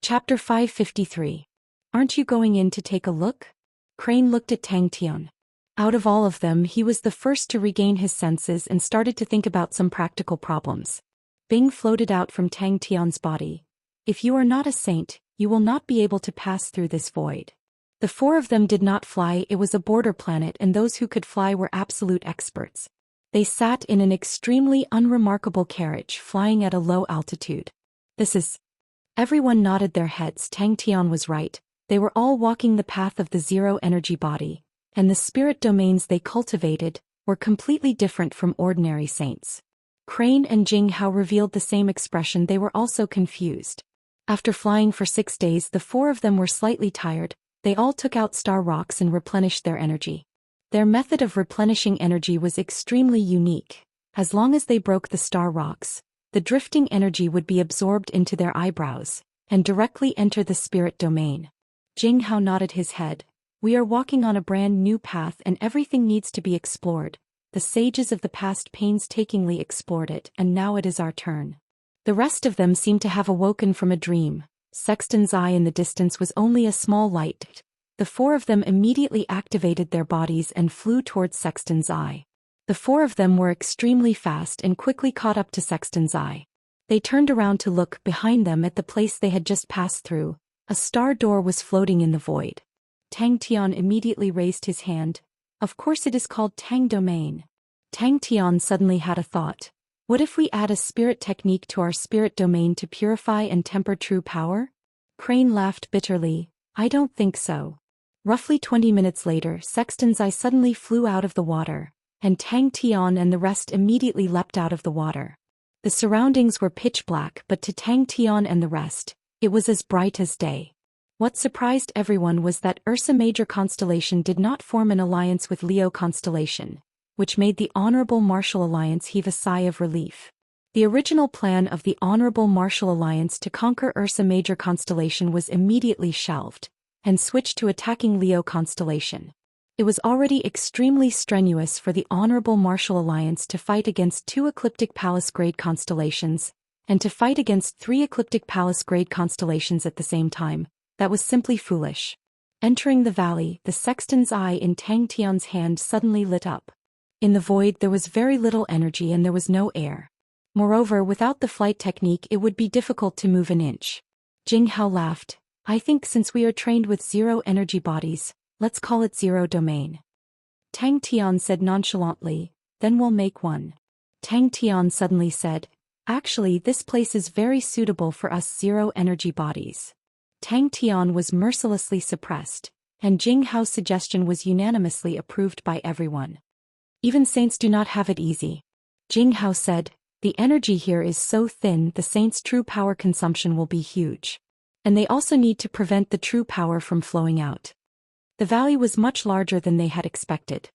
Chapter 553. Aren't you going in to take a look? Crane looked at Tang Tian. Out of all of them, he was the first to regain his senses and started to think about some practical problems. Bing floated out from Tang Tian's body. If you are not a saint, you will not be able to pass through this void. The four of them did not fly. It was a border planet, and those who could fly were absolute experts. They sat in an extremely unremarkable carriage, flying at a low altitude. Everyone nodded their heads. Tang Tian was right. They were all walking the path of the zero-energy body, and the spirit domains they cultivated were completely different from ordinary saints. Crane and Jing Hao revealed the same expression. They were also confused. After flying for 6 days, the four of them were slightly tired. They all took out star rocks and replenished their energy. Their method of replenishing energy was extremely unique. As long as they broke the star rocks, the drifting energy would be absorbed into their eyebrows and directly enter the spirit domain. Jing Hao nodded his head. We are walking on a brand new path and everything needs to be explored. The sages of the past painstakingly explored it, and now it is our turn. The rest of them seemed to have awoken from a dream. Sexton's eye in the distance was only a small light. The four of them immediately activated their bodies and flew towards Sexton's eye. The four of them were extremely fast and quickly caught up to Sexton's eye. They turned around to look behind them at the place they had just passed through. A star door was floating in the void. Tang Tian immediately raised his hand. Of course it is called Tang Domain. Tang Tian suddenly had a thought. What if we add a spirit technique to our spirit domain to purify and temper true power? Crane laughed bitterly. I don't think so. Roughly 20 minutes later, Sexton's eye suddenly flew out of the water, and Tang Tian and the rest immediately leapt out of the water. The surroundings were pitch black, but to Tang Tian and the rest, it was as bright as day. What surprised everyone was that Ursa Major constellation did not form an alliance with Leo constellation, which made the Honorable Martial Alliance heave a sigh of relief. The original plan of the Honorable Martial Alliance to conquer Ursa Major constellation was immediately shelved, and switched to attacking Leo constellation. It was already extremely strenuous for the Honorable Martial Alliance to fight against 2 Ecliptic Palace-grade constellations, and to fight against 3 Ecliptic Palace-grade constellations at the same time. That was simply foolish. Entering the valley, the Sexton's eye in Tang Tian's hand suddenly lit up. In the void there was very little energy and there was no air. Moreover, without the flight technique it would be difficult to move an inch. Jing Hao laughed. I think since we are trained with zero-energy bodies, let's call it zero domain. Tang Tian said nonchalantly, then we'll make one. Tang Tian suddenly said, actually this place is very suitable for us zero-energy bodies. Tang Tian was mercilessly suppressed, and Jing Hao's suggestion was unanimously approved by everyone. Even saints do not have it easy. Jing Hao said, the energy here is so thin the saints' true power consumption will be huge. And they also need to prevent the true power from flowing out. The valley was much larger than they had expected.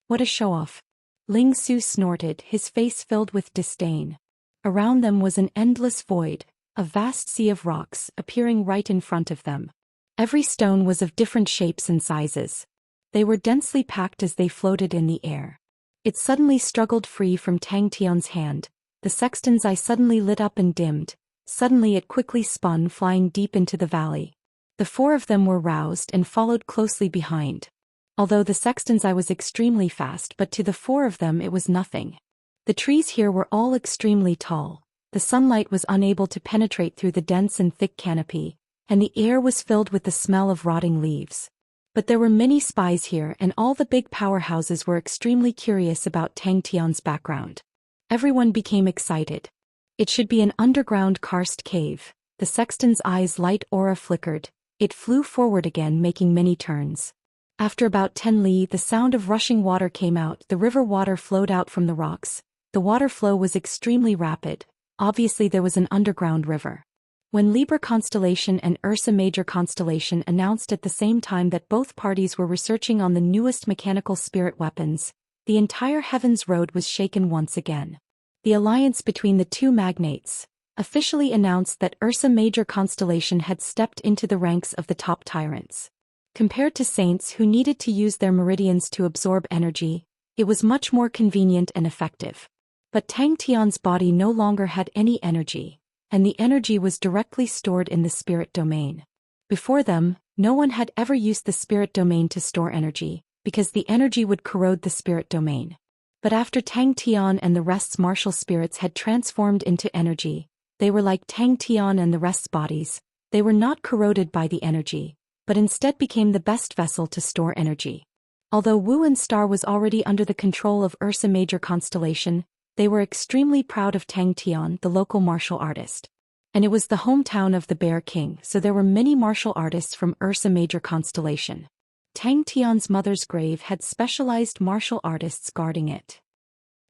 What a show-off. Ling Su snorted, his face filled with disdain. Around them was an endless void, a vast sea of rocks appearing right in front of them. Every stone was of different shapes and sizes. They were densely packed as they floated in the air. It suddenly struggled free from Tang Tian's hand. The Sexton's eye suddenly lit up and dimmed. Suddenly it quickly spun, flying deep into the valley. The four of them were roused and followed closely behind. Although the Sexton's eye was extremely fast, but to the four of them it was nothing. The trees here were all extremely tall. The sunlight was unable to penetrate through the dense and thick canopy, and the air was filled with the smell of rotting leaves. But there were many spies here, and all the big powerhouses were extremely curious about Tang Tian's background. Everyone became excited. It should be an underground karst cave. The Sexton's eye's light aura flickered. It flew forward again, making many turns. After about 10 li, the sound of rushing water came out. The river water flowed out from the rocks. The water flow was extremely rapid. Obviously there was an underground river. When Libra constellation and Ursa Major constellation announced at the same time that both parties were researching on the newest mechanical spirit weapons, the entire heavens road was shaken once again. The alliance between the two magnates officially announced that Ursa Major constellation had stepped into the ranks of the top tyrants. Compared to saints who needed to use their meridians to absorb energy, it was much more convenient and effective. But Tang Tian's body no longer had any energy. and the energy was directly stored in the spirit domain. Before them, no one had ever used the spirit domain to store energy, because the energy would corrode the spirit domain. But after Tang Tian and the rest's martial spirits had transformed into energy, they were like Tang Tian and the rest's bodies. They were not corroded by the energy, but instead became the best vessel to store energy. Although Wu'an's star was already under the control of Ursa Major constellation, they were extremely proud of Tang Tian, the local martial artist. And it was the hometown of the Bear King, so there were many martial artists from Ursa Major constellation. Tang Tian's mother's grave had specialized martial artists guarding it.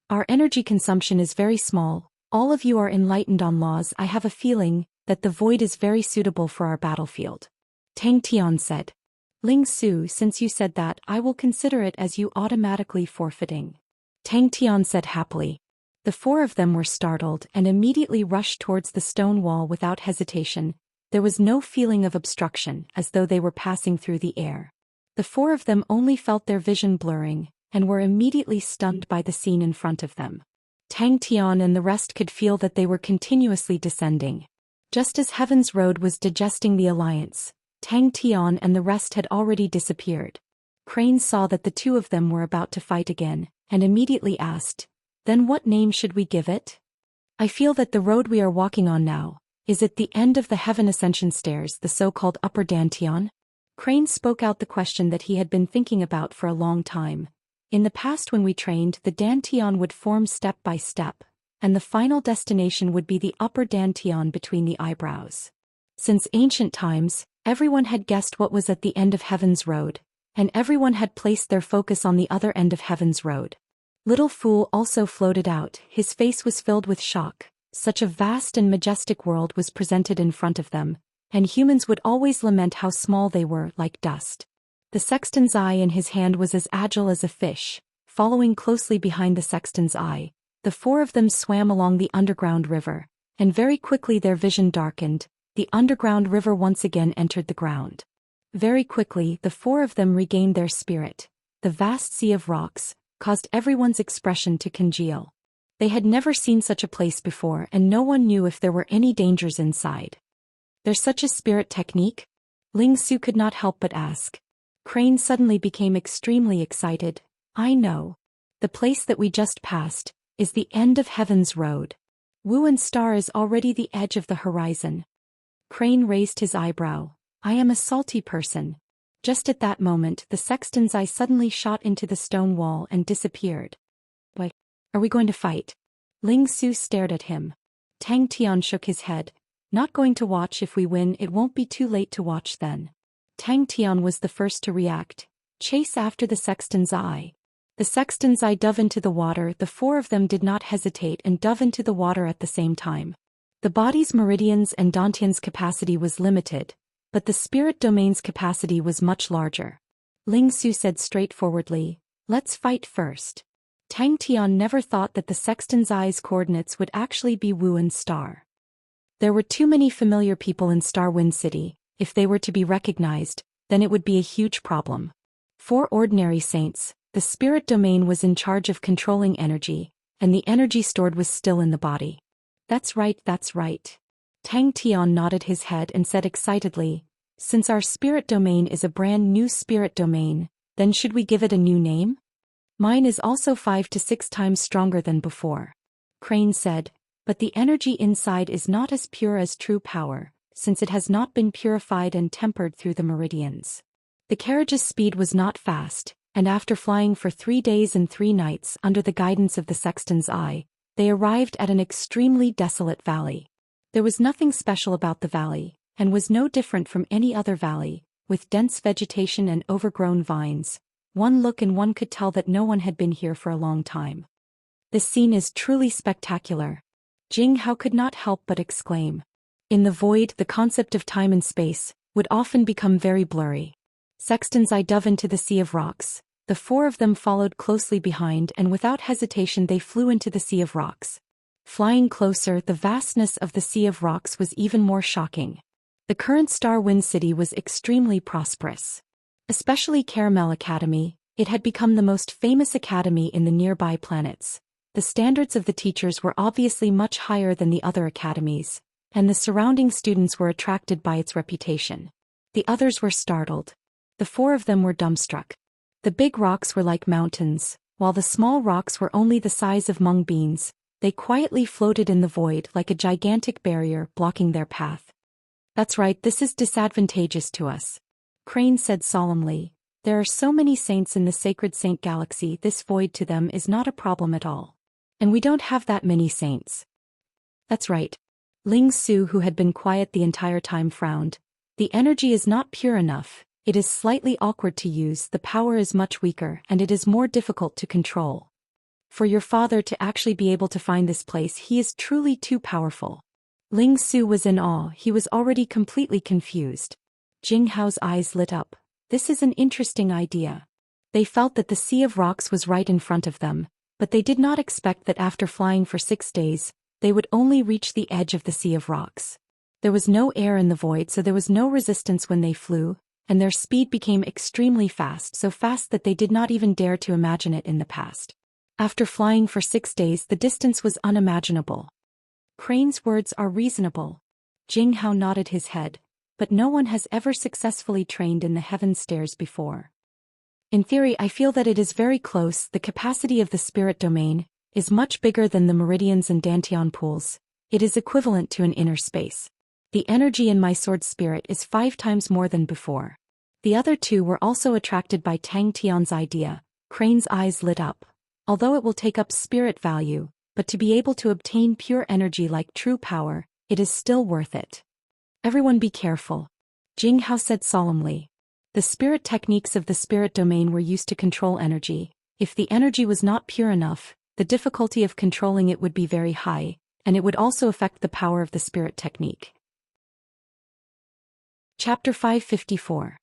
Our energy consumption is very small. All of you are enlightened on laws. I have a feeling that the void is very suitable for our battlefield. Tang Tian said. Ling Su, since you said that, I will consider it as you automatically forfeiting. Tang Tian said happily. The four of them were startled and immediately rushed towards the stone wall without hesitation. There was no feeling of obstruction, as though they were passing through the air. The four of them only felt their vision blurring, and were immediately stunned by the scene in front of them. Tang Tian and the rest could feel that they were continuously descending. Just as Heaven's Road was digesting the alliance, Tang Tian and the rest had already disappeared. Crane saw that the two of them were about to fight again, and immediately asked, Then what name should we give it? I feel that the road we are walking on now, is it the end of the Heaven Ascension Stairs, the so-called Upper Dantian? Crane spoke out the question that he had been thinking about for a long time. In the past when we trained, the Dantian would form step by step, and the final destination would be the Upper Dantian between the eyebrows. Since ancient times, everyone had guessed what was at the end of Heaven's Road, and everyone had placed their focus on the other end of Heaven's Road. Little Fool also floated out. His face was filled with shock. Such a vast and majestic world was presented in front of them, and humans would always lament how small they were, like dust. The sexton's eye in his hand was as agile as a fish. Following closely behind the sexton's eye, the four of them swam along the underground river, and very quickly their vision darkened. The underground river once again entered the ground. Very quickly the four of them regained their spirit. The vast sea of rocks caused everyone's expression to congeal. They had never seen such a place before, and no one knew if there were any dangers inside. There's such a spirit technique? Ling Su could not help but ask. Crane suddenly became extremely excited. I know. The place that we just passed is the end of Heaven's Road. Wu'an's star is already the edge of the horizon. Crane raised his eyebrow. I am a salty person. Just at that moment, the sexton's eye suddenly shot into the stone wall and disappeared. What? Are we going to fight? Ling Su stared at him. Tang Tian shook his head. Not going to watch. If we win, it won't be too late to watch then. Tang Tian was the first to react. Chase after the sexton's eye. The sexton's eye dove into the water. The four of them did not hesitate and dove into the water at the same time. The body's meridians and dantian's capacity was limited, but the spirit domain's capacity was much larger. Ling Su said straightforwardly, Let's fight first. Tang Tian never thought that the sexton's eye's coordinates would actually be Wu'an's star. There were too many familiar people in Starwind City. If they were to be recognized, then it would be a huge problem. For ordinary saints, the spirit domain was in charge of controlling energy, and the energy stored was still in the body. That's right, that's right. Tang Tian nodded his head and said excitedly, Since our spirit domain is a brand new spirit domain, then should we give it a new name? Mine is also 5 to 6 times stronger than before. Crane said, But the energy inside is not as pure as true power, since it has not been purified and tempered through the meridians. The carriage's speed was not fast, and after flying for 3 days and 3 nights under the guidance of the sexton's eye, they arrived at an extremely desolate valley. There was nothing special about the valley, and was no different from any other valley, with dense vegetation and overgrown vines. One look and one could tell that no one had been here for a long time. This scene is truly spectacular. Jing Hao could not help but exclaim. In the void, the concept of time and space would often become very blurry. Sexton's eye dove into the sea of rocks. The four of them followed closely behind, and without hesitation they flew into the sea of rocks. Flying closer, the vastness of the sea of rocks was even more shocking. The current Starwind City was extremely prosperous. Especially Caramel Academy, it had become the most famous academy in the nearby planets. The standards of the teachers were obviously much higher than the other academies, and the surrounding students were attracted by its reputation. The others were startled. The four of them were dumbstruck. The big rocks were like mountains, while the small rocks were only the size of mung beans. They quietly floated in the void like a gigantic barrier blocking their path. "That's right, this is disadvantageous to us," Crane said solemnly. "There are so many saints in the sacred saint galaxy, this void to them is not a problem at all. And we don't have that many saints." "That's right." Ling Su, who had been quiet the entire time, frowned. "The energy is not pure enough, it is slightly awkward to use, the power is much weaker, and it is more difficult to control. For your father to actually be able to find this place, he is truly too powerful." Ling Su was in awe, he was already completely confused. Jing Hao's eyes lit up. This is an interesting idea. They felt that the sea of rocks was right in front of them, but they did not expect that after flying for 6 days, they would only reach the edge of the sea of rocks. There was no air in the void, so there was no resistance when they flew, and their speed became extremely fast, so fast that they did not even dare to imagine it in the past. After flying for 6 days, the distance was unimaginable. Crane's words are reasonable. Jing Hao nodded his head, but no one has ever successfully trained in the heaven stairs before. In theory, I feel that it is very close. The capacity of the spirit domain is much bigger than the meridians and Dantian pools. It is equivalent to an inner space. The energy in my sword spirit is 5 times more than before. The other two were also attracted by Tang Tian's idea. Crane's eyes lit up. Although it will take up spirit value, but to be able to obtain pure energy like true power, it is still worth it. "Everyone be careful," Jing Hao said solemnly. The spirit techniques of the spirit domain were used to control energy. If the energy was not pure enough, the difficulty of controlling it would be very high, and it would also affect the power of the spirit technique. Chapter 554.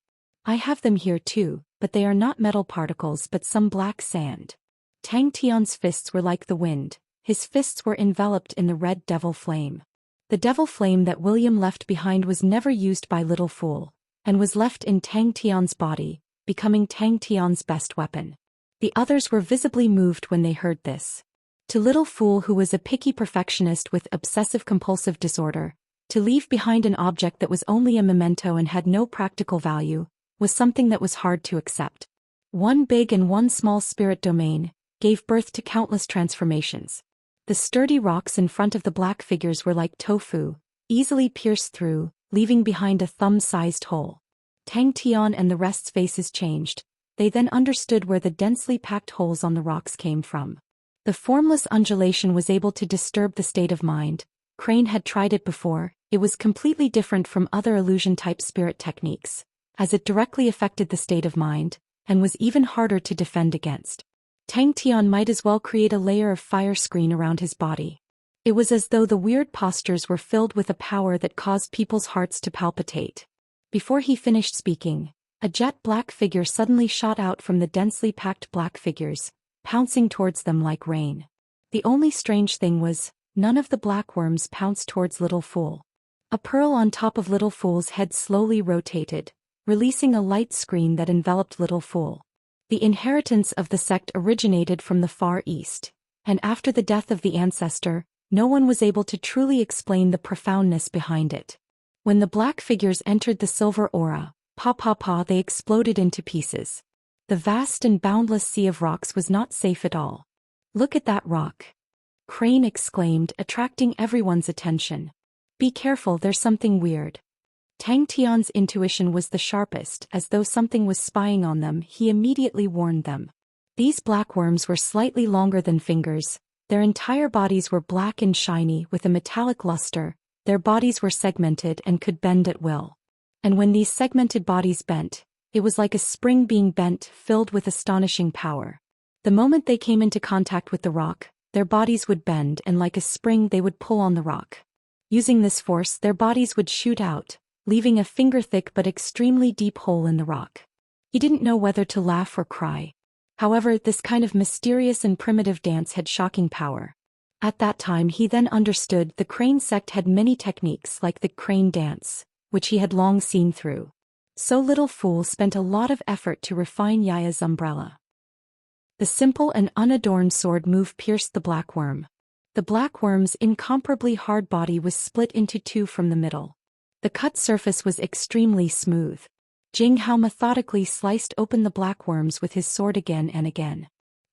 I have them here too, but they are not metal particles but some black sand. Tang Tian's fists were like the wind. His fists were enveloped in the red devil flame. The devil flame that William left behind was never used by Little Fool, and was left in Tang Tian's body, becoming Tang Tian's best weapon. The others were visibly moved when they heard this. To Little Fool, who was a picky perfectionist with obsessive-compulsive disorder, to leave behind an object that was only a memento and had no practical value, was something that was hard to accept. One big and one small spirit domain gave birth to countless transformations. The sturdy rocks in front of the black figures were like tofu, easily pierced through, leaving behind a thumb-sized hole. Tang Tian and the rest's faces changed. They then understood where the densely packed holes on the rocks came from. The formless undulation was able to disturb the state of mind. Crane had tried it before. It was completely different from other illusion-type spirit techniques, as it directly affected the state of mind, and was even harder to defend against. Tang Tian might as well create a layer of fire screen around his body. It was as though the weird postures were filled with a power that caused people's hearts to palpitate. Before he finished speaking, a jet black figure suddenly shot out from the densely packed black figures, pouncing towards them like rain. The only strange thing was, none of the black worms pounced towards Little Fool. A pearl on top of Little Fool's head slowly rotated, releasing a light screen that enveloped Little Fool. The inheritance of the sect originated from the Far East, and after the death of the ancestor, no one was able to truly explain the profoundness behind it. When the black figures entered the silver aura, they exploded into pieces. The vast and boundless sea of rocks was not safe at all. "Look at that rock!" Crane exclaimed, attracting everyone's attention. "Be careful, there's something weird." Tang Tian's intuition was the sharpest. As though something was spying on them, he immediately warned them. These black worms were slightly longer than fingers. Their entire bodies were black and shiny with a metallic luster. Their bodies were segmented and could bend at will. And when these segmented bodies bent, it was like a spring being bent, filled with astonishing power. The moment they came into contact with the rock, their bodies would bend, and like a spring they would pull on the rock. Using this force, their bodies would shoot out, leaving a finger-thick but extremely deep hole in the rock. He didn't know whether to laugh or cry. However, this kind of mysterious and primitive dance had shocking power. At that time he then understood the Crane sect had many techniques like the Crane dance, which he had long seen through. So Little Fool spent a lot of effort to refine Yaya's umbrella. The simple and unadorned sword move pierced the black worm. The black worm's incomparably hard body was split into two from the middle. The cut surface was extremely smooth. Jing Hao methodically sliced open the black worms with his sword again and again.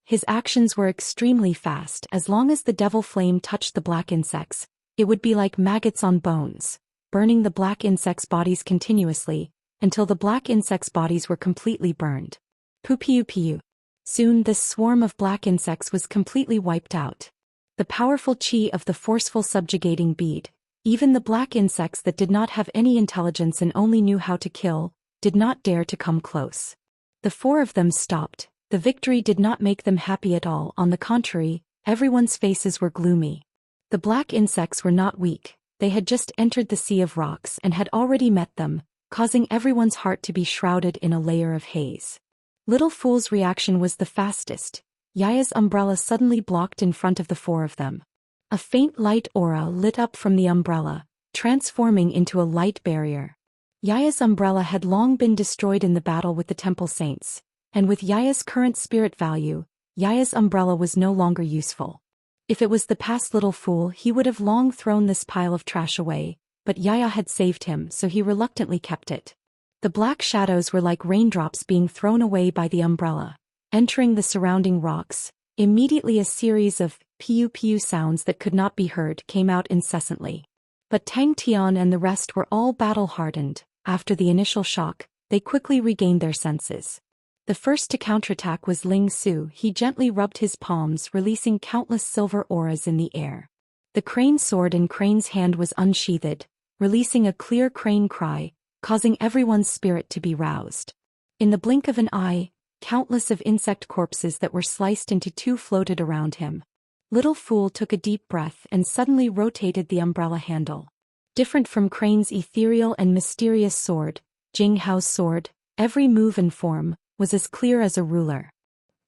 His actions were extremely fast. As long as the devil flame touched the black insects, it would be like maggots on bones, burning the black insects' bodies continuously, until the black insects' bodies were completely burned. Pu. Soon this swarm of black insects was completely wiped out. The powerful qi of the forceful subjugating bead, even the black insects that did not have any intelligence and only knew how to kill, did not dare to come close. The four of them stopped. The victory did not make them happy at all. On the contrary, everyone's faces were gloomy. The black insects were not weak. They had just entered the sea of rocks and had already met them, causing everyone's heart to be shrouded in a layer of haze. Little Fool's reaction was the fastest. Yaya's umbrella suddenly blocked in front of the four of them. A faint light aura lit up from the umbrella, transforming into a light barrier. Yaya's umbrella had long been destroyed in the battle with the temple saints, and with Yaya's current spirit value, Yaya's umbrella was no longer useful. If it was the past Little Fool, he would have long thrown this pile of trash away, but Yaya had saved him, so he reluctantly kept it. The black shadows were like raindrops being thrown away by the umbrella, entering the surrounding rocks. Immediately a series of piu sounds that could not be heard came out incessantly. But Tang Tian and the rest were all battle-hardened. After the initial shock, they quickly regained their senses. The first to counterattack was Ling Su. He gently rubbed his palms, releasing countless silver auras in the air. The crane sword in Crane's hand was unsheathed, releasing a clear crane cry, causing everyone's spirit to be roused. In the blink of an eye, countless of insect corpses that were sliced into two floated around him. Little Fool took a deep breath and suddenly rotated the umbrella handle. Different from Crane's ethereal and mysterious sword, Jing Hao's sword, every move and form, was as clear as a ruler.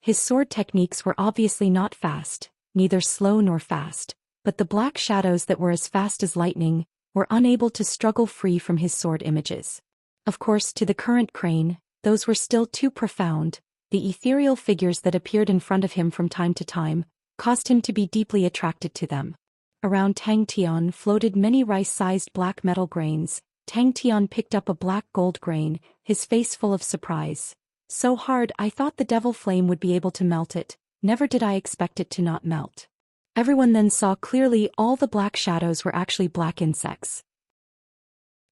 His sword techniques were obviously not fast, neither slow nor fast, but the black shadows that were as fast as lightning were unable to struggle free from his sword images. Of course, to the current Crane, those were still too profound. The ethereal figures that appeared in front of him from time to time caused him to be deeply attracted to them. Around Tang Tian floated many rice-sized black metal grains. Tang Tian picked up a black gold grain, his face full of surprise. So hard, I thought the devil flame would be able to melt it. Never did I expect it to not melt. Everyone then saw clearly all the black shadows were actually black insects.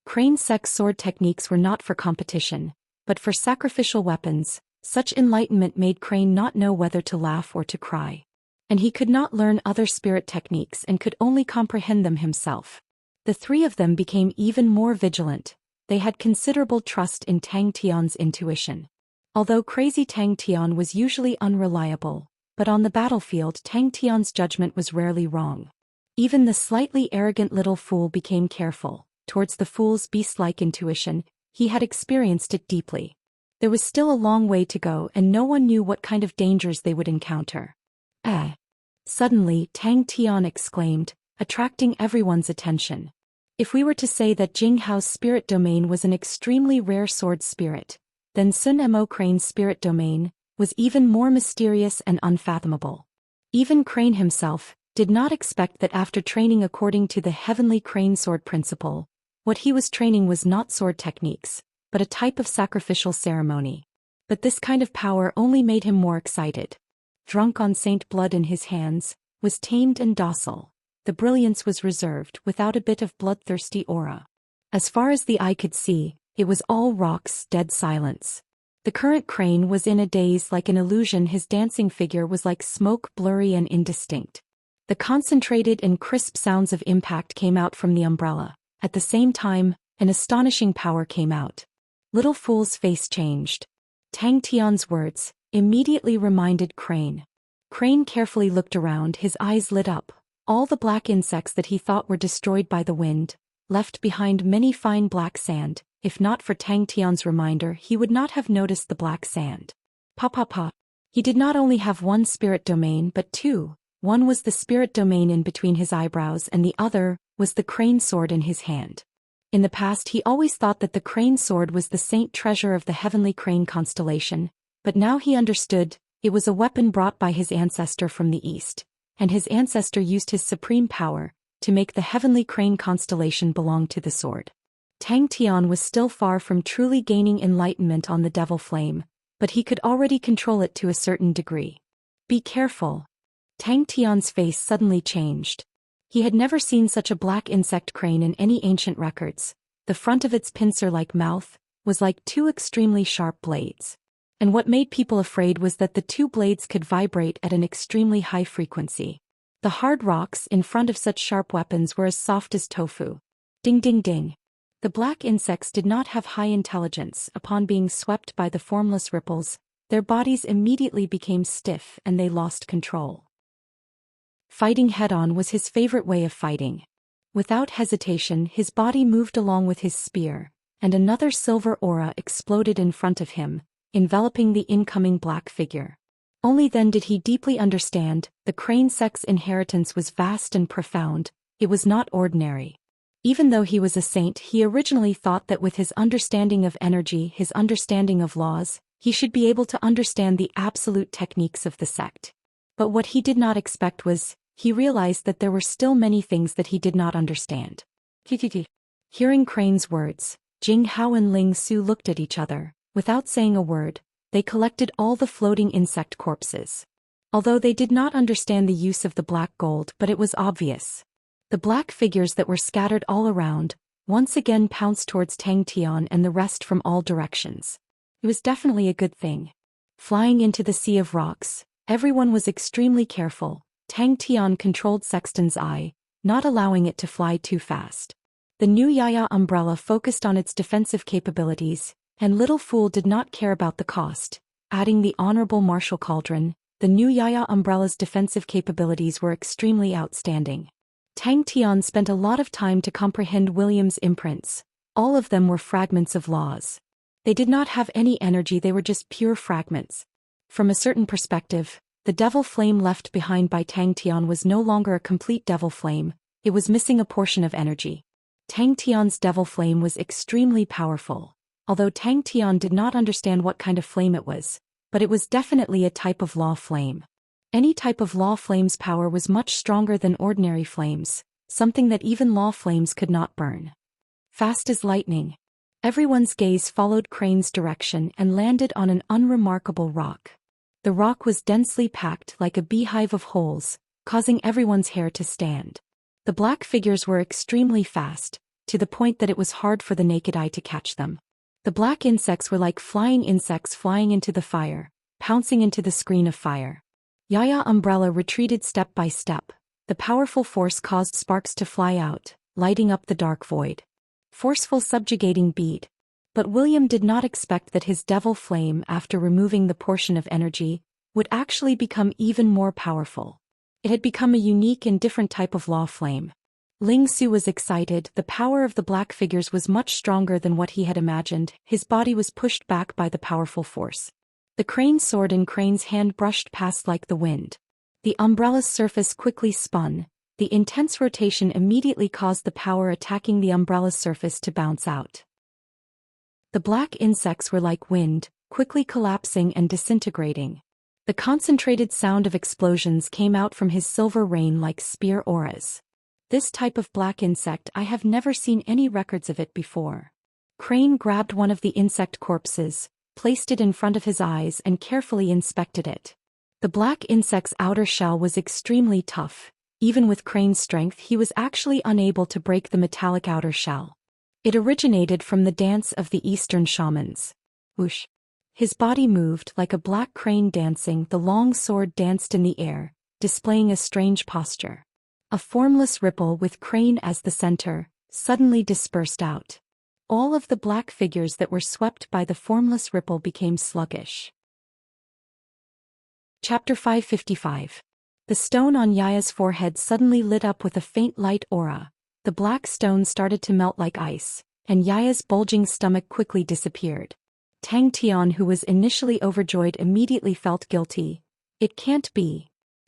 Crane's sex sword techniques were not for competition, but for sacrificial weapons. Such enlightenment made Crane not know whether to laugh or to cry. And he could not learn other spirit techniques and could only comprehend them himself. The three of them became even more vigilant. They had considerable trust in Tang Tian's intuition. Although crazy Tang Tian was usually unreliable, but on the battlefield Tang Tian's judgment was rarely wrong. Even the slightly arrogant Little Fool became careful. Towards the fool's beast-like intuition, he had experienced it deeply. There was still a long way to go and no one knew what kind of dangers they would encounter. Suddenly, Tang Tian exclaimed, attracting everyone's attention. If we were to say that Jing Hao's spirit domain was an extremely rare sword spirit, then Sun Mo Crane's spirit domain was even more mysterious and unfathomable. Even Crane himself did not expect that after training according to the heavenly crane sword principle, what he was training was not sword techniques, but a type of sacrificial ceremony. But this kind of power only made him more excited. Drunk on saint blood in his hands, was tamed and docile. The brilliance was reserved, without a bit of bloodthirsty aura. As far as the eye could see, it was all rocks, dead silence. The current Crane was in a daze like an illusion. His dancing figure was like smoke, blurry and indistinct. The concentrated and crisp sounds of impact came out from the umbrella. At the same time, an astonishing power came out. Little Fool's face changed. Tang Tian's words immediately reminded Crane. Crane carefully looked around, his eyes lit up. All the black insects that he thought were destroyed by the wind, left behind many fine black sand. If not for Tang Tian's reminder, he would not have noticed the black sand. Pa. He did not only have one spirit domain but two. One was the spirit domain in between his eyebrows and the other was the crane sword in his hand. In the past he always thought that the crane sword was the saint treasure of the heavenly crane constellation, but now he understood, it was a weapon brought by his ancestor from the east. and his ancestor used his supreme power to make the heavenly crane constellation belong to the sword. Tang Tian was still far from truly gaining enlightenment on the devil flame, but he could already control it to a certain degree. Be careful. Tang Tian's face suddenly changed. He had never seen such a black insect crane in any ancient records. The front of its pincer-like mouth was like two extremely sharp blades. And what made people afraid was that the two blades could vibrate at an extremely high frequency. The hard rocks in front of such sharp weapons were as soft as tofu. Ding ding ding. The black insects did not have high intelligence. Upon being swept by the formless ripples, their bodies immediately became stiff and they lost control. Fighting head-on was his favorite way of fighting. Without hesitation, his body moved along with his spear, and another silver aura exploded in front of him, enveloping the incoming black figure. Only then did he deeply understand, the crane sect's inheritance was vast and profound, it was not ordinary. Even though he was a saint, he originally thought that with his understanding of energy, his understanding of laws, he should be able to understand the absolute techniques of the sect. But what he did not expect was, he realized that there were still many things that he did not understand. Hearing Crane's words, Jing Hao and Ling Su looked at each other. Without saying a word, they collected all the floating insect corpses. Although they did not understand the use of the black gold, but it was obvious. The black figures that were scattered all around, once again pounced towards Tang Tian and the rest from all directions. It was definitely a good thing. Flying into the sea of rocks, everyone was extremely careful. Tang Tian controlled Sexton's eye, not allowing it to fly too fast. The new Yaya umbrella focused on its defensive capabilities, and Little Fool did not care about the cost. Adding the Honorable Martial Cauldron, the new Yaya umbrella's defensive capabilities were extremely outstanding. Tang Tian spent a lot of time to comprehend William's imprints. All of them were fragments of laws. They did not have any energy, they were just pure fragments. From a certain perspective, the devil flame left behind by Tang Tian was no longer a complete devil flame, it was missing a portion of energy. Tang Tian's devil flame was extremely powerful. Although Tang Tian did not understand what kind of flame it was, but it was definitely a type of law flame. Any type of law flame's power was much stronger than ordinary flames, something that even law flames could not burn. Fast as lightning. Everyone's gaze followed Crane's direction and landed on an unremarkable rock. The rock was densely packed like a beehive of holes, causing everyone's hair to stand. The black figures were extremely fast, to the point that it was hard for the naked eye to catch them. The black insects were like flying insects flying into the fire, pouncing into the screen of fire. Yaya umbrella retreated step by step. The powerful force caused sparks to fly out, lighting up the dark void. Forceful subjugating bead. But William did not expect that his devil flame, after removing the portion of energy, would actually become even more powerful. It had become a unique and different type of law flame. Ling Su was excited. The power of the black figures was much stronger than what he had imagined. His body was pushed back by the powerful force. The crane's sword in Crane's hand brushed past like the wind. The umbrella's surface quickly spun. The intense rotation immediately caused the power attacking the umbrella's surface to bounce out. The black insects were like wind, quickly collapsing and disintegrating. The concentrated sound of explosions came out from his silver rain like spear auras. This type of black insect, I have never seen any records of it before. Crane grabbed one of the insect corpses, placed it in front of his eyes and carefully inspected it. The black insect's outer shell was extremely tough. Even with Crane's strength, he was actually unable to break the metallic outer shell. It originated from the dance of the Eastern shamans. Whoosh. His body moved like a black crane dancing. The long sword danced in the air, displaying a strange posture. A formless ripple with Crane as the center, suddenly dispersed out. All of the black figures that were swept by the formless ripple became sluggish. Chapter 555. The stone on Yaya's forehead suddenly lit up with a faint light aura. The black stone started to melt like ice, and Yaya's bulging stomach quickly disappeared. Tang Tian, who was initially overjoyed, immediately felt guilty. It can't be.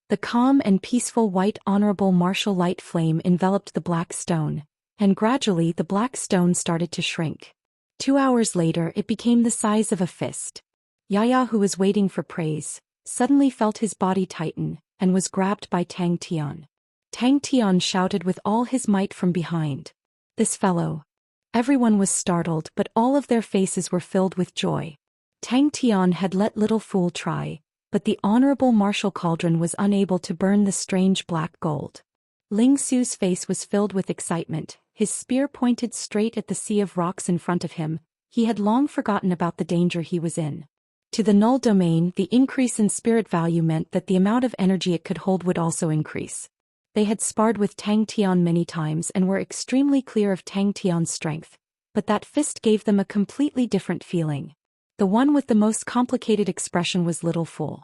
The calm and peaceful white honorable martial light flame enveloped the black stone, and gradually the black stone started to shrink. 2 hours later it became the size of a fist. Yaya, who was waiting for praise, suddenly felt his body tighten. and was grabbed by Tang Tian. Tang Tian shouted with all his might from behind. "This fellow!" Everyone was startled, but all of their faces were filled with joy. Tang Tian had let Little Fool try, but the honorable martial cauldron was unable to burn the strange black gold. Ling Su's face was filled with excitement, his spear pointed straight at the sea of rocks in front of him. He had long forgotten about the danger he was in. To the null domain, the increase in spirit value meant that the amount of energy it could hold would also increase. They had sparred with Tang Tian many times and were extremely clear of Tang Tian's strength, but that fist gave them a completely different feeling. The one with the most complicated expression was Little Fool.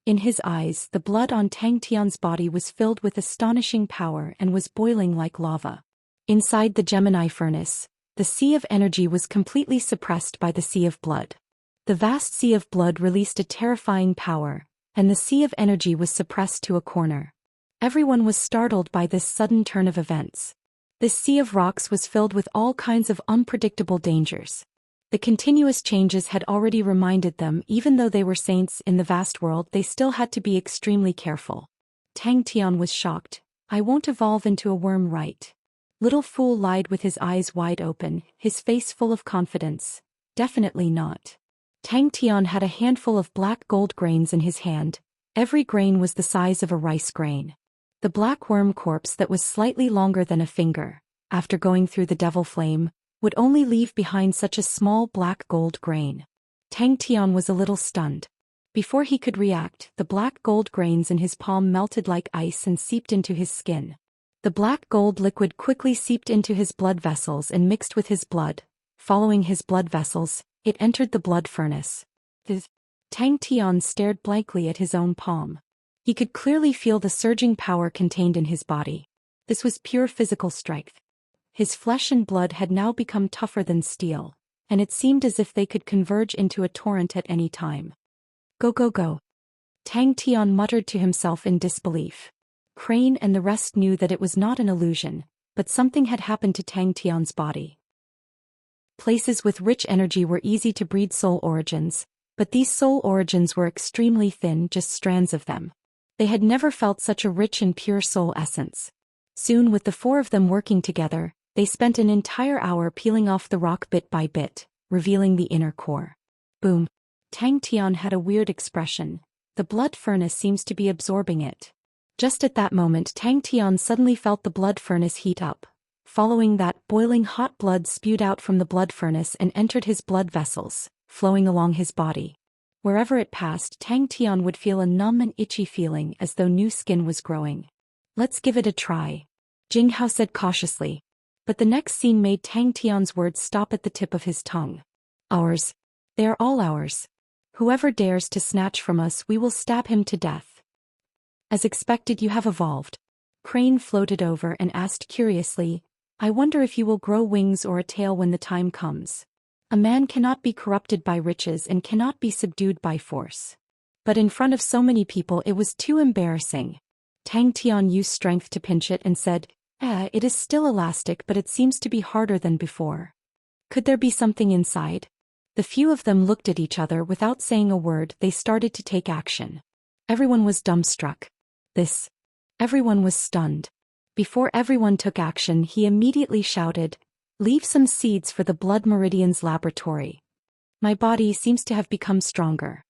In his eyes, the blood on Tang Tian's body was filled with astonishing power and was boiling like lava. Inside the Gemini furnace, the sea of energy was completely suppressed by the sea of blood. The vast sea of blood released a terrifying power, and the sea of energy was suppressed to a corner. Everyone was startled by this sudden turn of events. This sea of rocks was filled with all kinds of unpredictable dangers. The continuous changes had already reminded them even though they were saints in the vast world they still had to be extremely careful. Tang Tian was shocked. "I won't evolve into a worm, right?" Little Fool lied with his eyes wide open, his face full of confidence. "Definitely not." Tang Tian had a handful of black gold grains in his hand. Every grain was the size of a rice grain. The black worm corpse that was slightly longer than a finger, after going through the devil flame, would only leave behind such a small black gold grain. Tang Tian was a little stunned. Before he could react, the black gold grains in his palm melted like ice and seeped into his skin. The black gold liquid quickly seeped into his blood vessels and mixed with his blood. Following his blood vessels, it entered the blood furnace. Tang Tian stared blankly at his own palm. He could clearly feel the surging power contained in his body. This was pure physical strength. His flesh and blood had now become tougher than steel, and it seemed as if they could converge into a torrent at any time. "Go go go." Tang Tian muttered to himself in disbelief. Crane and the rest knew that it was not an illusion, but something had happened to Tang Tian's body. Places with rich energy were easy to breed soul origins, but these soul origins were extremely thin, just strands of them. They had never felt such a rich and pure soul essence. Soon, with the four of them working together, they spent an entire hour peeling off the rock bit by bit, revealing the inner core. Boom. Tang Tian had a weird expression. The blood furnace seems to be absorbing it. Just at that moment, Tang Tian suddenly felt the blood furnace heat up. Following that, boiling hot blood spewed out from the blood furnace and entered his blood vessels, flowing along his body. Wherever it passed, Tang Tian would feel a numb and itchy feeling as though new skin was growing. "Let's give it a try," Jing Hao said cautiously. But the next scene made Tang Tian's words stop at the tip of his tongue. "Ours. They are all ours. Whoever dares to snatch from us, we will stab him to death." "As expected, you have evolved." Crane floated over and asked curiously, "I wonder if you will grow wings or a tail when the time comes." A man cannot be corrupted by riches and cannot be subdued by force. But in front of so many people it was too embarrassing. Tang Tian used strength to pinch it and said, It is still elastic, but it seems to be harder than before. Could there be something inside?" The few of them looked at each other without saying a word. They started to take action. Everyone was dumbstruck. Everyone was stunned. Before everyone took action, he immediately shouted, "Leave some seeds for the Blood Meridian's laboratory. My body seems to have become stronger."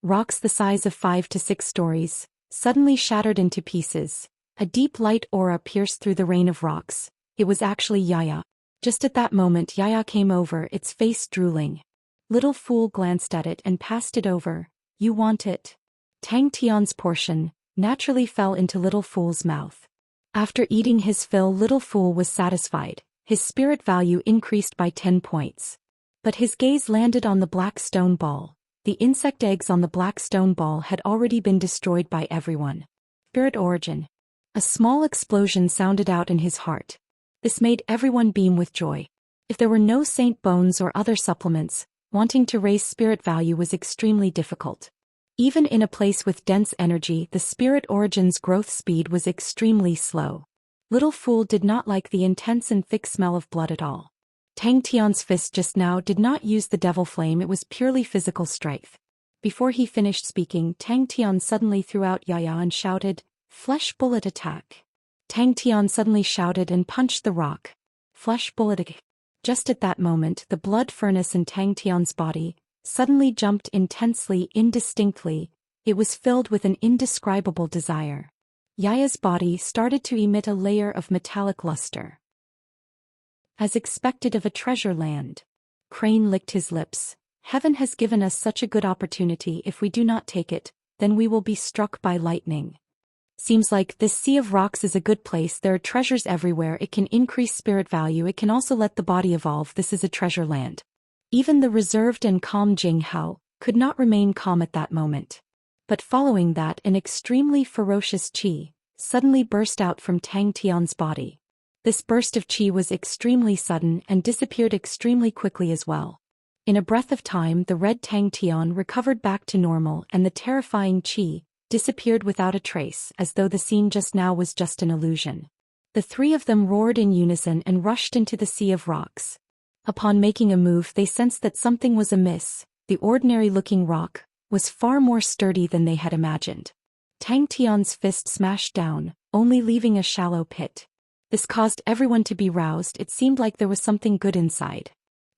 Rocks the size of 5 to 6 stories suddenly shattered into pieces. A deep light aura pierced through the rain of rocks. It was actually Yaya. Just at that moment, Yaya came over, its face drooling. Little Fool glanced at it and passed it over. "You want it?" Tang Tian's portion naturally fell into Little Fool's mouth. After eating his fill, Little Fool was satisfied. His spirit value increased by 10 points. But his gaze landed on the black stone ball. The insect eggs on the black stone ball had already been destroyed by everyone. Spirit origin. A small explosion sounded out in his heart. This made everyone beam with joy. If there were no saint bones or other supplements, wanting to raise spirit value was extremely difficult. Even in a place with dense energy, the spirit origin's growth speed was extremely slow. Little Fool did not like the intense and thick smell of blood at all. Tang Tian's fist just now did not use the devil flame, it was purely physical strength. Before he finished speaking, Tang Tian suddenly threw out Yaya and shouted, "Flesh bullet attack." Tang Tian suddenly shouted and punched the rock. Flesh bullet attack. Just at that moment, the blood furnace in Tang Tian's body suddenly jumped intensely, indistinctly. It was filled with an indescribable desire. Yaya's body started to emit a layer of metallic luster. As expected of a treasure land. Crane licked his lips. Heaven has given us such a good opportunity. If we do not take it, then we will be struck by lightning. Seems like this sea of rocks is a good place. There are treasures everywhere. It can increase spirit value. It can also let the body evolve. This is a treasure land. Even the reserved and calm Jing Hao could not remain calm at that moment. But following that, an extremely ferocious qi suddenly burst out from Tang Tian's body. This burst of qi was extremely sudden and disappeared extremely quickly as well. In a breath of time, the red Tang Tian recovered back to normal and the terrifying qi disappeared without a trace, as though the scene just now was just an illusion. The three of them roared in unison and rushed into the sea of rocks. Upon making a move, they sensed that something was amiss. The ordinary-looking rock was far more sturdy than they had imagined. Tang Tian's fist smashed down, only leaving a shallow pit. This caused everyone to be roused. It seemed like there was something good inside.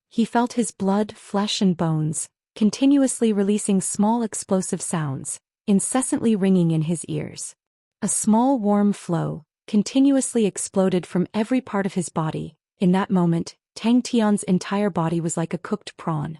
He felt his blood, flesh and bones, continuously releasing small explosive sounds, incessantly ringing in his ears. A small warm flow continuously exploded from every part of his body. In that moment, Tang Tian's entire body was like a cooked prawn.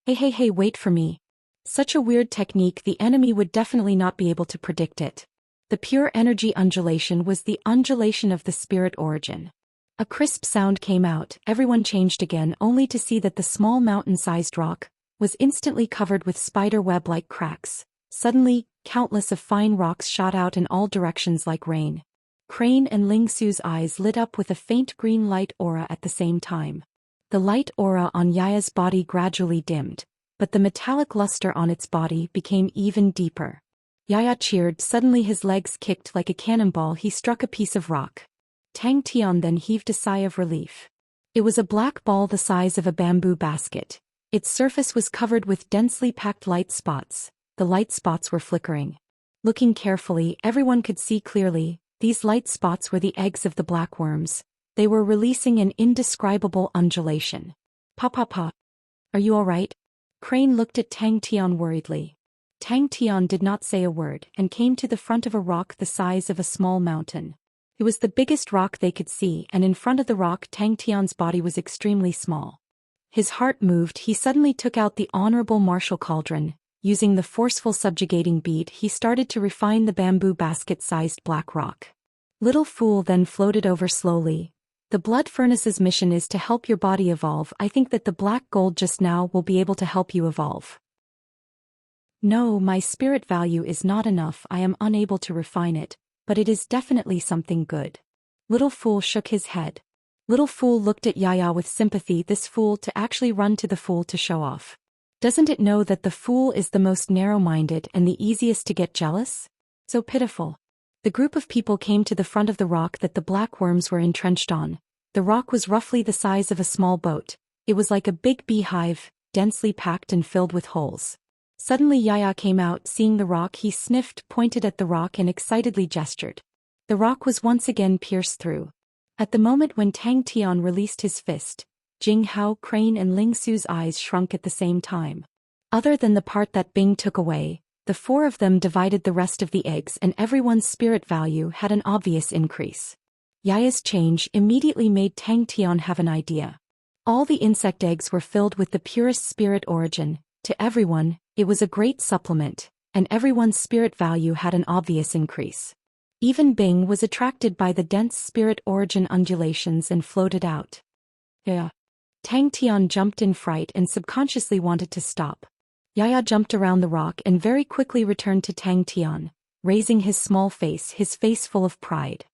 Hey, wait for me. Such a weird technique, the enemy would definitely not be able to predict it. The pure energy undulation was the undulation of the spirit origin. A crisp sound came out, everyone changed again only to see that the small mountain-sized rock was instantly covered with spider web-like cracks. Suddenly, countless of fine rocks shot out in all directions like rain. Crane and Ling Su's eyes lit up with a faint green light aura at the same time. The light aura on Yaya's body gradually dimmed, but the metallic luster on its body became even deeper. Yaya cheered. Suddenly his legs kicked like a cannonball. He struck a piece of rock. Tang Tian then heaved a sigh of relief. It was a black ball the size of a bamboo basket. Its surface was covered with densely packed light spots. The light spots were flickering. Looking carefully, everyone could see clearly. These light spots were the eggs of the black worms. They were releasing an indescribable undulation. Pa. Are you all right? Crane looked at Tang Tian worriedly. Tang Tian did not say a word and came to the front of a rock the size of a small mountain. It was the biggest rock they could see, and in front of the rock Tang Tian's body was extremely small. His heart moved. He suddenly took out the honorable martial cauldron. Using the forceful subjugating bead, he started to refine the bamboo basket-sized black rock. Little Fool then floated over slowly. The blood furnace's mission is to help your body evolve. I think that the black gold just now will be able to help you evolve. No, my spirit value is not enough. I am unable to refine it, but it is definitely something good. Little Fool shook his head. Little Fool looked at Yaya with sympathy. This fool to actually run to the fool to show off. Doesn't it know that the fool is the most narrow-minded and the easiest to get jealous? So pitiful. The group of people came to the front of the rock that the black worms were entrenched on. The rock was roughly the size of a small boat. It was like a big beehive, densely packed and filled with holes. Suddenly Yaya came out. Seeing the rock, he sniffed, pointed at the rock and excitedly gestured. The rock was once again pierced through. At the moment when Tang Tian released his fist, Jing Hao, Crane and Ling Su's eyes shrunk at the same time. Other than the part that Bing took away, the four of them divided the rest of the eggs and everyone's spirit value had an obvious increase. Yaya's change immediately made Tang Tian have an idea. All the insect eggs were filled with the purest spirit origin. To everyone, it was a great supplement, and everyone's spirit value had an obvious increase. Even Bing was attracted by the dense spirit origin undulations and floated out. Yeah. Tang Tian jumped in fright and subconsciously wanted to stop. Yaya jumped around the rock and very quickly returned to Tang Tian, raising his small face, his face full of pride.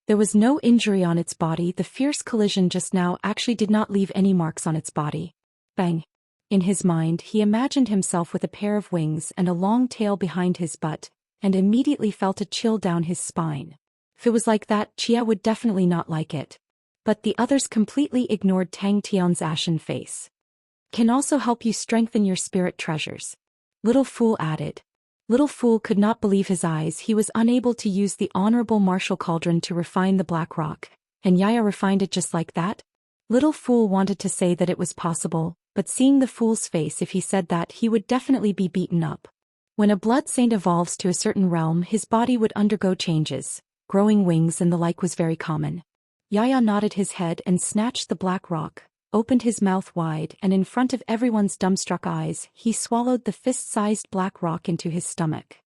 There was no injury on its body. The fierce collision just now actually did not leave any marks on its body. Bang! In his mind, he imagined himself with a pair of wings and a long tail behind his butt, and immediately felt a chill down his spine. If it was like that, Chia would definitely not like it. But the others completely ignored Tang Tian's ashen face. Can also help you strengthen your spirit treasures. Little Fool added. Little Fool could not believe his eyes. He was unable to use the honorable martial cauldron to refine the black rock, and Yaya refined it just like that? Little Fool wanted to say that it was possible, but seeing the fool's face, if he said that, he would definitely be beaten up. When a blood saint evolves to a certain realm, his body would undergo changes, growing wings and the like was very common. Yaya nodded his head and snatched the black rock, opened his mouth wide, and in front of everyone's dumbstruck eyes, he swallowed the fist-sized black rock into his stomach.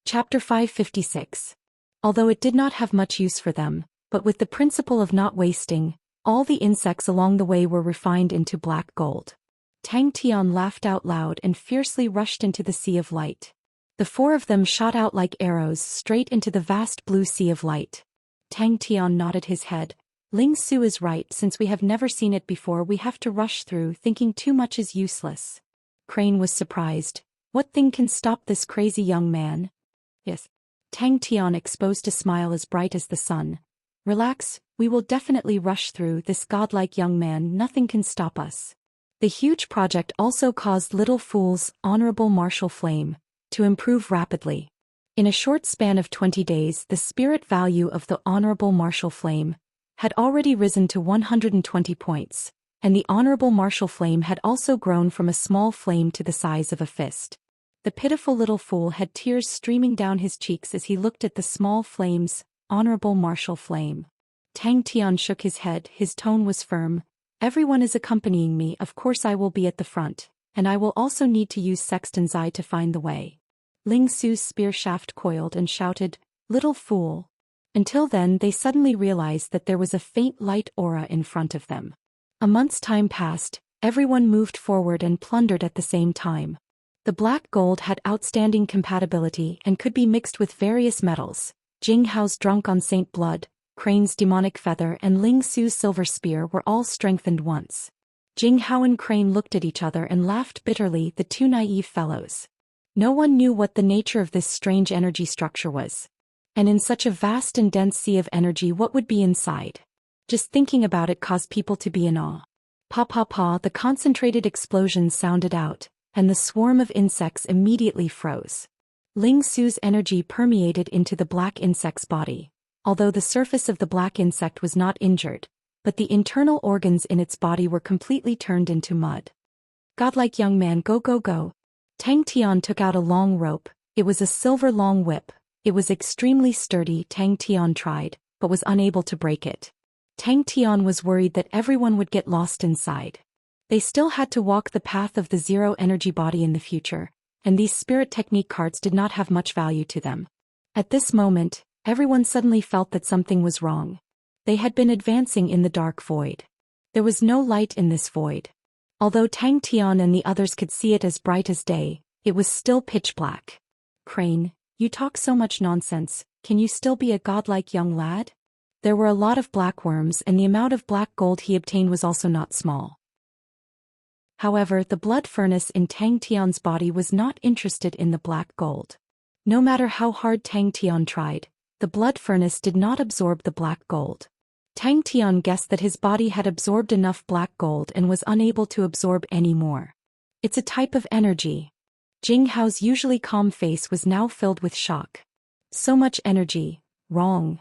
Chapter 556. Although it did not have much use for them, but with the principle of not wasting, all the insects along the way were refined into black gold. Tang Tian laughed out loud and fiercely rushed into the sea of light. The four of them shot out like arrows straight into the vast blue sea of light. Tang Tian nodded his head. Ling Su is right. Since we have never seen it before, we have to rush through. Thinking too much is useless. Crane was surprised. What thing can stop this crazy young man? Yes. Tang Tian exposed a smile as bright as the sun. Relax, we will definitely rush through. This godlike young man, nothing can stop us. The huge project also caused Little Fool's honorable martial flame to improve rapidly. In a short span of 20 days, the spirit value of the honorable martial flame had already risen to 120 points, and the honorable martial flame had also grown from a small flame to the size of a fist. The pitiful Little Fool had tears streaming down his cheeks as he looked at the small flame's honorable martial flame. Tang Tian shook his head. His tone was firm. Everyone is accompanying me. Of course I will be at the front, and I will also need to use Sexton's eye to find the way. Ling Su's spear shaft coiled and shouted, Little Fool. Until then they suddenly realized that there was a faint light aura in front of them. A month's time passed, everyone moved forward and plundered at the same time. The black gold had outstanding compatibility and could be mixed with various metals. Jing Hao's drunk on saint blood, Crane's demonic feather and Ling Su's silver spear were all strengthened once. Jing Hao and Crane looked at each other and laughed bitterly, the two naive fellows. No one knew what the nature of this strange energy structure was. And in such a vast and dense sea of energy, what would be inside? Just thinking about it caused people to be in awe. Pa pa pa, the concentrated explosions sounded out, and the swarm of insects immediately froze. Ling Su's energy permeated into the black insect's body. Although the surface of the black insect was not injured, but the internal organs in its body were completely turned into mud. Godlike young man, go go go. Tang Tian took out a long rope. It was a silver long whip. It was extremely sturdy. Tang Tian tried, but was unable to break it. Tang Tian was worried that everyone would get lost inside. They still had to walk the path of the zero energy body in the future, and these spirit technique cards did not have much value to them. At this moment, everyone suddenly felt that something was wrong. They had been advancing in the dark void. There was no light in this void. Although Tang Tian and the others could see it as bright as day, it was still pitch black. Crane, you talk so much nonsense, can you still be a godlike young lad? There were a lot of black worms, and the amount of black gold he obtained was also not small. However, the blood furnace in Tang Tian's body was not interested in the black gold. No matter how hard Tang Tian tried, the blood furnace did not absorb the black gold. Tang Tian guessed that his body had absorbed enough black gold and was unable to absorb any more. It's a type of energy. Jing Hao's usually calm face was now filled with shock. So much energy, wrong.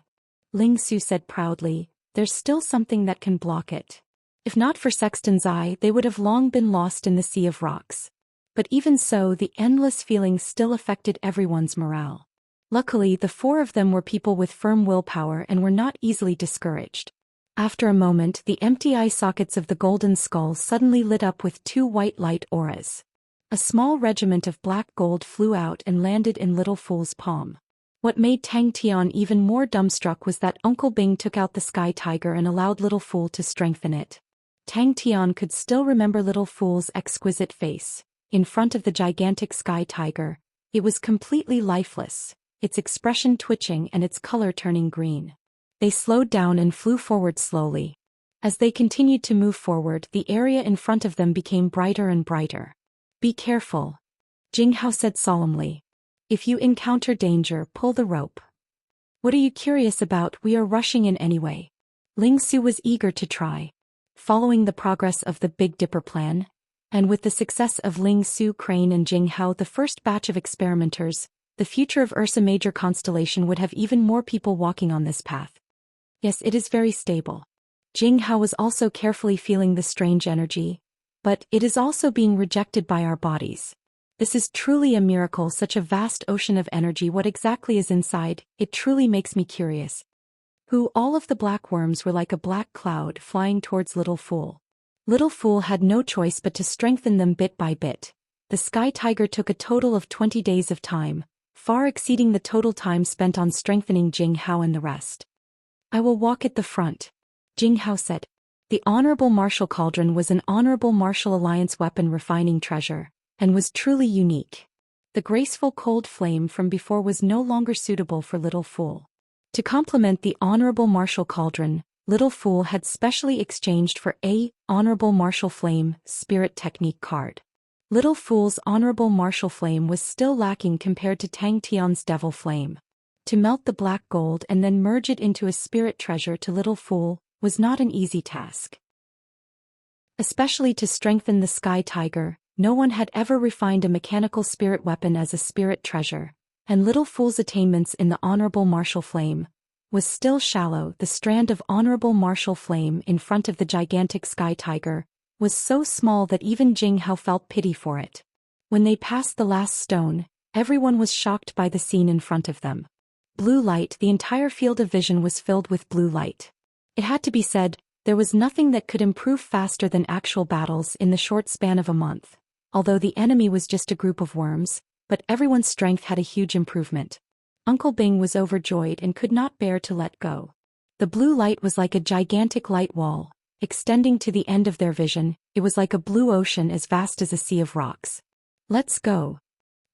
Ling Su said proudly, there's still something that can block it. If not for Sexton's eye, they would have long been lost in the sea of rocks. But even so, the endless feelings still affected everyone's morale. Luckily, the four of them were people with firm willpower and were not easily discouraged. After a moment, the empty eye sockets of the golden skull suddenly lit up with two white light auras. A small regiment of black gold flew out and landed in Little Fool's palm. What made Tang Tian even more dumbstruck was that Uncle Bing took out the sky tiger and allowed Little Fool to strengthen it. Tang Tian could still remember Little Fool's exquisite face. In front of the gigantic sky tiger, it was completely lifeless, its expression twitching and its color turning green. They slowed down and flew forward slowly. As they continued to move forward, the area in front of them became brighter and brighter. Be careful, Jing Hao said solemnly. If you encounter danger, pull the rope. What are you curious about? We are rushing in anyway. Ling Su was eager to try. Following the progress of the Big Dipper plan, And with the success of Ling Su, Crane and Jing Hao, the first batch of experimenters, the future of Ursa Major constellation would have even more people walking on this path. Yes, it is very stable. Jing Hao was also carefully feeling the strange energy, but it is also being rejected by our bodies. This is truly a miracle, such a vast ocean of energy. What exactly is inside? It truly makes me curious. All of the black worms were like a black cloud flying towards Little Fool. Little Fool had no choice but to strengthen them bit by bit. The Sky Tiger took a total of 20 days of time, far exceeding the total time spent on strengthening Jing Hao and the rest. I will walk at the front, Jing Hao said. The Honorable Martial Cauldron was an Honorable Martial Alliance weapon refining treasure, and was truly unique. The graceful cold flame from before was no longer suitable for Little Fool. To complement the Honorable Martial Cauldron, Little Fool had specially exchanged for a Honorable Martial Flame Spirit Technique card. Little Fool's Honorable Martial Flame was still lacking compared to Tang Tian's Devil Flame. To melt the black gold and then merge it into a spirit treasure to Little Fool was not an easy task. Especially to strengthen the Sky Tiger, no one had ever refined a mechanical spirit weapon as a spirit treasure, and Little Fool's attainments in the Honorable Martial Flame was still shallow. The strand of Honorable Martial Flame in front of the gigantic Sky Tiger was so small that even Jing Hao felt pity for it. When they passed the last stone, everyone was shocked by the scene in front of them. Blue light. The entire field of vision was filled with blue light. It had to be said, there was nothing that could improve faster than actual battles in the short span of a month. Although the enemy was just a group of worms, but everyone's strength had a huge improvement. Uncle Bing was overjoyed and could not bear to let go. The blue light was like a gigantic light wall, extending to the end of their vision. It was like a blue ocean as vast as a sea of rocks. Let's go,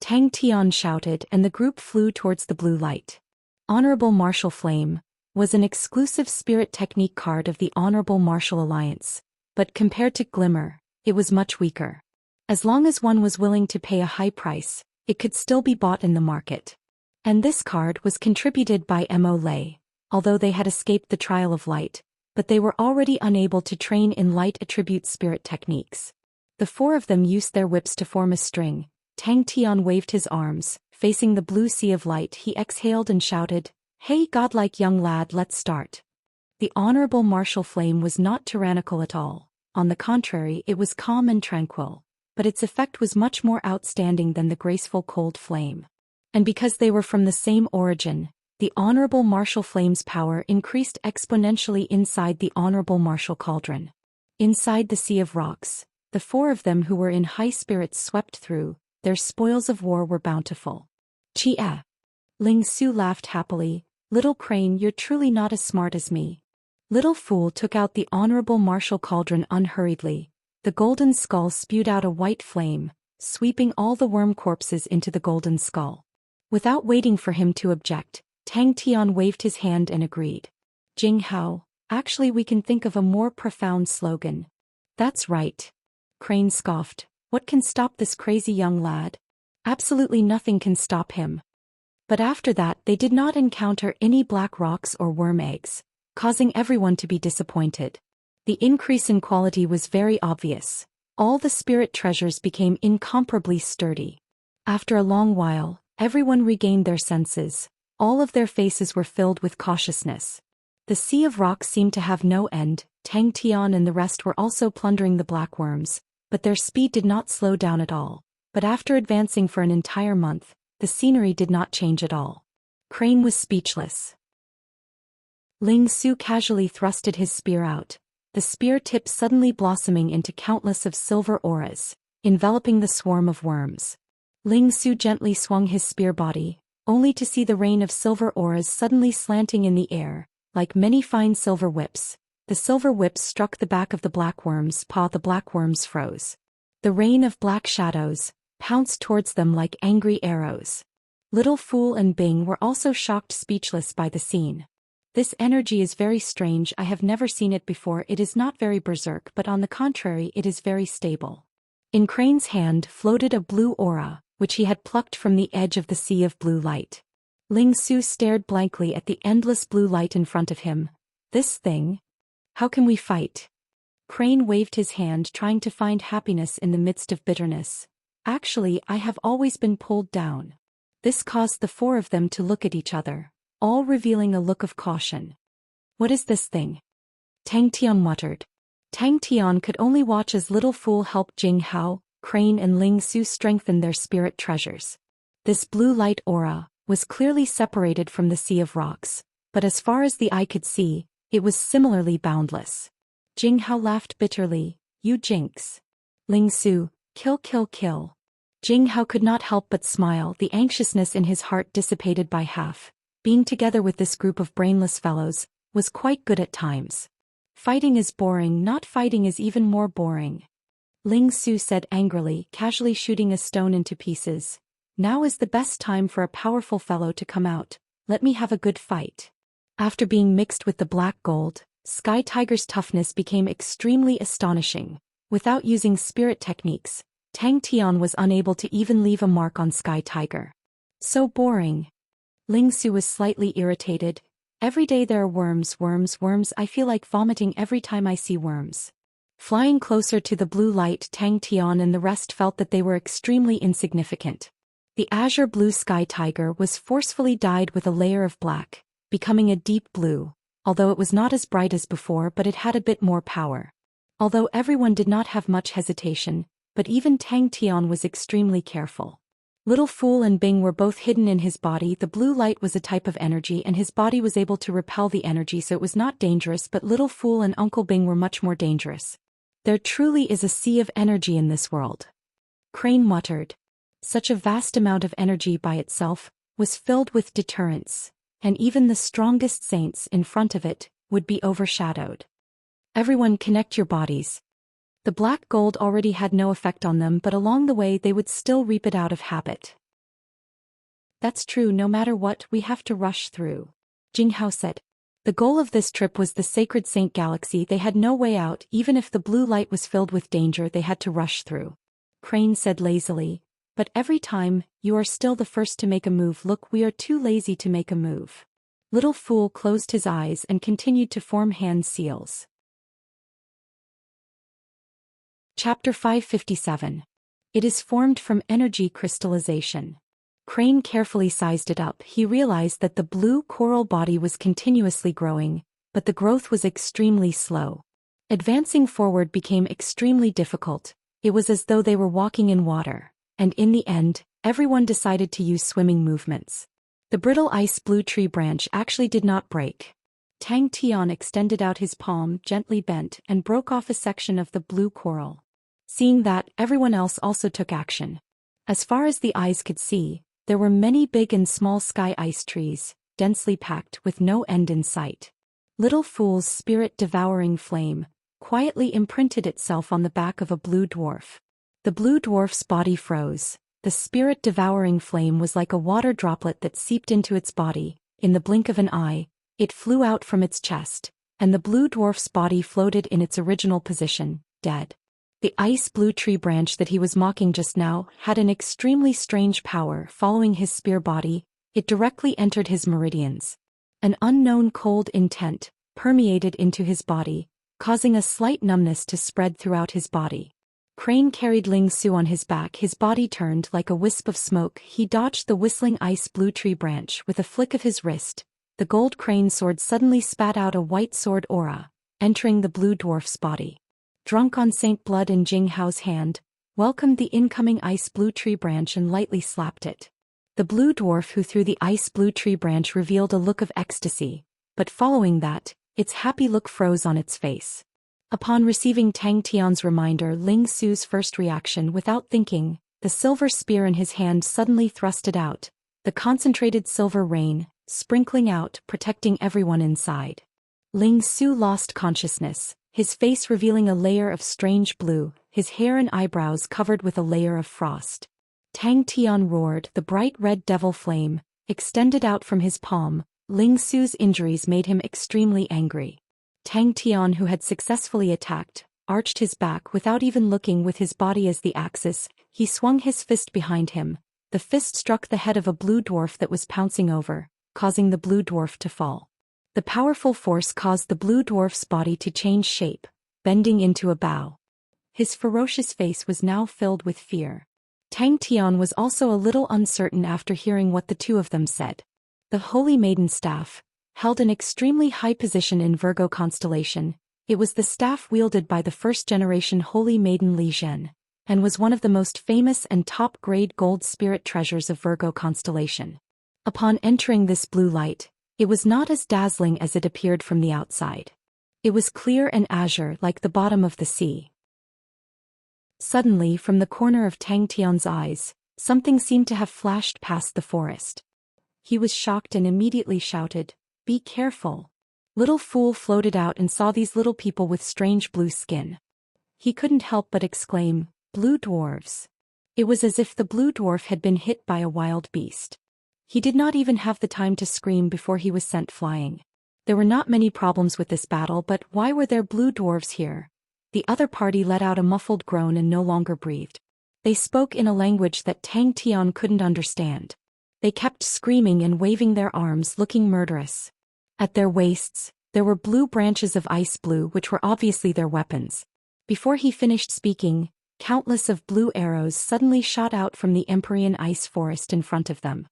Tang Tian shouted, and the group flew towards the blue light. Honorable Martial Flame was an exclusive spirit technique card of the Honorable Martial Alliance, but compared to Glimmer, it was much weaker. As long as one was willing to pay a high price, it could still be bought in the market. And this card was contributed by Mo Lei, although they had escaped the trial of light, but they were already unable to train in light attribute spirit techniques. The four of them used their whips to form a string. Tang Tian waved his arms, facing the blue sea of light. He exhaled and shouted, "Hey, godlike young lad, let's start." The Honorable Martial Flame was not tyrannical at all. On the contrary, it was calm and tranquil, but its effect was much more outstanding than the graceful cold flame. And because they were from the same origin, the Honorable Martial Flame's power increased exponentially inside the Honorable Martial Cauldron. Inside the sea of rocks, the four of them who were in high spirits swept through. Their spoils of war were bountiful. Chia. Ling Su laughed happily. Little Crane, you're truly not as smart as me. Little Fool took out the Honorable Martial Cauldron unhurriedly. The golden skull spewed out a white flame, sweeping all the worm corpses into the golden skull. Without waiting for him to object, Tang Tian waved his hand and agreed. Jing Hao, actually we can think of a more profound slogan. That's right. Crane scoffed. What can stop this crazy young lad? Absolutely nothing can stop him. But after that they did not encounter any black rocks or worm eggs, causing everyone to be disappointed. The increase in quality was very obvious. All the spirit treasures became incomparably sturdy. After a long while, everyone regained their senses. All of their faces were filled with cautiousness. The sea of rocks seemed to have no end. Tang Tian and the rest were also plundering the black worms, but their speed did not slow down at all. But after advancing for an entire month, the scenery did not change at all. Crane was speechless. Ling Su casually thrusted his spear out, the spear tip suddenly blossoming into countless of silver auras, enveloping the swarm of worms. Ling Su gently swung his spear body, only to see the rain of silver auras suddenly slanting in the air, like many fine silver whips. The silver whips struck the back of the black worm's paw. The black worms froze. The rain of black shadows pounced towards them like angry arrows. Little Fool and Bing were also shocked, speechless by the scene. This energy is very strange. I have never seen it before. It is not very berserk, but on the contrary it is very stable. In Crane's hand floated a blue aura, which he had plucked from the edge of the sea of blue light. Ling Su stared blankly at the endless blue light in front of him. This thing? How can we fight? Crane waved his hand, trying to find happiness in the midst of bitterness. Actually, I have always been pulled down. This caused the four of them to look at each other, all revealing a look of caution. What is this thing? Tang Tian muttered. Tang Tian could only watch as Little Fool helped Jing Hao, Crane and Ling Su strengthen their spirit treasures. This blue light aura was clearly separated from the sea of rocks, but as far as the eye could see, it was similarly boundless. Jing Hao laughed bitterly. You jinx. Ling Su, kill kill kill. Jing Hao could not help but smile, the anxiousness in his heart dissipated by half. Being together with this group of brainless fellows was quite good at times. Fighting is boring, not fighting is even more boring. Ling Su said angrily, casually shooting a stone into pieces. Now is the best time for a powerful fellow to come out. Let me have a good fight. After being mixed with the black gold, Sky Tiger's toughness became extremely astonishing. Without using spirit techniques, Tang Tian was unable to even leave a mark on Sky Tiger. So boring. Ling Su was slightly irritated. Every day there are worms, worms, worms. I feel like vomiting every time I see worms. Flying closer to the blue light, Tang Tian and the rest felt that they were extremely insignificant. The azure blue Sky Tiger was forcefully dyed with a layer of black, becoming a deep blue, although it was not as bright as before, but it had a bit more power. Although everyone did not have much hesitation, but even Tang Tian was extremely careful. Little Fool and Bing were both hidden in his body. The blue light was a type of energy and his body was able to repel the energy, so it was not dangerous, but Little Fool and Uncle Bing were much more dangerous. There truly is a sea of energy in this world. Crane muttered. Such a vast amount of energy by itself was filled with deterrence, and even the strongest saints in front of it would be overshadowed. Everyone connect your bodies. The black gold already had no effect on them, but along the way they would still reap it out of habit. That's true, no matter what, we have to rush through. Jing Hao said. The goal of this trip was the Sacred Saint Galaxy. They had no way out. Even if the blue light was filled with danger, they had to rush through. Crane said lazily. But every time, you are still the first to make a move. Look, we are too lazy to make a move. Little Fool closed his eyes and continued to form hand seals. Chapter 557. It is formed from energy crystallization. Crane carefully sized it up. He realized that the blue coral body was continuously growing, but the growth was extremely slow. Advancing forward became extremely difficult. It was as though they were walking in water, and in the end, everyone decided to use swimming movements. The brittle ice blue tree branch actually did not break. Tang Tian extended out his palm, gently bent, and broke off a section of the blue coral. Seeing that, everyone else also took action. As far as the eyes could see, there were many big and small sky ice trees, densely packed with no end in sight. Little Fool's spirit-devouring flame quietly imprinted itself on the back of a blue dwarf. The blue dwarf's body froze. The spirit-devouring flame was like a water droplet that seeped into its body. In the blink of an eye, it flew out from its chest, and the blue dwarf's body floated in its original position, dead. The ice blue tree branch that he was mocking just now had an extremely strange power. Following his spear body, it directly entered his meridians. An unknown cold intent permeated into his body, causing a slight numbness to spread throughout his body. Crane carried Ling Su on his back. His body turned like a wisp of smoke. He dodged the whistling ice blue tree branch with a flick of his wrist. The gold crane sword suddenly spat out a white sword aura, entering the blue dwarf's body. Drunk on Saint Blood in Jing Hao's hand, welcomed the incoming ice blue tree branch and lightly slapped it. The blue dwarf who threw the ice blue tree branch revealed a look of ecstasy, but following that, its happy look froze on its face. Upon receiving Tang Tian's reminder, Ling Su's first reaction, without thinking, the silver spear in his hand suddenly thrusted out, the concentrated silver rain, sprinkling out, protecting everyone inside. Ling Su lost consciousness, his face revealing a layer of strange blue, his hair and eyebrows covered with a layer of frost. Tang Tian roared. The bright red devil flame extended out from his palm. Ling Su's injuries made him extremely angry. Tang Tian, who had successfully attacked, arched his back without even looking. With his body as the axis, he swung his fist behind him. The fist struck the head of a blue dwarf that was pouncing over, causing the blue dwarf to fall. The powerful force caused the blue dwarf's body to change shape, bending into a bow. His ferocious face was now filled with fear. Tang Tian was also a little uncertain after hearing what the two of them said. The Holy Maiden staff held an extremely high position in Virgo constellation. It was the staff wielded by the first-generation Holy Maiden Li Zhen, and was one of the most famous and top-grade gold spirit treasures of Virgo constellation. Upon entering this blue light, it was not as dazzling as it appeared from the outside. It was clear and azure like the bottom of the sea. Suddenly, from the corner of Tang Tian's eyes, something seemed to have flashed past the forest. He was shocked and immediately shouted, "Be careful." Little Fool floated out and saw these little people with strange blue skin. He couldn't help but exclaim, "Blue dwarves." It was as if the blue dwarf had been hit by a wild beast. He did not even have the time to scream before he was sent flying. There were not many problems with this battle, but why were there blue dwarves here? The other party let out a muffled groan and no longer breathed. They spoke in a language that Tang Tian couldn't understand. They kept screaming and waving their arms, looking murderous. At their waists, there were blue branches of ice blue which were obviously their weapons. Before he finished speaking, countless of blue arrows suddenly shot out from the Empyrean ice forest in front of them.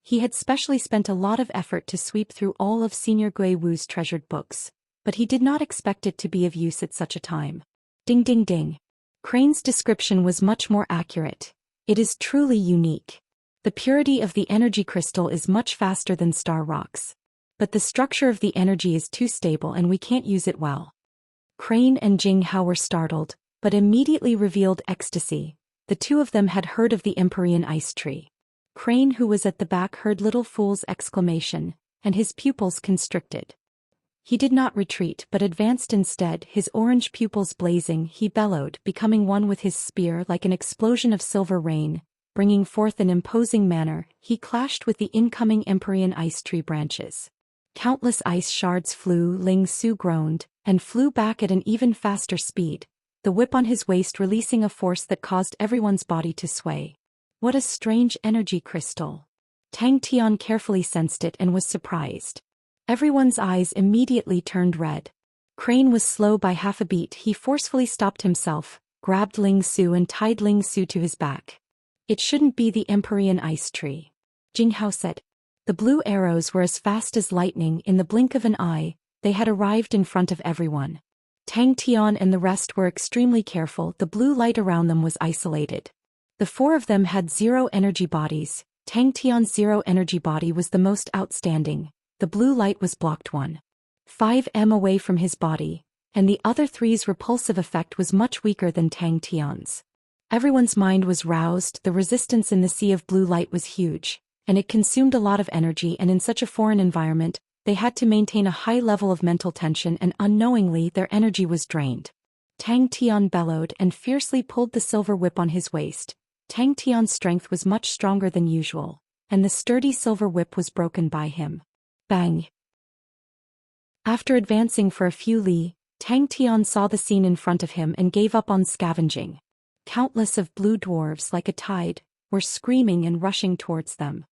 He had specially spent a lot of effort to sweep through all of Senior Gui Wu's treasured books, but he did not expect it to be of use at such a time. Ding ding ding. Crane's description was much more accurate. It is truly unique. The purity of the energy crystal is much faster than star rocks. But the structure of the energy is too stable and we can't use it well. Crane and Jing Hao were startled, but immediately revealed ecstasy. The two of them had heard of the Empyrean ice tree. Crane, who was at the back, heard Little Fool's exclamation, and his pupils constricted. He did not retreat but advanced instead, his orange pupils blazing. He bellowed, becoming one with his spear like an explosion of silver rain, bringing forth an imposing manner. He clashed with the incoming Empyrean ice tree branches. Countless ice shards flew. Ling Su groaned, and flew back at an even faster speed, the whip on his waist releasing a force that caused everyone's body to sway. What a strange energy crystal. Tang Tian carefully sensed it and was surprised. Everyone's eyes immediately turned red. Crane was slow by half a beat. He forcefully stopped himself, grabbed Ling Su and tied Ling Su to his back. It shouldn't be the Empyrean ice tree, Jing Hao said. The blue arrows were as fast as lightning. In the blink of an eye, they had arrived in front of everyone. Tang Tian and the rest were extremely careful. The blue light around them was isolated. The four of them had zero energy bodies. Tang Tian's zero energy body was the most outstanding. The blue light was blocked 1.5 m away from his body, and the other three's repulsive effect was much weaker than Tang Tian's. Everyone's mind was roused. The resistance in the sea of blue light was huge, and it consumed a lot of energy, and in such a foreign environment, they had to maintain a high level of mental tension, and unknowingly their energy was drained. Tang Tian bellowed and fiercely pulled the silver whip on his waist. Tang Tian's strength was much stronger than usual, and the sturdy silver whip was broken by him. Bang! After advancing for a few li, Tang Tian saw the scene in front of him and gave up on scavenging. Countless of blue dwarves, like a tide, were screaming and rushing towards them.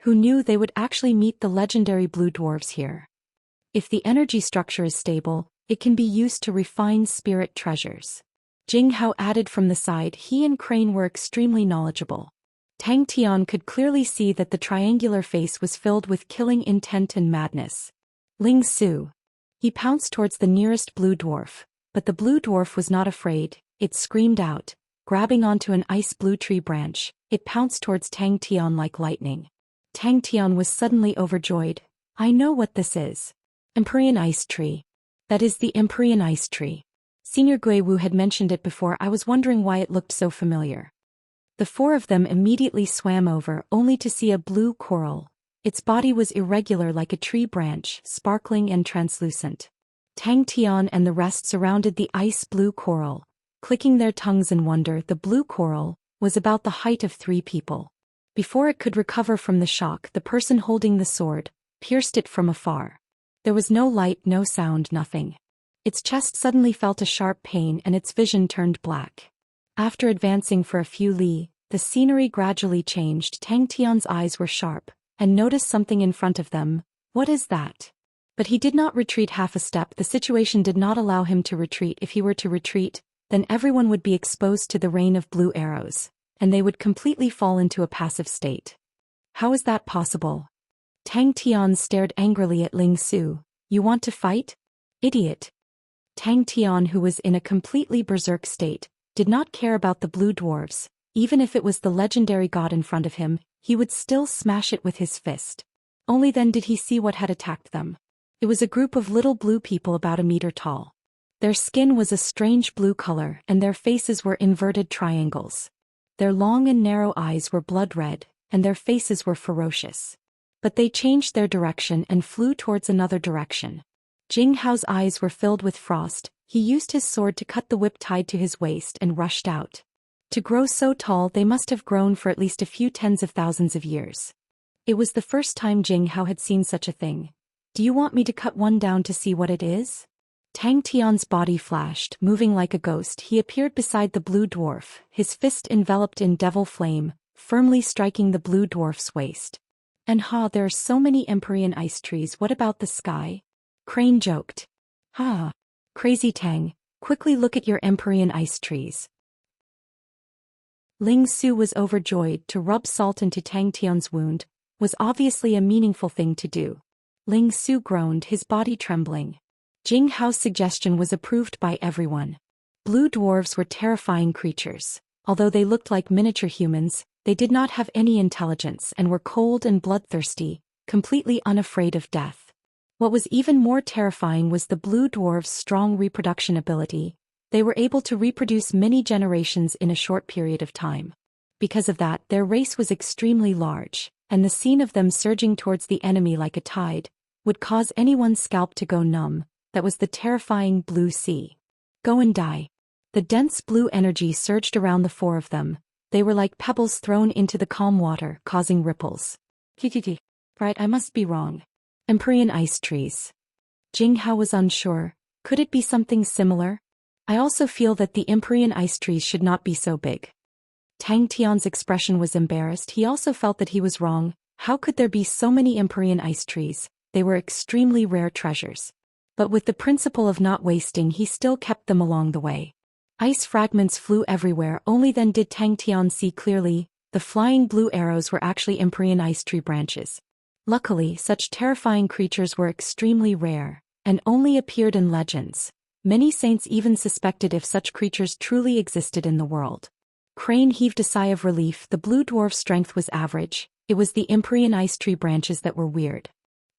Who knew they would actually meet the legendary blue dwarves here? If the energy structure is stable, it can be used to refine spirit treasures. Jing Hao added from the side. He and Crane were extremely knowledgeable. Tang Tian could clearly see that the triangular face was filled with killing intent and madness. Ling Su. He pounced towards the nearest blue dwarf, but the blue dwarf was not afraid. It screamed out. Grabbing onto an ice blue tree branch, it pounced towards Tang Tian like lightning. Tang Tian was suddenly overjoyed. I know what this is. Empyrean ice tree. That is the Empyrean ice tree. Senior Gui Wu had mentioned it before. I was wondering why it looked so familiar. The four of them immediately swam over, only to see a blue coral. Its body was irregular like a tree branch, sparkling and translucent. Tang Tian and the rest surrounded the ice blue coral, clicking their tongues in wonder. The blue coral was about the height of 3 people. Before it could recover from the shock, the person holding the sword pierced it from afar. There was no light, no sound, nothing. Its chest suddenly felt a sharp pain and its vision turned black. After advancing for a few li, the scenery gradually changed. Tang Tian's eyes were sharp, and noticed something in front of them. What is that? But he did not retreat half a step. The situation did not allow him to retreat. If he were to retreat, then everyone would be exposed to the rain of blue arrows, and they would completely fall into a passive state. How is that possible? Tang Tian stared angrily at Ling Su. You want to fight? Idiot. Tang Tian, who was in a completely berserk state, did not care about the blue dwarves. Even if it was the legendary god in front of him, he would still smash it with his fist. Only then did he see what had attacked them. It was a group of little blue people about a meter tall. Their skin was a strange blue color and their faces were inverted triangles. Their long and narrow eyes were blood red, and their faces were ferocious. But they changed their direction and flew towards another direction. Jing Hao's eyes were filled with frost. He used his sword to cut the whip tied to his waist and rushed out. To grow so tall, they must have grown for at least a few tens of thousands of years. It was the first time Jing Hao had seen such a thing. Do you want me to cut one down to see what it is? Tang Tian's body flashed, moving like a ghost. He appeared beside the blue dwarf, his fist enveloped in devil flame, firmly striking the blue dwarf's waist. And there are so many Empyrean ice trees. What about the sky? Crane joked. Crazy Tang, quickly look at your Empyrean ice trees. Ling Su was overjoyed. To rub salt into Tang Tian's wound was obviously a meaningful thing to do. Ling Su groaned, his body trembling. Jing Hao's suggestion was approved by everyone. Blue dwarves were terrifying creatures. Although they looked like miniature humans, they did not have any intelligence and were cold and bloodthirsty, completely unafraid of death. What was even more terrifying was the blue dwarves' strong reproduction ability. They were able to reproduce many generations in a short period of time. Because of that, their race was extremely large, and the scene of them surging towards the enemy like a tide would cause anyone's scalp to go numb. That was the terrifying blue sea. Go and die. The dense blue energy surged around the four of them. They were like pebbles thrown into the calm water, causing ripples. Right, I must be wrong. Empyrean ice trees. Jing Hao was unsure. Could it be something similar? I also feel that the Empyrean ice trees should not be so big. Tang Tian's expression was embarrassed. He also felt that he was wrong. How could there be so many Empyrean ice trees? They were extremely rare treasures. But with the principle of not wasting, he still kept them along the way. Ice fragments flew everywhere. Only then did Tang Tian see clearly. The flying blue arrows were actually Empyrean ice tree branches. Luckily, such terrifying creatures were extremely rare, and only appeared in legends. Many saints even suspected if such creatures truly existed in the world. Crane heaved a sigh of relief. The blue dwarf's strength was average. It was the Empyrean ice tree branches that were weird.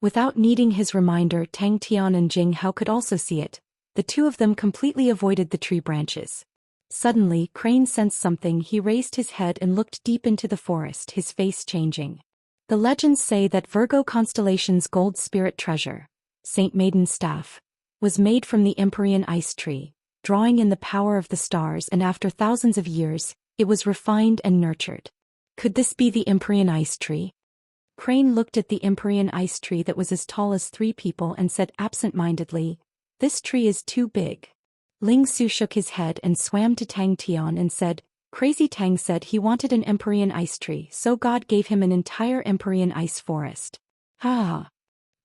Without needing his reminder, Tang Tian and Jing Hao could also see it. The two of them completely avoided the tree branches. Suddenly, Crane sensed something. He raised his head and looked deep into the forest, his face changing. The legends say that Virgo constellation's gold spirit treasure, Saint Maiden's staff, was made from the Empyrean ice tree, drawing in the power of the stars, and after thousands of years, it was refined and nurtured. Could this be the Empyrean ice tree? Crane looked at the Empyrean ice tree that was as tall as 3 people and said absent-mindedly, "This tree is too big." Ling Su shook his head and swam to Tang Tian and said, "Crazy Tang said he wanted an Empyrean ice tree, so God gave him an entire Empyrean ice forest."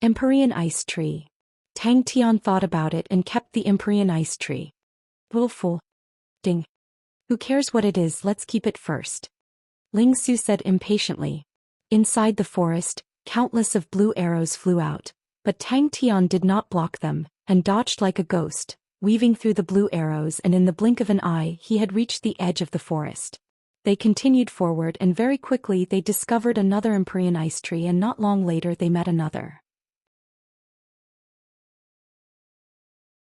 Empyrean ice tree. Tang Tian thought about it and kept the Empyrean ice tree. Willful. Ding. Who cares what it is, let's keep it first. Ling Su said impatiently. Inside the forest, countless of blue arrows flew out, but Tang Tian did not block them, and dodged like a ghost, weaving through the blue arrows, and in the blink of an eye he had reached the edge of the forest. They continued forward, and very quickly they discovered another Empyrean ice tree, and not long later they met another.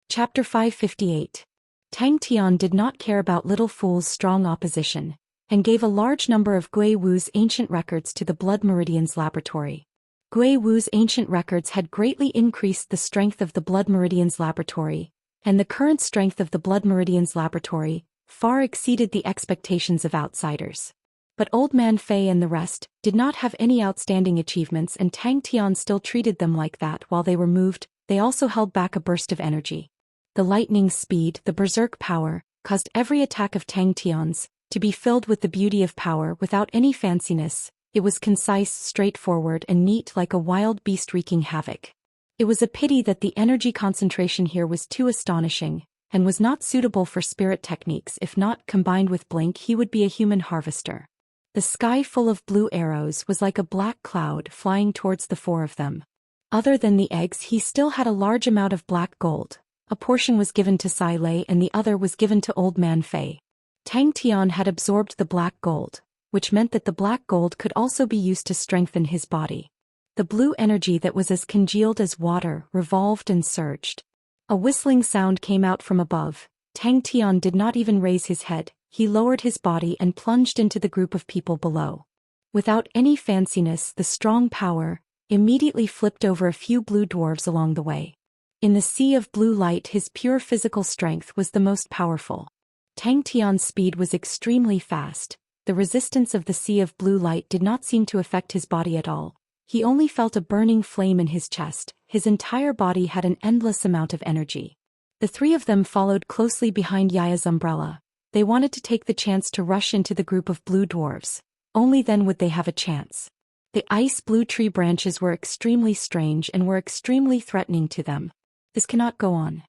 Chapter 558. Tang Tian did not care about Little Fool's strong opposition, and gave a large number of Gui Wu's ancient records to the Blood Meridian's laboratory. Gui Wu's ancient records had greatly increased the strength of the Blood Meridian's laboratory, and the current strength of the Blood Meridian's laboratory far exceeded the expectations of outsiders. But Old Man Fei and the rest did not have any outstanding achievements, and Tang Tian still treated them like that. While they were moved, they also held back a burst of energy. The lightning speed, the berserk power, caused every attack of Tang Tian's to be filled with the beauty of power without any fanciness. It was concise, straightforward, and neat like a wild beast wreaking havoc. It was a pity that the energy concentration here was too astonishing, and was not suitable for spirit techniques. If not combined with blink, he would be a human harvester. The sky full of blue arrows was like a black cloud flying towards the four of them. Other than the eggs, he still had a large amount of black gold. A portion was given to Sai Lei and the other was given to Old Man Fei. Tang Tian had absorbed the black gold, which meant that the black gold could also be used to strengthen his body. The blue energy that was as congealed as water revolved and surged. A whistling sound came out from above. Tang Tian did not even raise his head. He lowered his body and plunged into the group of people below. Without any fanciness, the strong power immediately flipped over a few blue dwarves along the way. In the sea of blue light, his pure physical strength was the most powerful. Tang Tian's speed was extremely fast. The resistance of the sea of blue light did not seem to affect his body at all. He only felt a burning flame in his chest. His entire body had an endless amount of energy. The three of them followed closely behind Yaya's umbrella. They wanted to take the chance to rush into the group of blue dwarves. Only then would they have a chance. The ice blue tree branches were extremely strange and were extremely threatening to them. This cannot go on.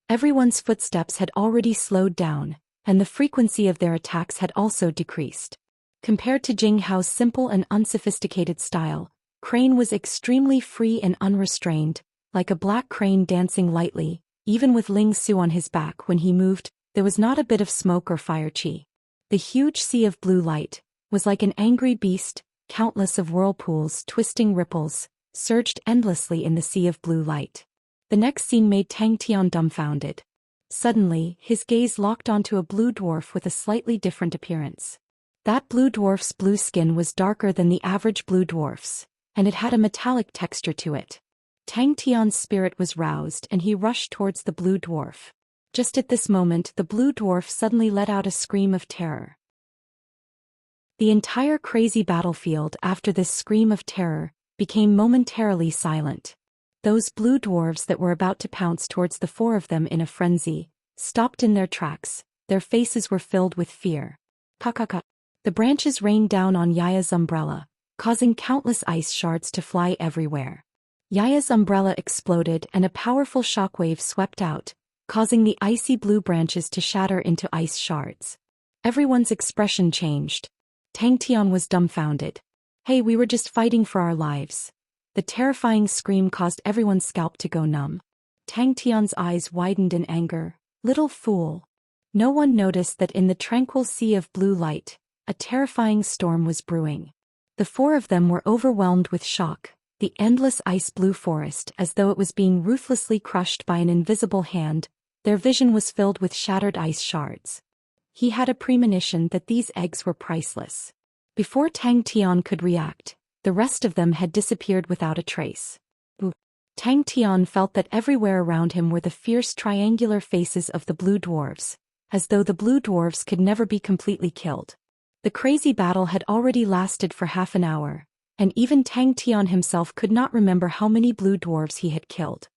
Everyone's footsteps had already slowed down, and the frequency of their attacks had also decreased. Compared to Jing Hao's simple and unsophisticated style, Crane was extremely free and unrestrained, like a black crane dancing lightly. Even with Ling Su on his back when he moved, there was not a bit of smoke or fire chi. The huge sea of blue light was like an angry beast. Countless of whirlpools, twisting ripples, surged endlessly in the sea of blue light. The next scene made Tang Tian dumbfounded. Suddenly, his gaze locked onto a blue dwarf with a slightly different appearance. That blue dwarf's blue skin was darker than the average blue dwarf's, and it had a metallic texture to it. Tang Tian's spirit was roused and he rushed towards the blue dwarf. Just at this moment, the blue dwarf suddenly let out a scream of terror. The entire crazy battlefield, after this scream of terror, became momentarily silent. Those blue dwarves that were about to pounce towards the four of them in a frenzy stopped in their tracks. Their faces were filled with fear. Ka-ka-ka. The branches rained down on Yaya's umbrella, causing countless ice shards to fly everywhere. Yaya's umbrella exploded and a powerful shockwave swept out, causing the icy blue branches to shatter into ice shards. Everyone's expression changed. Tang Tian was dumbfounded. Hey, we were just fighting for our lives. The terrifying scream caused everyone's scalp to go numb. Tang Tian's eyes widened in anger. Little fool. No one noticed that in the tranquil sea of blue light, a terrifying storm was brewing. The four of them were overwhelmed with shock. The endless ice blue forest, as though it was being ruthlessly crushed by an invisible hand, their vision was filled with shattered ice shards. He had a premonition that these eggs were priceless. Before Tang Tian could react, the rest of them had disappeared without a trace. Tang Tian felt that everywhere around him were the fierce triangular faces of the blue dwarves, as though the blue dwarves could never be completely killed. The crazy battle had already lasted for half an hour, and even Tang Tian himself could not remember how many blue dwarves he had killed.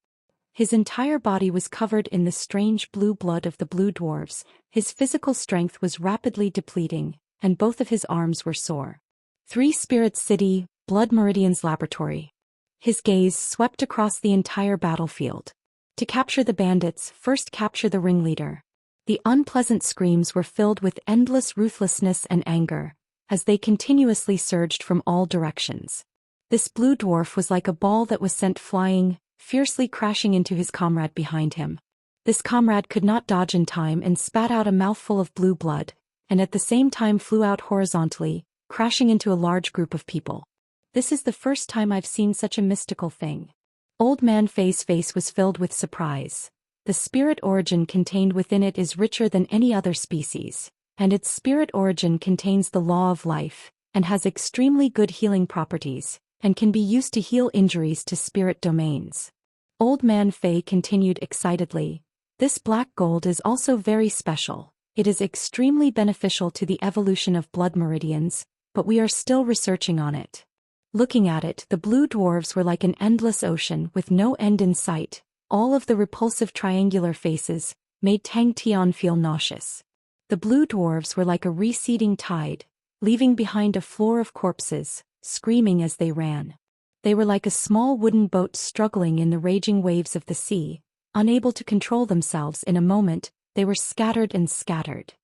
His entire body was covered in the strange blue blood of the blue dwarves. His physical strength was rapidly depleting, and both of his arms were sore. 3 Spirits City, Blood Meridian's laboratory. His gaze swept across the entire battlefield. To capture the bandits, first capture the ringleader. The unpleasant screams were filled with endless ruthlessness and anger, as they continuously surged from all directions. This blue dwarf was like a ball that was sent flying, fiercely crashing into his comrade behind him. This comrade could not dodge in time and spat out a mouthful of blue blood, and at the same time flew out horizontally, crashing into a large group of people. This is the first time I've seen such a mystical thing. Old Man Fei's face was filled with surprise. The spirit origin contained within it is richer than any other species, and its spirit origin contains the law of life, and has extremely good healing properties, and can be used to heal injuries to spirit domains. Old Man Fei continued excitedly. This black gold is also very special. It is extremely beneficial to the evolution of blood meridians, but we are still researching on it. Looking at it, the blue dwarves were like an endless ocean with no end in sight. All of the repulsive triangular faces made Tang Tian feel nauseous. The blue dwarves were like a receding tide, leaving behind a floor of corpses, screaming as they ran. They were like a small wooden boat struggling in the raging waves of the sea, unable to control themselves. In a moment, they were scattered and scattered.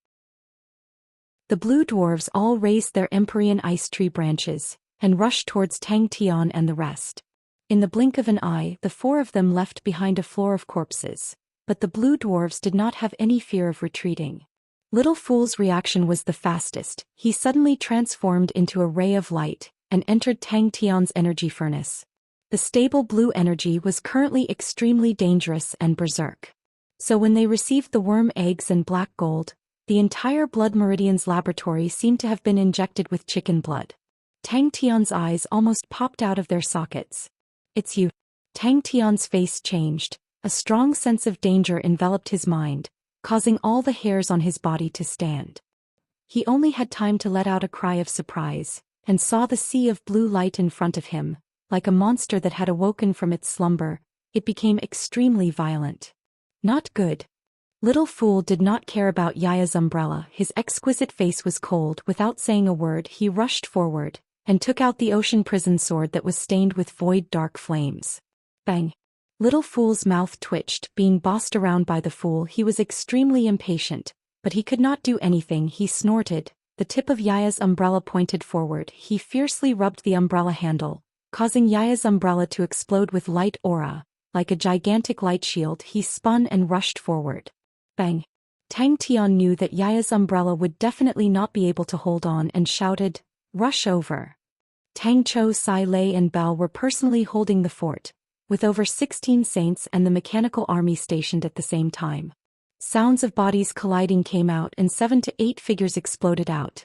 The blue dwarves all raised their Empyrean ice tree branches, and rushed towards Tang Tian and the rest. In the blink of an eye, the four of them left behind a floor of corpses, but the blue dwarves did not have any fear of retreating. Little Fool's reaction was the fastest. He suddenly transformed into a ray of light, and entered Tang Tian's energy furnace. The stable blue energy was currently extremely dangerous and berserk. So when they received the worm eggs and black gold, the entire Blood Meridian's laboratory seemed to have been injected with chicken blood. Tang Tian's eyes almost popped out of their sockets. "It's you." Tang Tian's face changed. A strong sense of danger enveloped his mind, causing all the hairs on his body to stand. He only had time to let out a cry of surprise, and saw the sea of blue light in front of him. Like a monster that had awoken from its slumber, it became extremely violent. Not good. Little Fool did not care about Yaya's umbrella. His exquisite face was cold. Without saying a word, he rushed forward, and took out the ocean prison sword that was stained with void dark flames. Bang! Little Fool's mouth twitched. Being bossed around by the fool, he was extremely impatient, but he could not do anything. He snorted. The tip of Yaya's umbrella pointed forward. He fiercely rubbed the umbrella handle, causing Yaya's umbrella to explode with light aura. Like a gigantic light shield, he spun and rushed forward. Bang! Tang Tian knew that Yaya's umbrella would definitely not be able to hold on and shouted, "Rush over!" Tang Cho, Sai Lei and Bell were personally holding the fort, with over 16 saints and the mechanical army stationed at the same time. Sounds of bodies colliding came out and 7 to 8 figures exploded out.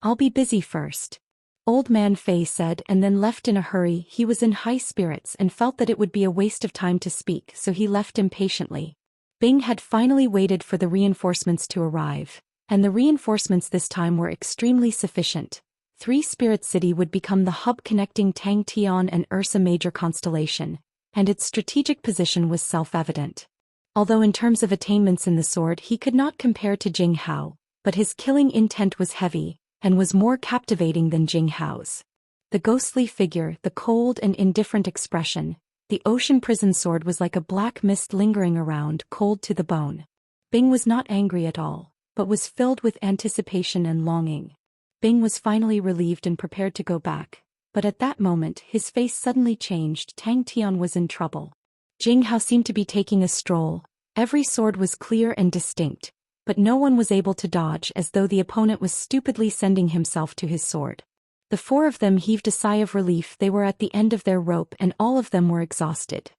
"I'll be busy first," Old Man Fei said, and then left in a hurry. He was in high spirits and felt that it would be a waste of time to speak, so he left impatiently. Bing had finally waited for the reinforcements to arrive, and the reinforcements this time were extremely sufficient. Three Spirit City would become the hub connecting Tang Tian and Ursa Major constellation, and its strategic position was self-evident. Although in terms of attainments in the sword he could not compare to Jing Hao, but his killing intent was heavy, and was more captivating than Jing Hao's. The ghostly figure, the cold and indifferent expression, the ocean prison sword was like a black mist lingering around, cold to the bone. Bing was not angry at all, but was filled with anticipation and longing. Bing was finally relieved and prepared to go back, but at that moment his face suddenly changed. Tang Tian was in trouble. Jing Hao seemed to be taking a stroll. Every sword was clear and distinct, but no one was able to dodge, as though the opponent was stupidly sending himself to his sword. The four of them heaved a sigh of relief. They were at the end of their rope and all of them were exhausted.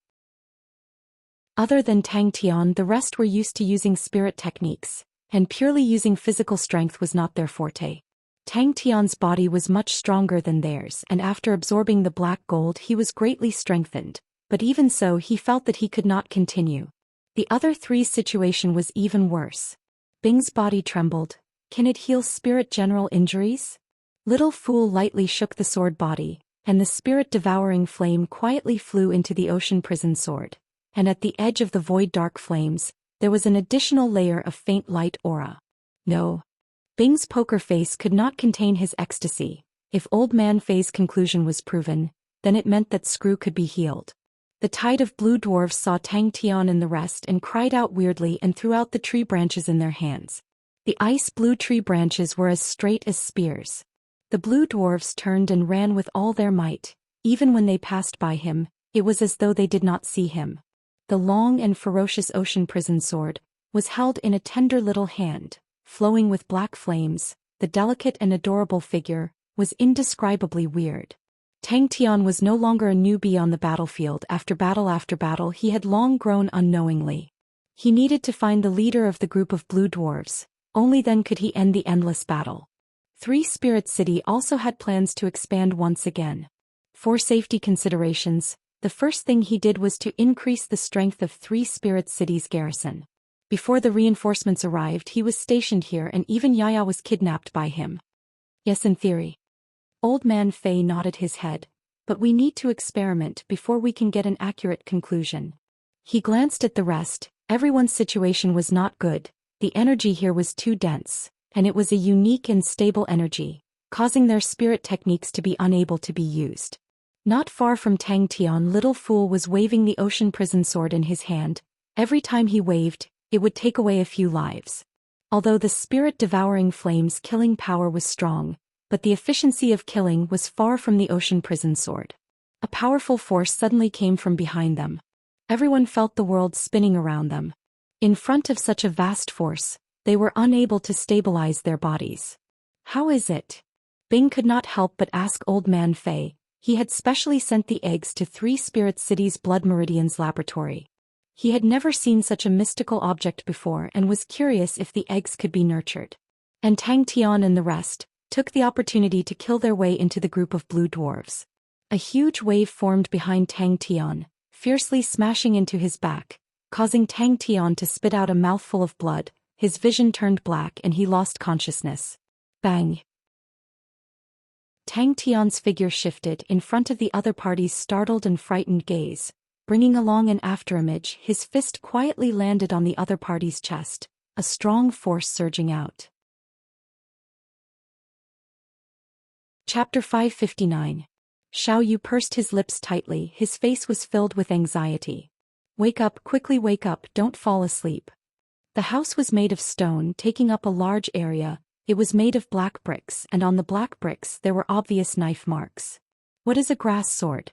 Other than Tang Tian, the rest were used to using spirit techniques, and purely using physical strength was not their forte. Tang Tian's body was much stronger than theirs, and after absorbing the black gold he was greatly strengthened, but even so he felt that he could not continue. The other three's situation was even worse. Bing's body trembled. Can it heal spirit general injuries? Little Fool lightly shook the sword body, and the spirit-devouring flame quietly flew into the ocean prison sword, and at the edge of the void dark flames, there was an additional layer of faint light aura. No. Bing's poker face could not contain his ecstasy. If Old Man Fei's conclusion was proven, then it meant that Screw could be healed. The tide of blue dwarves saw Tang Tian and the rest and cried out weirdly and threw out the tree branches in their hands. The ice-blue tree branches were as straight as spears. The blue dwarves turned and ran with all their might. Even when they passed by him, it was as though they did not see him. The long and ferocious ocean prison sword was held in a tender little hand, flowing with black flames. The delicate and adorable figure was indescribably weird. Tang Tian was no longer a newbie on the battlefield. After battle he had long grown unknowingly. He needed to find the leader of the group of blue dwarves. Only then could he end the endless battle. Three Spirit City also had plans to expand once again. For safety considerations, the first thing he did was to increase the strength of Three Spirit City's garrison. Before the reinforcements arrived, he was stationed here and even Yaya was kidnapped by him. Yes, in theory. Old Man Fei nodded his head. But we need to experiment before we can get an accurate conclusion. He glanced at the rest. Everyone's situation was not good. The energy here was too dense, and it was a unique and stable energy, causing their spirit techniques to be unable to be used. Not far from Tang Tian, Little Fool was waving the ocean prison sword in his hand. Every time he waved, it would take away a few lives. Although the spirit-devouring flame's killing power was strong, but the efficiency of killing was far from the ocean prison sword. A powerful force suddenly came from behind them. Everyone felt the world spinning around them. In front of such a vast force, they were unable to stabilize their bodies. How is it? Bing could not help but ask Old Man Fei. He had specially sent the eggs to 3 Spirit Cities Blood Meridian's laboratory. He had never seen such a mystical object before and was curious if the eggs could be nurtured. And Tang Tian and the rest took the opportunity to kill their way into the group of blue dwarves. A huge wave formed behind Tang Tian, fiercely smashing into his back, causing Tang Tian to spit out a mouthful of blood. His vision turned black and he lost consciousness. Bang! Tang Tian's figure shifted in front of the other party's startled and frightened gaze. Bringing along an afterimage, his fist quietly landed on the other party's chest, a strong force surging out. Chapter 559. Xiao Yu pursed his lips tightly, his face was filled with anxiety. Wake up, quickly wake up, don't fall asleep. The house was made of stone, taking up a large area. It was made of black bricks, and on the black bricks there were obvious knife marks. What is a grass sword?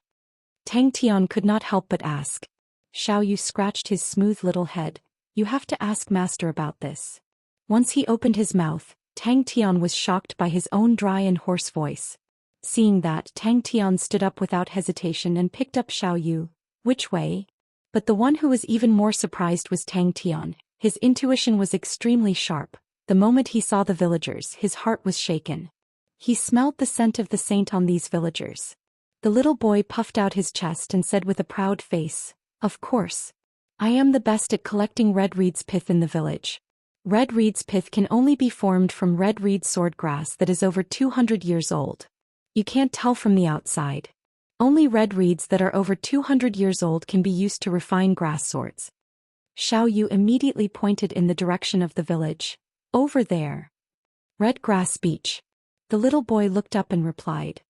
Tang Tian could not help but ask. Xiao Yu scratched his smooth little head. You have to ask Master about this. Once he opened his mouth, Tang Tian was shocked by his own dry and hoarse voice. Seeing that, Tang Tian stood up without hesitation and picked up Xiao Yu. Which way? But the one who was even more surprised was Tang Tian. His intuition was extremely sharp. The moment he saw the villagers, his heart was shaken. He smelled the scent of the saint on these villagers. The little boy puffed out his chest and said with a proud face, Of course. I am the best at collecting red reed's pith in the village. Red reed's pith can only be formed from red reed sword grass that is over 200 years old. You can't tell from the outside. Only red reeds that are over 200 years old can be used to refine grass swords. Xiao Yu immediately pointed in the direction of the village. Over there. Red grass beach. The little boy looked up and replied.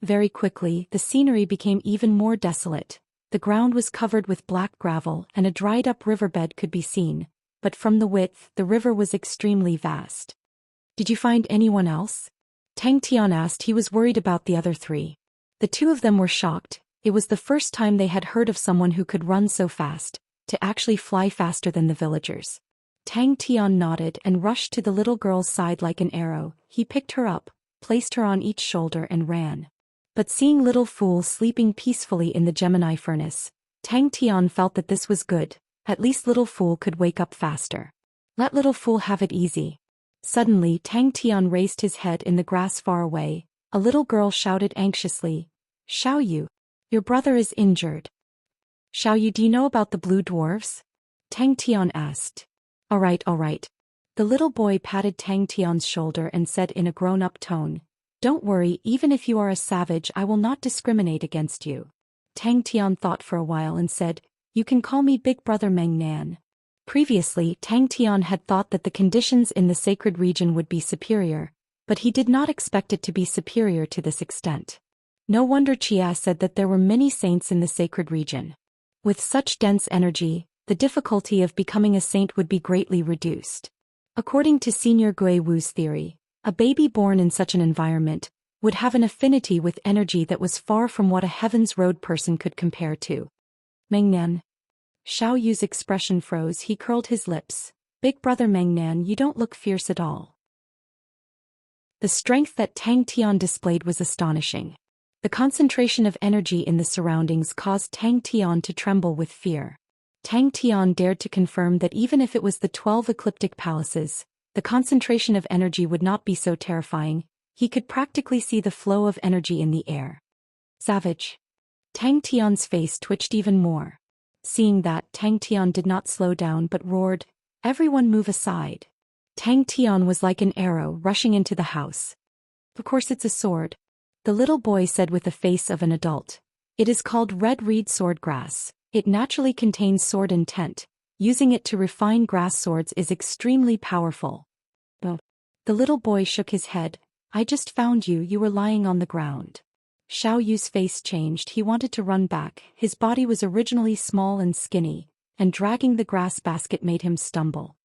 Very quickly, the scenery became even more desolate. The ground was covered with black gravel and a dried-up riverbed could be seen, but from the width, the river was extremely vast. Did you find anyone else? Tang Tian asked. He was worried about the other 3. The 2 of them were shocked. It was the first time they had heard of someone who could run so fast, to actually fly faster than the villagers. Tang Tian nodded and rushed to the little girl's side like an arrow. He picked her up, placed her on each shoulder and ran. But seeing Little Fool sleeping peacefully in the Gemini furnace, Tang Tian felt that this was good. At least Little Fool could wake up faster. Let Little Fool have it easy. Suddenly Tang Tian raised his head in the grass far away. A little girl shouted anxiously, Xiao Yu, your brother is injured. Xiao Yu, do you know about the blue dwarves? Tang Tian asked. All right. The little boy patted Tang Tian's shoulder and said in a grown-up tone, Don't worry, even if you are a savage I will not discriminate against you. Tang Tian thought for a while and said, You can call me Big Brother Meng Nan. Previously, Tang Tian had thought that the conditions in the sacred region would be superior, but he did not expect it to be superior to this extent. No wonder Chia said that there were many saints in the sacred region. With such dense energy, the difficulty of becoming a saint would be greatly reduced. According to Senior Gui Wu's theory, a baby born in such an environment would have an affinity with energy that was far from what a Heaven's Road person could compare to. Mengnan. Xiao Yu's expression froze. He curled his lips. Big Brother Mengnan, you don't look fierce at all. The strength that Tang Tian displayed was astonishing. The concentration of energy in the surroundings caused Tang Tian to tremble with fear. Tang Tian dared to confirm that even if it was the 12 ecliptic palaces, the concentration of energy would not be so terrifying. He could practically see the flow of energy in the air. Savage. Tang Tian's face twitched even more. Seeing that, Tang Tian did not slow down but roared, Everyone move aside. Tang Tian was like an arrow rushing into the house. Of course it's a sword. The little boy said with the face of an adult. It is called red reed sword grass. It naturally contains sword intent. Using it to refine grass swords is extremely powerful. The little boy shook his head. I just found you. You were lying on the ground. Xiao Yu's face changed. He wanted to run back. His body was originally small and skinny, and dragging the grass basket made him stumble.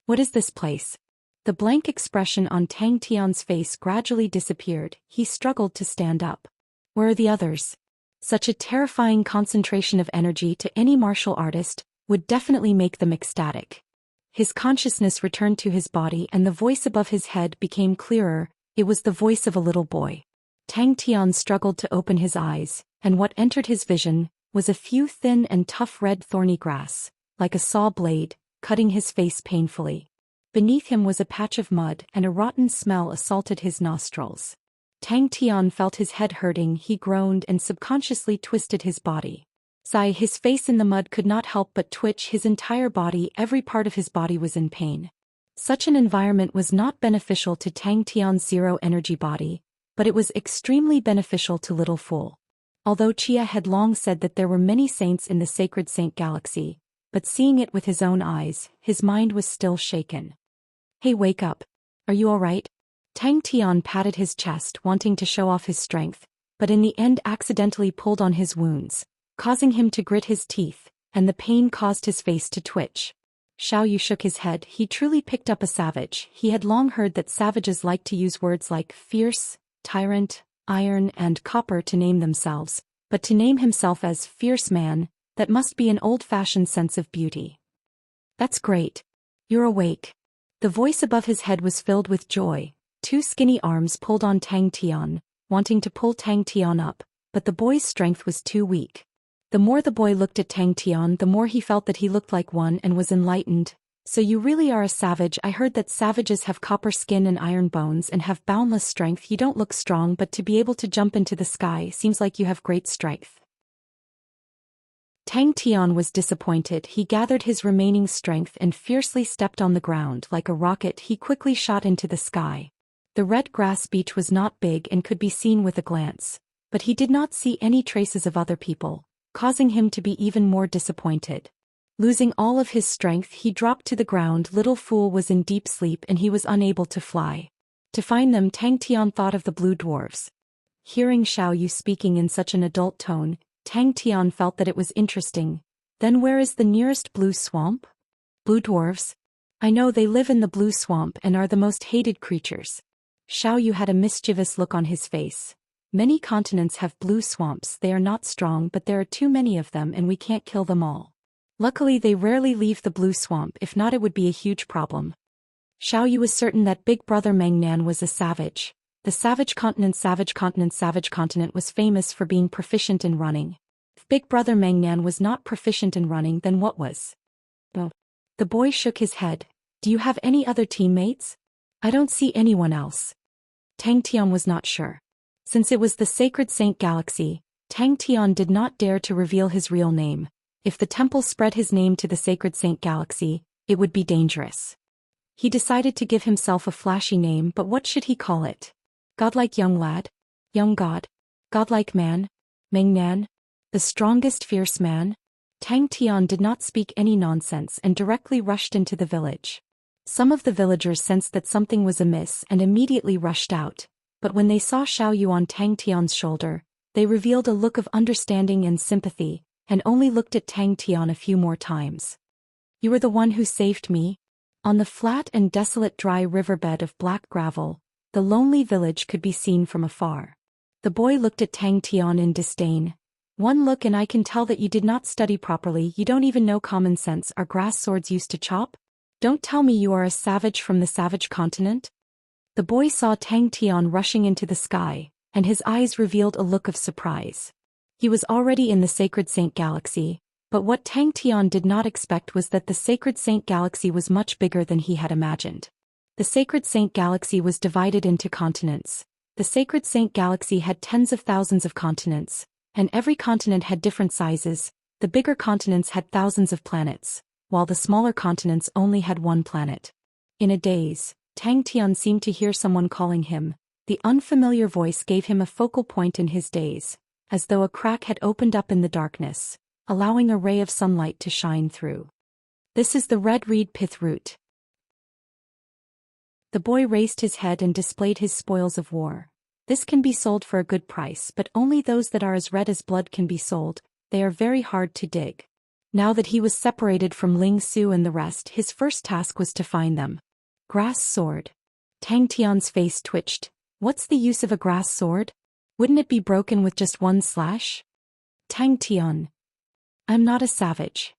What is this place? The blank expression on Tang Tian's face gradually disappeared. He struggled to stand up. Where are the others? Such a terrifying concentration of energy to any martial artist would definitely make them ecstatic. His consciousness returned to his body and the voice above his head became clearer. It was the voice of a little boy. Tang Tian struggled to open his eyes, and what entered his vision was a few thin and tough red thorny grass, like a saw blade, cutting his face painfully. Beneath him was a patch of mud and a rotten smell assaulted his nostrils. Tang Tian felt his head hurting. He groaned and subconsciously twisted his body. Sigh, his face in the mud could not help but twitch. His entire body, every part of his body was in pain. Such an environment was not beneficial to Tang Tian's zero-energy body, but it was extremely beneficial to Little Fool. Although Chia had long said that there were many saints in the sacred saint galaxy, but seeing it with his own eyes, his mind was still shaken. Hey, wake up. Are you all right? Tang Tian patted his chest, wanting to show off his strength, but in the end accidentally pulled on his wounds, causing him to grit his teeth, and the pain caused his face to twitch. Xiao Yu shook his head. He truly picked up a savage. He had long heard that savages like to use words like fierce, tyrant, iron and copper to name themselves, but to name himself as fierce man, that must be an old-fashioned sense of beauty. That's great. You're awake. The voice above his head was filled with joy. Two skinny arms pulled on Tang Tian, wanting to pull Tang Tian up, but the boy's strength was too weak. The more the boy looked at Tang Tian, the more he felt that he looked like one and was enlightened. So you really are a savage. I heard that savages have copper skin and iron bones and have boundless strength. You don't look strong, but to be able to jump into the sky seems like you have great strength. Tang Tian was disappointed. He gathered his remaining strength and fiercely stepped on the ground. Like a rocket, he quickly shot into the sky. The red grass beach was not big and could be seen with a glance, but he did not see any traces of other people, causing him to be even more disappointed. Losing all of his strength, he dropped to the ground. Little Fool was in deep sleep and he was unable to fly. To find them, Tang Tian thought of the blue dwarves. Hearing Xiao Yu speaking in such an adult tone, Tang Tian felt that it was interesting. Then where is the nearest blue swamp? Blue dwarves? I know they live in the blue swamp and are the most hated creatures. Xiao Yu had a mischievous look on his face. Many continents have blue swamps. They are not strong, but there are too many of them and we can't kill them all. Luckily they rarely leave the blue swamp, if not it would be a huge problem. Xiao Yu was certain that Big Brother Mengnan was a savage. The savage continent was famous for being proficient in running. If Big Brother Mengnan was not proficient in running, then what was? Oh. The boy shook his head. Do you have any other teammates? I don't see anyone else. Tang Tian was not sure. Since it was the Sacred Saint Galaxy, Tang Tian did not dare to reveal his real name. If the temple spread his name to the Sacred Saint Galaxy, it would be dangerous. He decided to give himself a flashy name, but what should he call it? Godlike young lad? Young god? Godlike man? Mengnan? The strongest fierce man? Tang Tian did not speak any nonsense and directly rushed into the village. Some of the villagers sensed that something was amiss and immediately rushed out, but when they saw Xiao Yu on Tang Tian's shoulder, they revealed a look of understanding and sympathy, and only looked at Tang Tian a few more times. You were the one who saved me? On the flat and desolate dry riverbed of black gravel, the lonely village could be seen from afar. The boy looked at Tang Tian in disdain. One look and I can tell that you did not study properly. You don't even know common sense. Are grass swords used to chop? Don't tell me you are a savage from the savage continent? The boy saw Tang Tian rushing into the sky, and his eyes revealed a look of surprise. He was already in the Sacred Saint Galaxy, but what Tang Tian did not expect was that the Sacred Saint Galaxy was much bigger than he had imagined. The Sacred Saint Galaxy was divided into continents. The Sacred Saint Galaxy had tens of thousands of continents, and every continent had different sizes. The bigger continents had thousands of planets, while the smaller continents only had one planet. In a daze, Tang Tian seemed to hear someone calling him. The unfamiliar voice gave him a focal point in his daze, as though a crack had opened up in the darkness, allowing a ray of sunlight to shine through. This is the red reed pith root. The boy raised his head and displayed his spoils of war. This can be sold for a good price, but only those that are as red as blood can be sold. They are very hard to dig. Now that he was separated from Ling Su and the rest, his first task was to find them. Grass sword. Tang Tian's face twitched. What's the use of a grass sword? Wouldn't it be broken with just one slash? Tang Tian. I'm not a savage.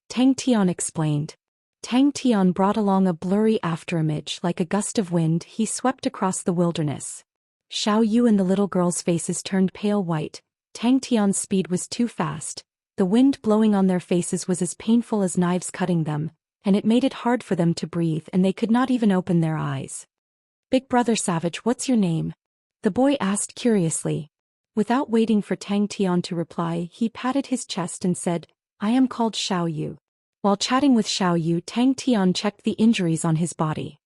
Tang Tian explained. Tang Tian brought along a blurry afterimage like a gust of wind. He swept across the wilderness. Xiao Yu and the little girls' faces turned pale white. Tang Tian's speed was too fast. The wind blowing on their faces was as painful as knives cutting them, and it made it hard for them to breathe, and they could not even open their eyes. Big brother Savage, what's your name? The boy asked curiously. Without waiting for Tang Tian to reply, he patted his chest and said, I am called Xiao Yu. While chatting with Xiao Yu, Tang Tian checked the injuries on his body.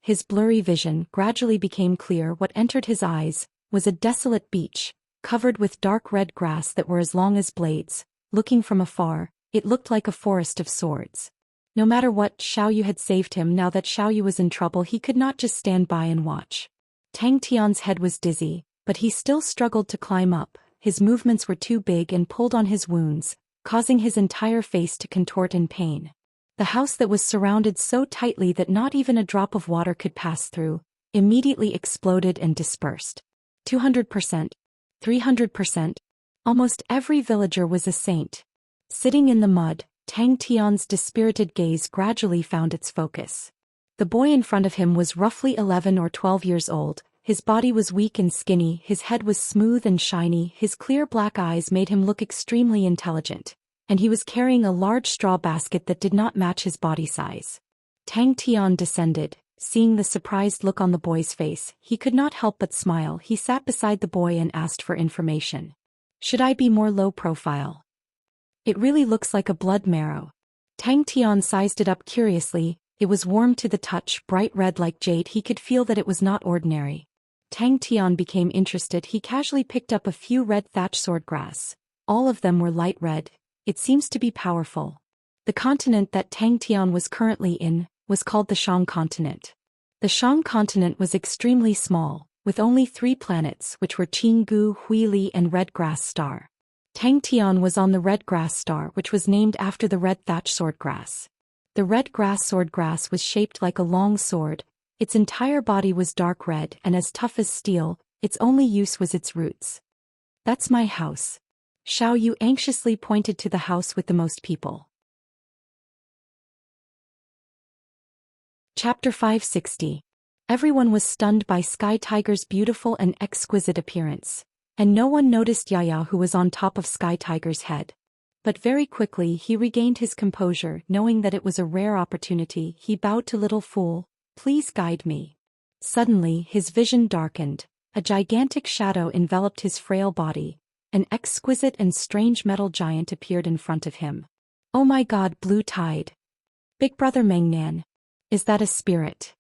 His blurry vision gradually became clear. What entered his eyes was a desolate beach, covered with dark red grass that were as long as blades. Looking from afar, it looked like a forest of swords. No matter what, Xiao Yu had saved him. Now that Xiao Yu was in trouble, he could not just stand by and watch. Tang Tian's head was dizzy, but he still struggled to climb up. His movements were too big and pulled on his wounds, causing his entire face to contort in pain. The house that was surrounded so tightly that not even a drop of water could pass through, immediately exploded and dispersed. 200%. 300%. Almost every villager was a saint. Sitting in the mud, Tang Tian's dispirited gaze gradually found its focus. The boy in front of him was roughly 11 or 12 years old. His body was weak and skinny, his head was smooth and shiny, his clear black eyes made him look extremely intelligent, and he was carrying a large straw basket that did not match his body size. Tang Tian descended. Seeing the surprised look on the boy's face, he could not help but smile. He sat beside the boy and asked for information. Should I be more low profile? It really looks like a blood marrow. Tang Tian sized it up curiously. It was warm to the touch, bright red like jade. He could feel that it was not ordinary. Tang Tian became interested. He casually picked up a few red thatch sword grass. All of them were light red. It seems to be powerful. The continent that Tang Tian was currently in was called the Shang continent. The Shang continent was extremely small, with only 3 planets, which were Qinggu, Huili, and Red Grass Star. Tang Tian was on the Red Grass Star, which was named after the red thatch sword grass. The red grass sword grass was shaped like a long sword. Its entire body was dark red and as tough as steel. Its only use was its roots. That's my house. Xiao Yu anxiously pointed to the house with the most people. Chapter 560. Everyone was stunned by Sky Tiger's beautiful and exquisite appearance, and no one noticed Yaya, who was on top of Sky Tiger's head. But very quickly he regained his composure, knowing that it was a rare opportunity. He bowed to Little Fool. Please guide me. Suddenly his vision darkened. A gigantic shadow enveloped his frail body. An exquisite and strange metal giant appeared in front of him. Oh my God, Blue Tide. Big brother Mengnan. Is that a spirit?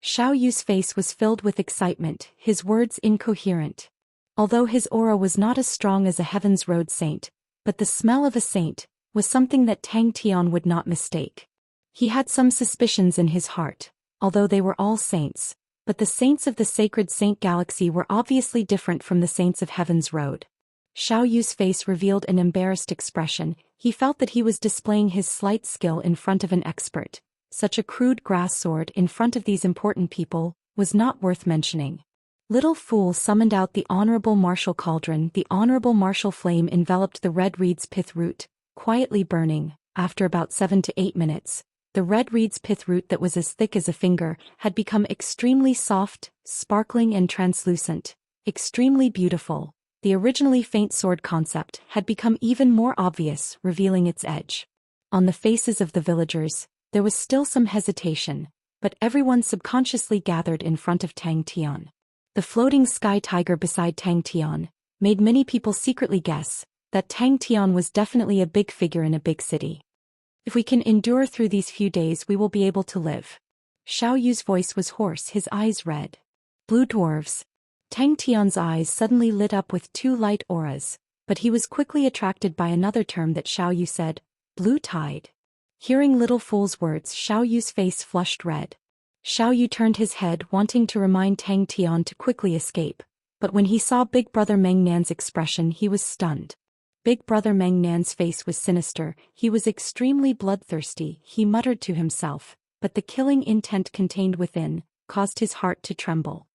Xiao Yu's face was filled with excitement, his words incoherent. Although his aura was not as strong as a Heaven's Road saint, but the smell of a saint was something that Tang Tian would not mistake. He had some suspicions in his heart, although they were all saints, but the saints of the sacred saint galaxy were obviously different from the saints of Heaven's Road. Xiao Yu's face revealed an embarrassed expression. He felt that he was displaying his slight skill in front of an expert. Such a crude grass sword in front of these important people was not worth mentioning. Little Fool summoned out the Honorable Martial Cauldron. The Honorable Martial Flame enveloped the red reed's pith root, quietly burning. After about 7 to 8 minutes, the red reed's pith root that was as thick as a finger had become extremely soft, sparkling and translucent, extremely beautiful. The originally faint sword concept had become even more obvious, revealing its edge. On the faces of the villagers, there was still some hesitation, but everyone subconsciously gathered in front of Tang Tian. The floating Sky Tiger beside Tang Tian made many people secretly guess that Tang Tian was definitely a big figure in a big city. If we can endure through these few days, we will be able to live. Xiao Yu's voice was hoarse, his eyes red. Blue dwarves. Tang Tian's eyes suddenly lit up with 2 light auras, but he was quickly attracted by another term that Xiao Yu said, Blue Tide. Hearing Little Fool's words, Xiao Yu's face flushed red. Xiao Yu turned his head, wanting to remind Tang Tian to quickly escape, But when he saw Big Brother Meng Nan's expression, he was stunned. Big Brother Meng Nan's face was sinister, he was extremely bloodthirsty, he muttered to himself, but the killing intent contained within caused his heart to tremble.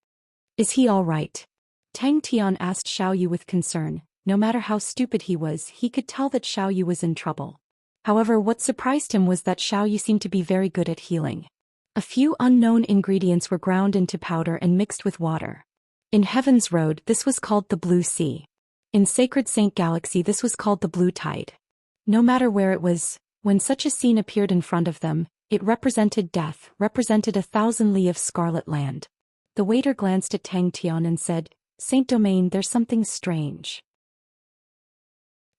Is he all right? Tang Tian asked Xiao Yu with concern. No matter how stupid he was, he could tell that Xiao Yu was in trouble. However, what surprised him was that Xiao Yu seemed to be very good at healing. A few unknown ingredients were ground into powder and mixed with water. In Heaven's Road, this was called the Blue Sea. In Sacred Saint Galaxy, this was called the Blue Tide. No matter where it was, when such a scene appeared in front of them, it represented death, represented 1,000 li of scarlet land. The waiter glanced at Tang Tian and said, "Saint Domain, there's something strange."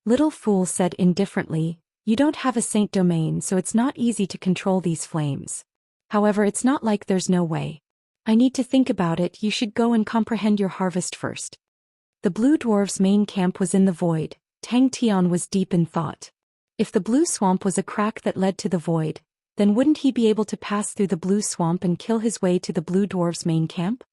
Little Fool said indifferently, "You don't have a Saint Domain, so it's not easy to control these flames. However, it's not like there's no way. I need to think about it. You should go and comprehend your harvest first." The Blue Dwarves' main camp was in the void. Tang Tian was deep in thought. If the Blue Swamp was a crack that led to the void, then wouldn't he be able to pass through the Blue Swamp and kill his way to the Blue Dwarves' main camp?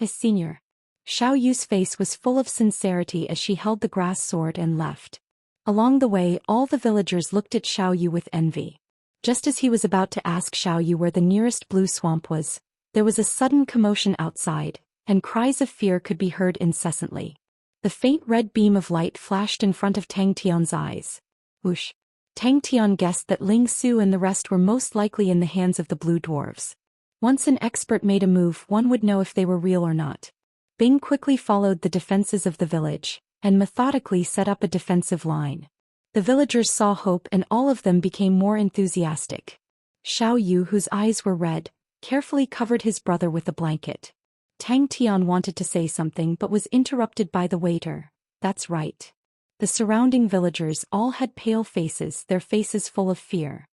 Senior. Xiao Yu's face was full of sincerity as she held the grass sword and left. Along the way, all the villagers looked at Xiao Yu with envy. Just as he was about to ask Xiao Yu where the nearest Blue Swamp was, there was a sudden commotion outside, and cries of fear could be heard incessantly. The faint red beam of light flashed in front of Tang Tian's eyes. Whoosh! Tang Tian guessed that Ling Su and the rest were most likely in the hands of the Blue Dwarves. Once an expert made a move, one would know if they were real or not. Bing quickly followed the defenses of the village, and methodically set up a defensive line. The villagers saw hope and all of them became more enthusiastic. Xiao Yu, whose eyes were red, carefully covered his brother with a blanket. Tang Tian wanted to say something but was interrupted by the waiter. That's right. The surrounding villagers all had pale faces, their faces full of fear.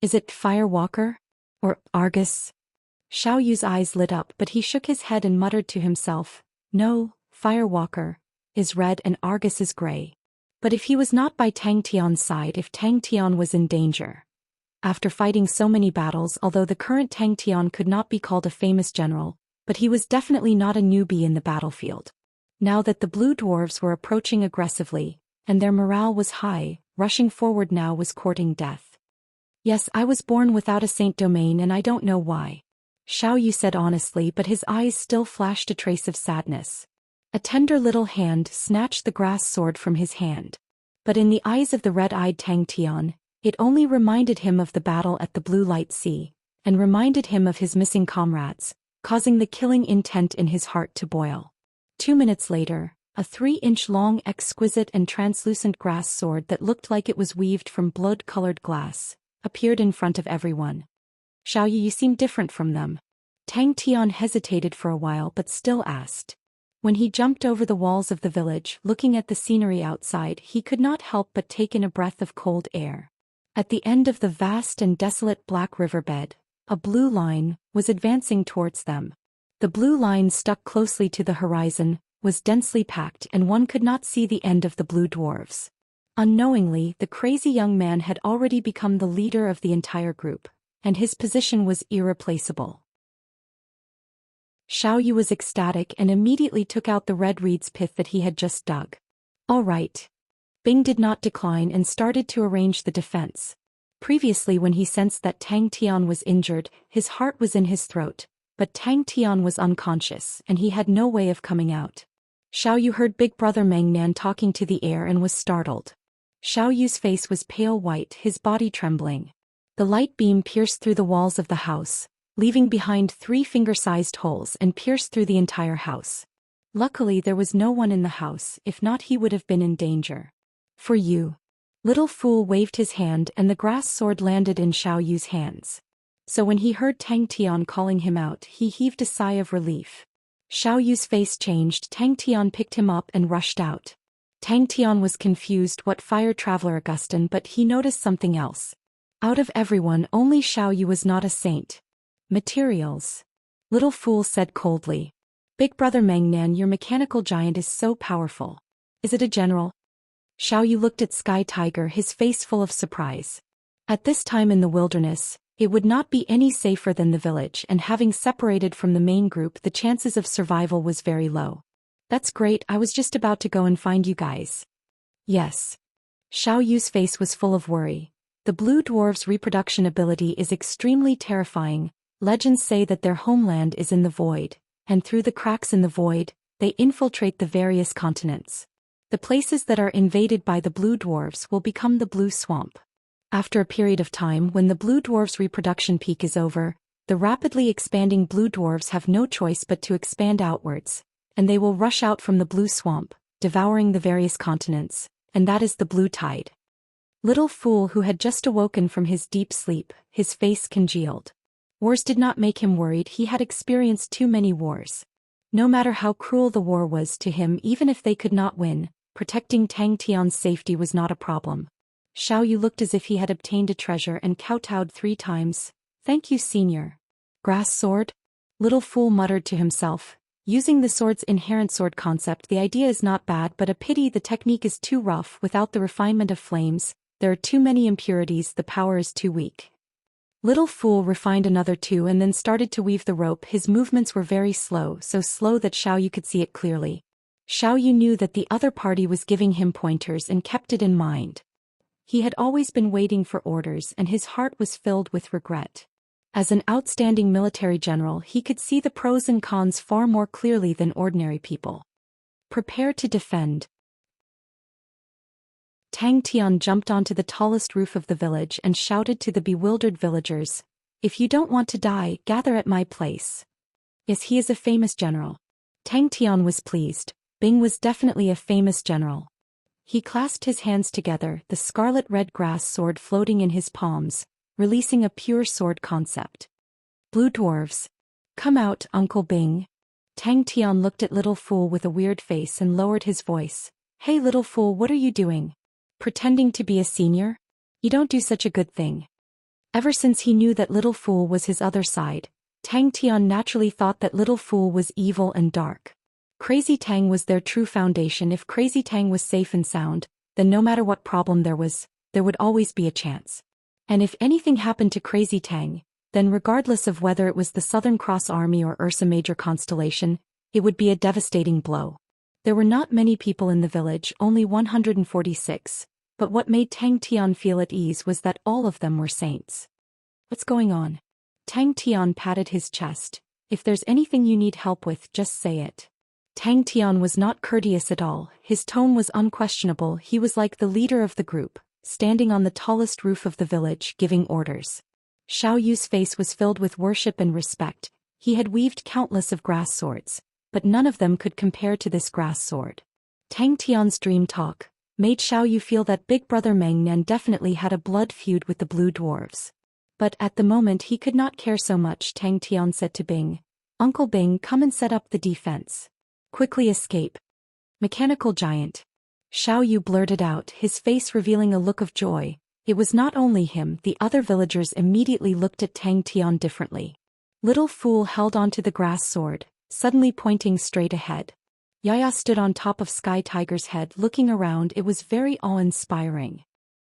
Is it Firewalker? Or Argus? Xiao Yu's eyes lit up, but he shook his head and muttered to himself, "No, Firewalker is red and Argus is gray." But if he was not by Tang Tian's side, if Tang Tian was in danger. After fighting so many battles, although the current Tang Tian could not be called a famous general, but he was definitely not a newbie in the battlefield. Now that the Blue Dwarves were approaching aggressively, and their morale was high, rushing forward now was courting death. "Yes, I was born without a Saint Domain and I don't know why," Xiao Yu said honestly, but his eyes still flashed a trace of sadness. A tender little hand snatched the grass sword from his hand. But in the eyes of the red-eyed Tang Tian, it only reminded him of the battle at the Blue Light Sea, and reminded him of his missing comrades, causing the killing intent in his heart to boil. 2 minutes later, a 3-inch-long exquisite and translucent grass sword that looked like it was weaved from blood-colored glass, appeared in front of everyone. "Xiao Yu, you seem different from them." Tang Tian hesitated for a while but still asked. When he jumped over the walls of the village, looking at the scenery outside, he could not help but take in a breath of cold air. At the end of the vast and desolate black riverbed, a blue line was advancing towards them. The blue line stuck closely to the horizon, was densely packed, and one could not see the end of the Blue Dwarves. Unknowingly, the crazy young man had already become the leader of the entire group, and his position was irreplaceable. Xiao Yu was ecstatic and immediately took out the red reed's pith that he had just dug. "All right." Bing did not decline and started to arrange the defense. Previously, when he sensed that Tang Tian was injured, his heart was in his throat, but Tang Tian was unconscious and he had no way of coming out. Xiao Yu heard Big Brother Meng Nan talking to the air and was startled. Xiao Yu's face was pale white, his body trembling. The light beam pierced through the walls of the house, leaving behind 3 finger-sized holes and pierced through the entire house. Luckily there was no one in the house, if not he would have been in danger. "For you." Little Fool waved his hand and the grass sword landed in Xiao Yu's hands. So when he heard Tang Tian calling him out, he heaved a sigh of relief. Xiao Yu's face changed. Tang Tian picked him up and rushed out. Tang Tian was confused what fire traveler Augustin, but he noticed something else. Out of everyone, only Xiao Yu was not a saint. "Materials," Little Fool said coldly. "Big Brother Meng Nan, your mechanical giant is so powerful. Is it a general?" Xiao Yu looked at Sky Tiger, his face full of surprise. At this time in the wilderness, it would not be any safer than the village, and having separated from the main group, the chances of survival was very low. That's great, I was just about to go and find you guys. Yes. Xiao Yu's face was full of worry. The blue dwarves' reproduction ability is extremely terrifying. Legends say that their homeland is in the void, and through the cracks in the void, they infiltrate the various continents. The places that are invaded by the blue dwarves will become the blue swamp. After a period of time when the blue dwarves' reproduction peak is over, the rapidly expanding blue dwarves have no choice but to expand outwards, and they will rush out from the blue swamp, devouring the various continents, and that is the blue tide. Little Fool, who had just awoken from his deep sleep, his face congealed. Wars did not make him worried, he had experienced too many wars. No matter how cruel the war was to him, even if they could not win, protecting Tang Tian's safety was not a problem. Xiao Yu looked as if he had obtained a treasure and kowtowed 3 times. Thank you, senior. Grass sword? Little Fool muttered to himself. Using the sword's inherent sword concept, the idea is not bad, but a pity the technique is too rough without the refinement of flames. There are too many impurities, the power is too weak. Little Fool refined another 2 and then started to weave the rope. His movements were very slow, so slow that Xiao Yu could see it clearly. Xiao Yu knew that the other party was giving him pointers and kept it in mind. He had always been waiting for orders and his heart was filled with regret. As an outstanding military general, he could see the pros and cons far more clearly than ordinary people. Prepare to defend. Tang Tian jumped onto the tallest roof of the village and shouted to the bewildered villagers, "If you don't want to die, gather at my place." Yes, he is a famous general. Tang Tian was pleased. Bing was definitely a famous general. He clasped his hands together, the scarlet-red grass sword floating in his palms, releasing a pure sword concept. Blue dwarves. Come out, Uncle Bing. Tang Tian looked at Little Fool with a weird face and lowered his voice. Hey Little Fool, what are you doing? Pretending to be a senior? You don't do such a good thing. Ever since he knew that Little Fool was his other side, Tang Tian naturally thought that Little Fool was evil and dark. Crazy Tang was their true foundation. If Crazy Tang was safe and sound, then no matter what problem there would always be a chance. And if anything happened to Crazy Tang, then regardless of whether it was the Southern Cross Army or Ursa Major constellation, it would be a devastating blow. There were not many people in the village, only 146, but what made Tang Tian feel at ease was that all of them were saints. What's going on? Tang Tian patted his chest. If there's anything you need help with, just say it. Tang Tian was not courteous at all, his tone was unquestionable. He was like the leader of the group, standing on the tallest roof of the village, giving orders. Xiao Yu's face was filled with worship and respect. He had weaved countless of grass swords, but none of them could compare to this grass sword. Tang Tian's dream talk made Xiao Yu feel that Big Brother Meng Nan definitely had a blood feud with the blue dwarves. But at the moment he could not care so much. Tang Tian said to Bing, "Uncle Bing, come and set up the defense. Quickly escape." Mechanical giant. Xiao Yu blurted out, his face revealing a look of joy. It was not only him, the other villagers immediately looked at Tang Tian differently. Little Fool held onto the grass sword, suddenly pointing straight ahead. Yaya stood on top of Sky Tiger's head looking around. It was very awe-inspiring.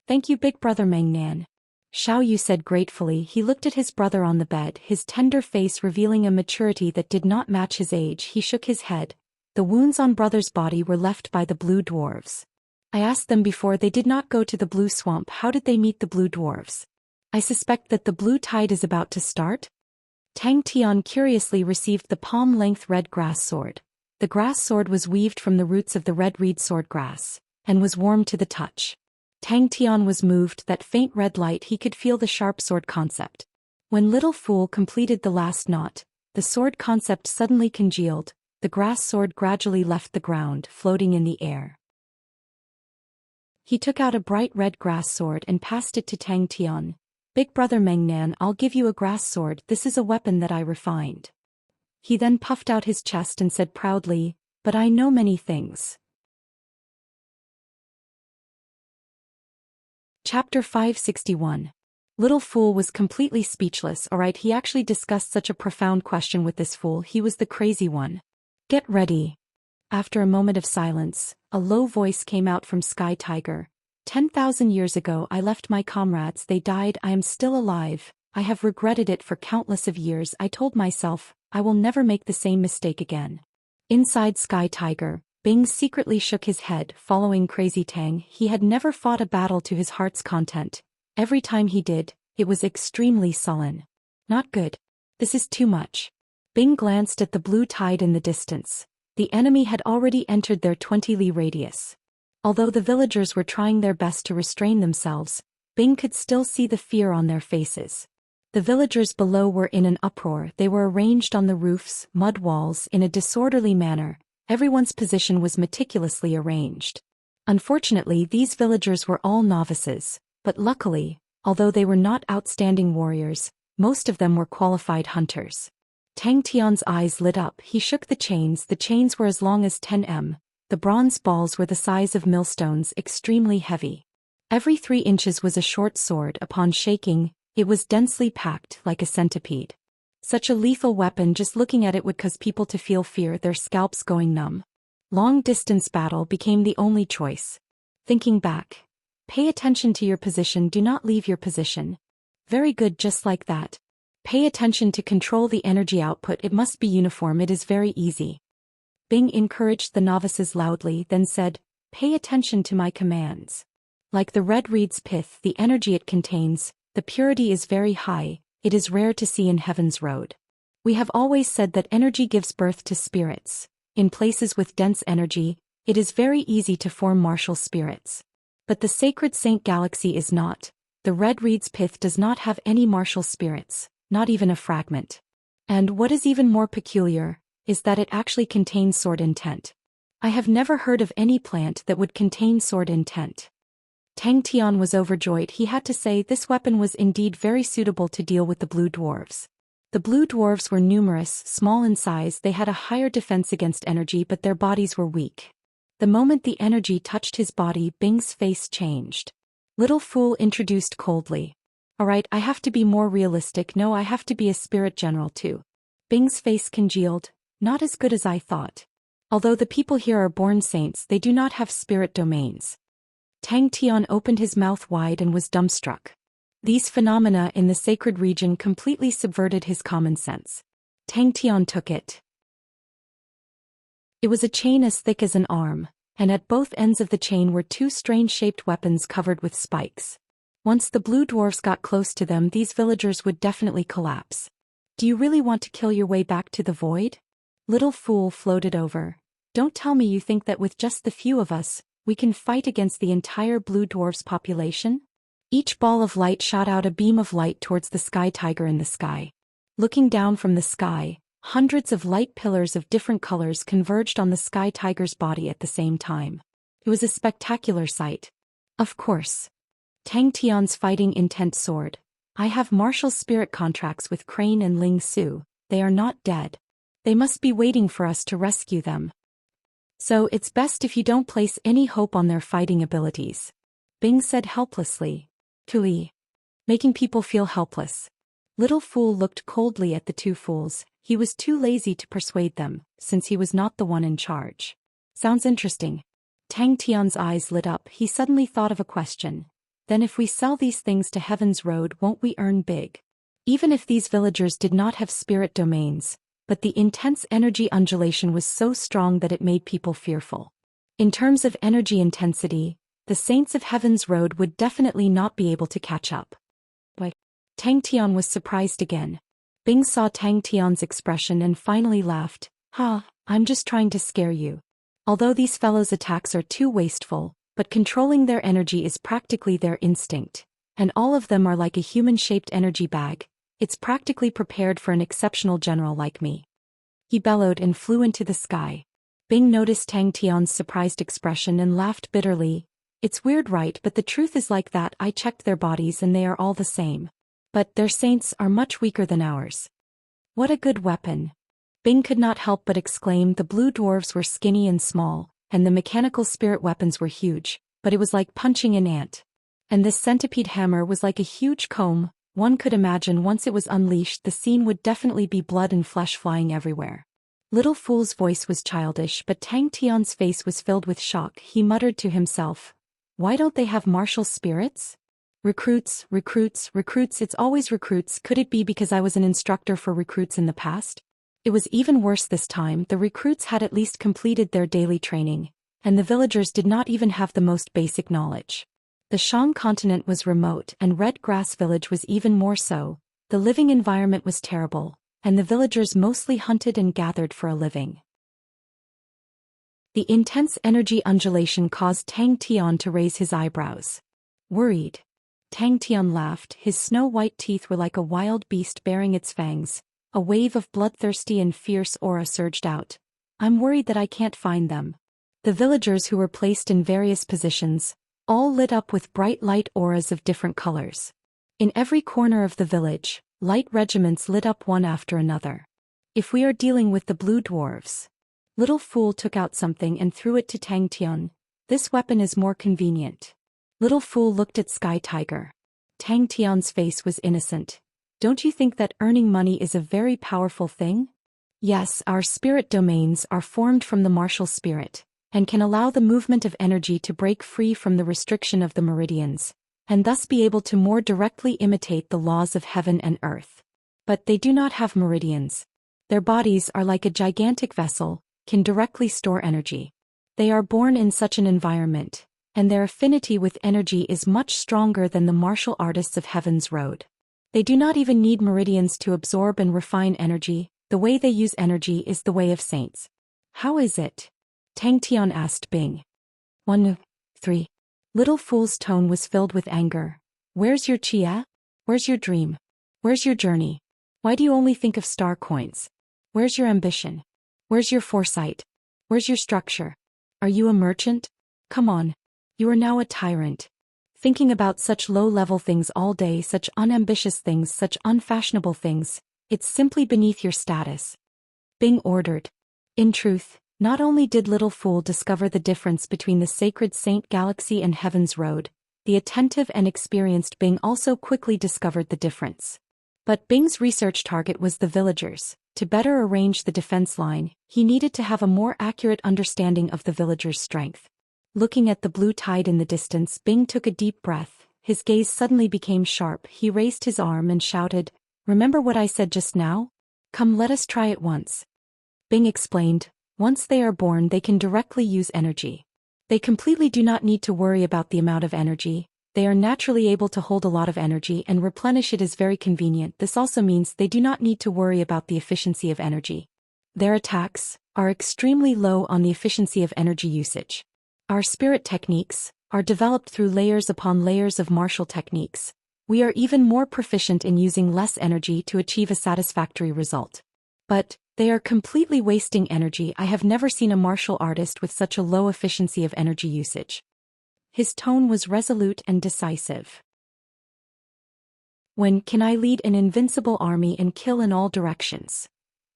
"Thank you, Big Brother Meng Nan." Xiao Yu said gratefully. He looked at his brother on the bed, his tender face revealing a maturity that did not match his age. He shook his head. The wounds on brother's body were left by the blue dwarves. I asked them before, they did not go to the blue swamp. How did they meet the blue dwarves? I suspect that the blue tide is about to start. Tang Tian curiously received the palm-length red grass sword. The grass sword was weaved from the roots of the red reed sword grass, and was warm to the touch. Tang Tian was moved. That faint red light, he could feel the sharp sword concept. When Little Fool completed the last knot, the sword concept suddenly congealed. The grass sword gradually left the ground, floating in the air. He took out a bright red grass sword and passed it to Tang Tian. "Big Brother Meng Nan, I'll give you a grass sword. This is a weapon that I refined." He then puffed out his chest and said proudly, "But I know many things." Chapter 561. Little Fool was completely speechless. Alright, he actually discussed such a profound question with this fool. He was the crazy one. "Get ready." After a moment of silence, a low voice came out from Sky Tiger. 10,000 years ago I left my comrades. They died. I am still alive. I have regretted it for countless of years. I told myself, I will never make the same mistake again. Inside Sky Tiger, Bing secretly shook his head, following Crazy Tang. He had never fought a battle to his heart's content. Every time he did, it was extremely sullen. Not good. This is too much. Bing glanced at the blue tide in the distance. The enemy had already entered their 20-li radius. Although the villagers were trying their best to restrain themselves, Bing could still see the fear on their faces. The villagers below were in an uproar. They were arranged on the roofs, mud walls, in a disorderly manner. Everyone's position was meticulously arranged. Unfortunately, these villagers were all novices, but luckily, although they were not outstanding warriors, most of them were qualified hunters. Tang Tian's eyes lit up. He shook the chains. The chains were as long as 10 m. The bronze balls were the size of millstones, extremely heavy. Every 3 inches was a short sword. Upon shaking, it was densely packed like a centipede. Such a lethal weapon, just looking at it would cause people to feel fear, their scalps going numb. Long-distance battle became the only choice. Thinking back. Pay attention to your position, do not leave your position. Very good, just like that. Pay attention to control the energy output, it must be uniform, it is very easy. Bing encouraged the novices loudly, then said, pay attention to my commands. Like the red reed's pith, the energy it contains, the purity is very high, it is rare to see in Heaven's Road. We have always said that energy gives birth to spirits. In places with dense energy, it is very easy to form martial spirits. But the sacred Saint Galaxy is not. The red reed's pith does not have any martial spirits, not even a fragment. And what is even more peculiar, is that it actually contains sword intent. I have never heard of any plant that would contain sword intent. Tang Tian was overjoyed. He had to say this weapon was indeed very suitable to deal with the blue dwarves. The blue dwarves were numerous, small in size, they had a higher defense against energy, but their bodies were weak. The moment the energy touched his body, Bing's face changed. Little fool introduced coldly. Alright, I have to be more realistic. No, I have to be a spirit general too. Bing's face congealed. Not as good as I thought. Although the people here are born saints, they do not have spirit domains. Tang Tian opened his mouth wide and was dumbstruck. These phenomena in the sacred region completely subverted his common sense. Tang Tian took it. It was a chain as thick as an arm, and at both ends of the chain were 2 strange-shaped weapons covered with spikes. Once the blue dwarfs got close to them, these villagers would definitely collapse. Do you really want to kill your way back to the void? Little fool floated over. Don't tell me you think that with just the few of us, we can fight against the entire blue dwarf's population? Each ball of light shot out a beam of light towards the Sky Tiger in the sky. Looking down from the sky, hundreds of light pillars of different colors converged on the Sky Tiger's body at the same time. It was a spectacular sight. Of course. Tang Tian's fighting intent soared. I have martial spirit contracts with Crane and Ling Su. They are not dead. They must be waiting for us to rescue them. So it's best if you don't place any hope on their fighting abilities. Bing said helplessly. Tuli. Making people feel helpless. Little fool looked coldly at the 2 fools. He was too lazy to persuade them, since he was not the one in charge. Sounds interesting. Tang Tian's eyes lit up. He suddenly thought of a question. Then if we sell these things to Heaven's Road, won't we earn big? Even if these villagers did not have spirit domains, but the intense energy undulation was so strong that it made people fearful. In terms of energy intensity, the saints of Heaven's Road would definitely not be able to catch up. But Tang Tian was surprised again. Bing saw Tang Tian's expression and finally laughed. Ha, I'm just trying to scare you. Although these fellows' attacks are too wasteful, but controlling their energy is practically their instinct, and all of them are like a human-shaped energy bag. It's practically prepared for an exceptional general like me. He bellowed and flew into the sky. Bing noticed Tang Tian's surprised expression and laughed bitterly. It's weird, right? But the truth is like that. I checked their bodies and they are all the same. But their saints are much weaker than ours. What a good weapon. Bing could not help but exclaim. The blue dwarves were skinny and small, and the mechanical spirit weapons were huge, but it was like punching an ant. And this centipede hammer was like a huge comb. One could imagine once it was unleashed the scene would definitely be blood and flesh flying everywhere. Little fool's voice was childish, but Tang Tian's face was filled with shock. He muttered to himself. Why don't they have martial spirits? Recruits, recruits, recruits, it's always recruits. Could it be because I was an instructor for recruits in the past? It was even worse this time. The recruits had at least completed their daily training, and the villagers did not even have the most basic knowledge. The Shang continent was remote and Red Grass Village was even more so. The living environment was terrible, and the villagers mostly hunted and gathered for a living. The intense energy undulation caused Tang Tian to raise his eyebrows. Worried. Tang Tian laughed. His snow-white teeth were like a wild beast baring its fangs. A wave of bloodthirsty and fierce aura surged out. I'm worried that I can't find them. The villagers who were placed in various positions, all lit up with bright light auras of different colors. In every corner of the village, light regiments lit up one after another. If we are dealing with the blue dwarves. Little Fool took out something and threw it to Tang Tian. This weapon is more convenient. Little Fool looked at Sky Tiger. Tang Tian's face was innocent. Don't you think that earning money is a very powerful thing? Yes, our spirit domains are formed from the martial spirit, and can allow the movement of energy to break free from the restriction of the meridians, and thus be able to more directly imitate the laws of heaven and earth. But they do not have meridians. Their bodies are like a gigantic vessel, can directly store energy. They are born in such an environment, and their affinity with energy is much stronger than the martial artists of Heaven's Road. They do not even need meridians to absorb and refine energy. The way they use energy is the way of saints. How is it? Tang Tian asked Bing. 1, 3. Little Fool's tone was filled with anger. Where's your chi? Where's your dream? Where's your journey? Why do you only think of star coins? Where's your ambition? Where's your foresight? Where's your structure? Are you a merchant? Come on. You are now a tyrant. Thinking about such low-level things all day, such unambitious things, such unfashionable things, it's simply beneath your status. Bing ordered. In truth, not only did Little Fool discover the difference between the sacred Saint Galaxy and Heaven's Road, the attentive and experienced Bing also quickly discovered the difference. But Bing's research target was the villagers. To better arrange the defense line, he needed to have a more accurate understanding of the villagers' strength. Looking at the blue tide in the distance, Bing took a deep breath. His gaze suddenly became sharp. He raised his arm and shouted, "Remember what I said just now? Come, let us try it once." Bing explained, once they are born they can directly use energy. They completely do not need to worry about the amount of energy. They are naturally able to hold a lot of energy and replenish it is very convenient. This also means they do not need to worry about the efficiency of energy. Their attacks are extremely low on the efficiency of energy usage. Our spirit techniques are developed through layers upon layers of martial techniques. We are even more proficient in using less energy to achieve a satisfactory result. But they are completely wasting energy. I have never seen a martial artist with such a low efficiency of energy usage. His tone was resolute and decisive. When can I lead an invincible army and kill in all directions?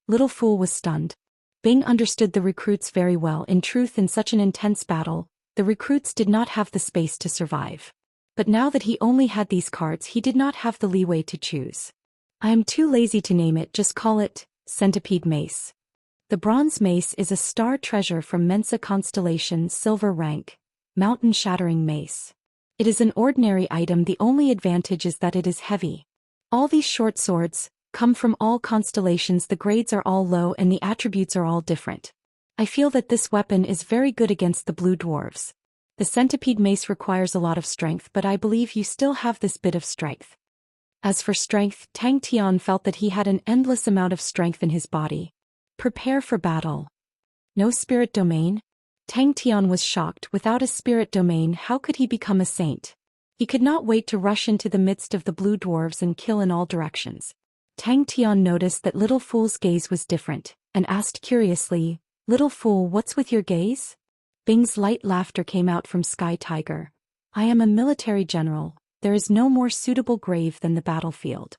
Little Fool was stunned. Bing understood the recruits very well. In truth, in such an intense battle, the recruits did not have the space to survive. But now that he only had these cards, he did not have the leeway to choose. I am too lazy to name it, just call it Centipede Mace. The bronze mace is a star treasure from Mensa constellation, silver rank, mountain-shattering mace. It is an ordinary item. The only advantage is that it is heavy. All these short swords come from all constellations. The grades are all low and the attributes are all different. I feel that this weapon is very good against the blue dwarves. The centipede mace requires a lot of strength, but I believe you still have this bit of strength. As for strength, Tang Tian felt that he had an endless amount of strength in his body. Prepare for battle. No spirit domain? Tang Tian was shocked. Without a spirit domain, how could he become a saint? He could not wait to rush into the midst of the blue dwarves and kill in all directions. Tang Tian noticed that Little Fool's gaze was different, and asked curiously, "Little Fool, what's with your gaze?" Bing's light laughter came out from Sky Tiger. "I am a military general. There is no more suitable grave than the battlefield.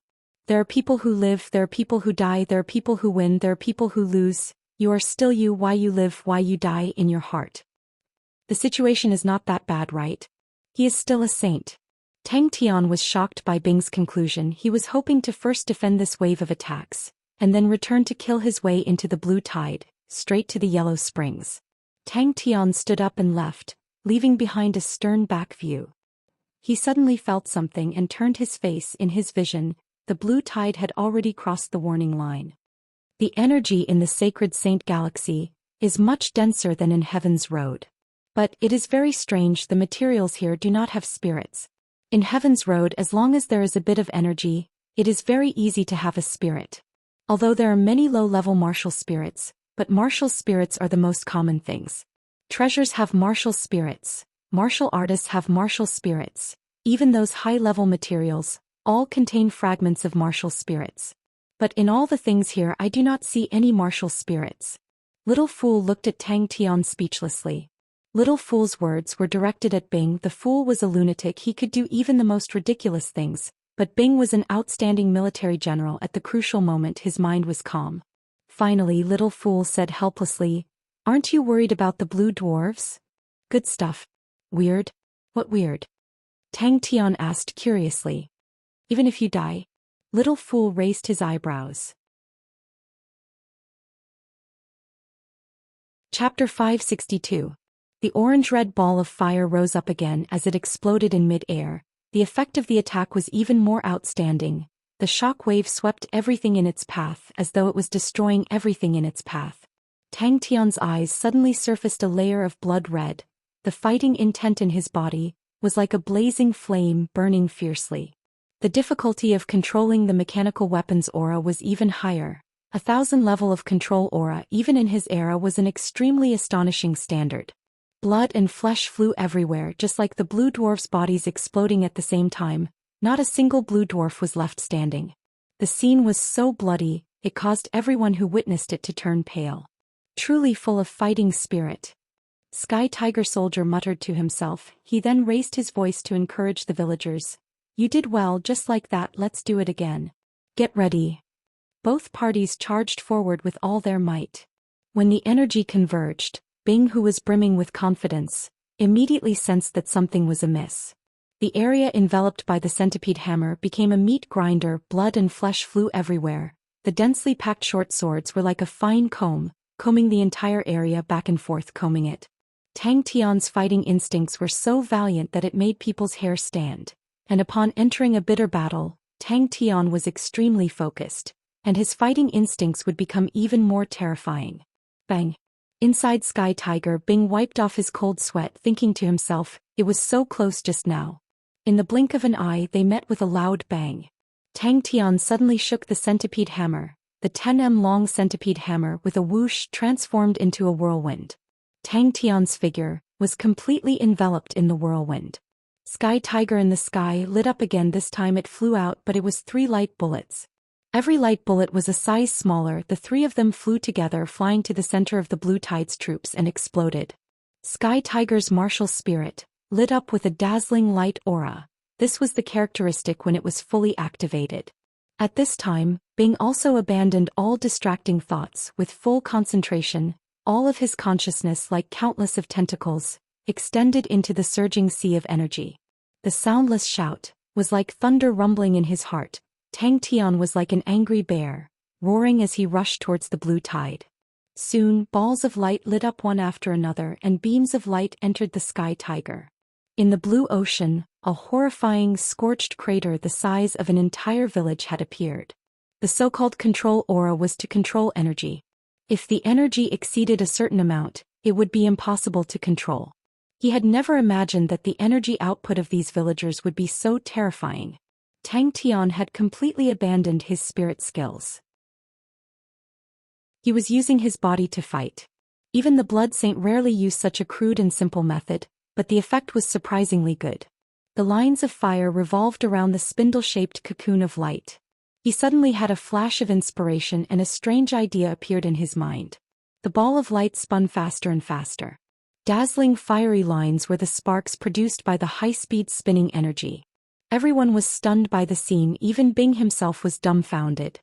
There are people who live, there are people who die, there are people who win, there are people who lose. You are still you. Why you live, why you die in your heart. The situation is not that bad, right? He is still a saint." Tang Tian was shocked by Bing's conclusion. He was hoping to first defend this wave of attacks, and then return to kill his way into the blue tide, straight to the yellow springs. Tang Tian stood up and left, leaving behind a stern back view. He suddenly felt something and turned his face. In his vision, the blue tide had already crossed the warning line. The energy in the sacred saint galaxy is much denser than in Heaven's Road. But it is very strange the materials here do not have spirits. In Heaven's Road, as long as there is a bit of energy, it is very easy to have a spirit. Although there are many low-level martial spirits, but martial spirits are the most common things. Treasures have martial spirits, martial artists have martial spirits, even those high-level materials, all contain fragments of martial spirits. But in all the things here I do not see any martial spirits. Little Fool looked at Tang Tian speechlessly. Little Fool's words were directed at Bing. The fool was a lunatic. He could do even the most ridiculous things, but Bing was an outstanding military general. At the crucial moment his mind was calm. Finally Little Fool said helplessly, "Aren't you worried about the blue dwarves?" "Good stuff." "Weird?" "What weird?" Tang Tian asked curiously. "Even if you die?" Little Fool raised his eyebrows. Chapter 562. The orange-red ball of fire rose up again as it exploded in mid-air. The effect of the attack was even more outstanding. The shock wave swept everything in its path as though it was destroying everything in its path. Tang Tian's eyes suddenly surfaced a layer of blood red. The fighting intent in his body was like a blazing flame burning fiercely. The difficulty of controlling the mechanical weapon's aura was even higher. 1,000 level of control aura even in his era was an extremely astonishing standard. Blood and flesh flew everywhere just like the blue dwarfs' bodies exploding at the same time. Not a single blue dwarf was left standing. The scene was so bloody, it caused everyone who witnessed it to turn pale. Truly full of fighting spirit. Sky Tiger Soldier muttered to himself. He then raised his voice to encourage the villagers. "You did well, just like that, let's do it again. Get ready." Both parties charged forward with all their might. When the energy converged, Bing, who was brimming with confidence, immediately sensed that something was amiss. The area enveloped by the centipede hammer became a meat grinder. Blood and flesh flew everywhere. The densely packed short swords were like a fine comb, combing the entire area back and forth, combing it. Tang Tian's fighting instincts were so valiant that it made people's hair stand. And upon entering a bitter battle, Tang Tian was extremely focused, and his fighting instincts would become even more terrifying. Bang! Inside Sky Tiger, Bing wiped off his cold sweat, thinking to himself, it was so close just now. In the blink of an eye they met with a loud bang. Tang Tian suddenly shook the centipede hammer. The 10 long centipede hammer with a whoosh transformed into a whirlwind. Tang Tian's figure was completely enveloped in the whirlwind. Sky Tiger in the sky lit up again. This time it flew out, but it was 3 light bullets. Every light bullet was a size smaller. The 3 of them flew together, flying to the center of the Blue Tide's troops and exploded. Sky Tiger's martial spirit lit up with a dazzling light aura. This was the characteristic when it was fully activated. At this time, Bing also abandoned all distracting thoughts. With full concentration, all of his consciousness, like countless of tentacles, extended into the surging sea of energy. The soundless shout was like thunder rumbling in his heart. Tang Tian was like an angry bear, roaring as he rushed towards the blue tide. Soon, balls of light lit up one after another and beams of light entered the Sky Tiger. In the blue ocean, a horrifying, scorched crater the size of an entire village had appeared. The so-called control aura was to control energy. If the energy exceeded a certain amount, it would be impossible to control. He had never imagined that the energy output of these villagers would be so terrifying. Tang Tian had completely abandoned his spirit skills. He was using his body to fight. Even the Blood Saint rarely used such a crude and simple method, but the effect was surprisingly good. The lines of fire revolved around the spindle-shaped cocoon of light. He suddenly had a flash of inspiration and a strange idea appeared in his mind. The ball of light spun faster and faster. Dazzling fiery lines were the sparks produced by the high-speed spinning energy. Everyone was stunned by the scene. Even Bing himself was dumbfounded.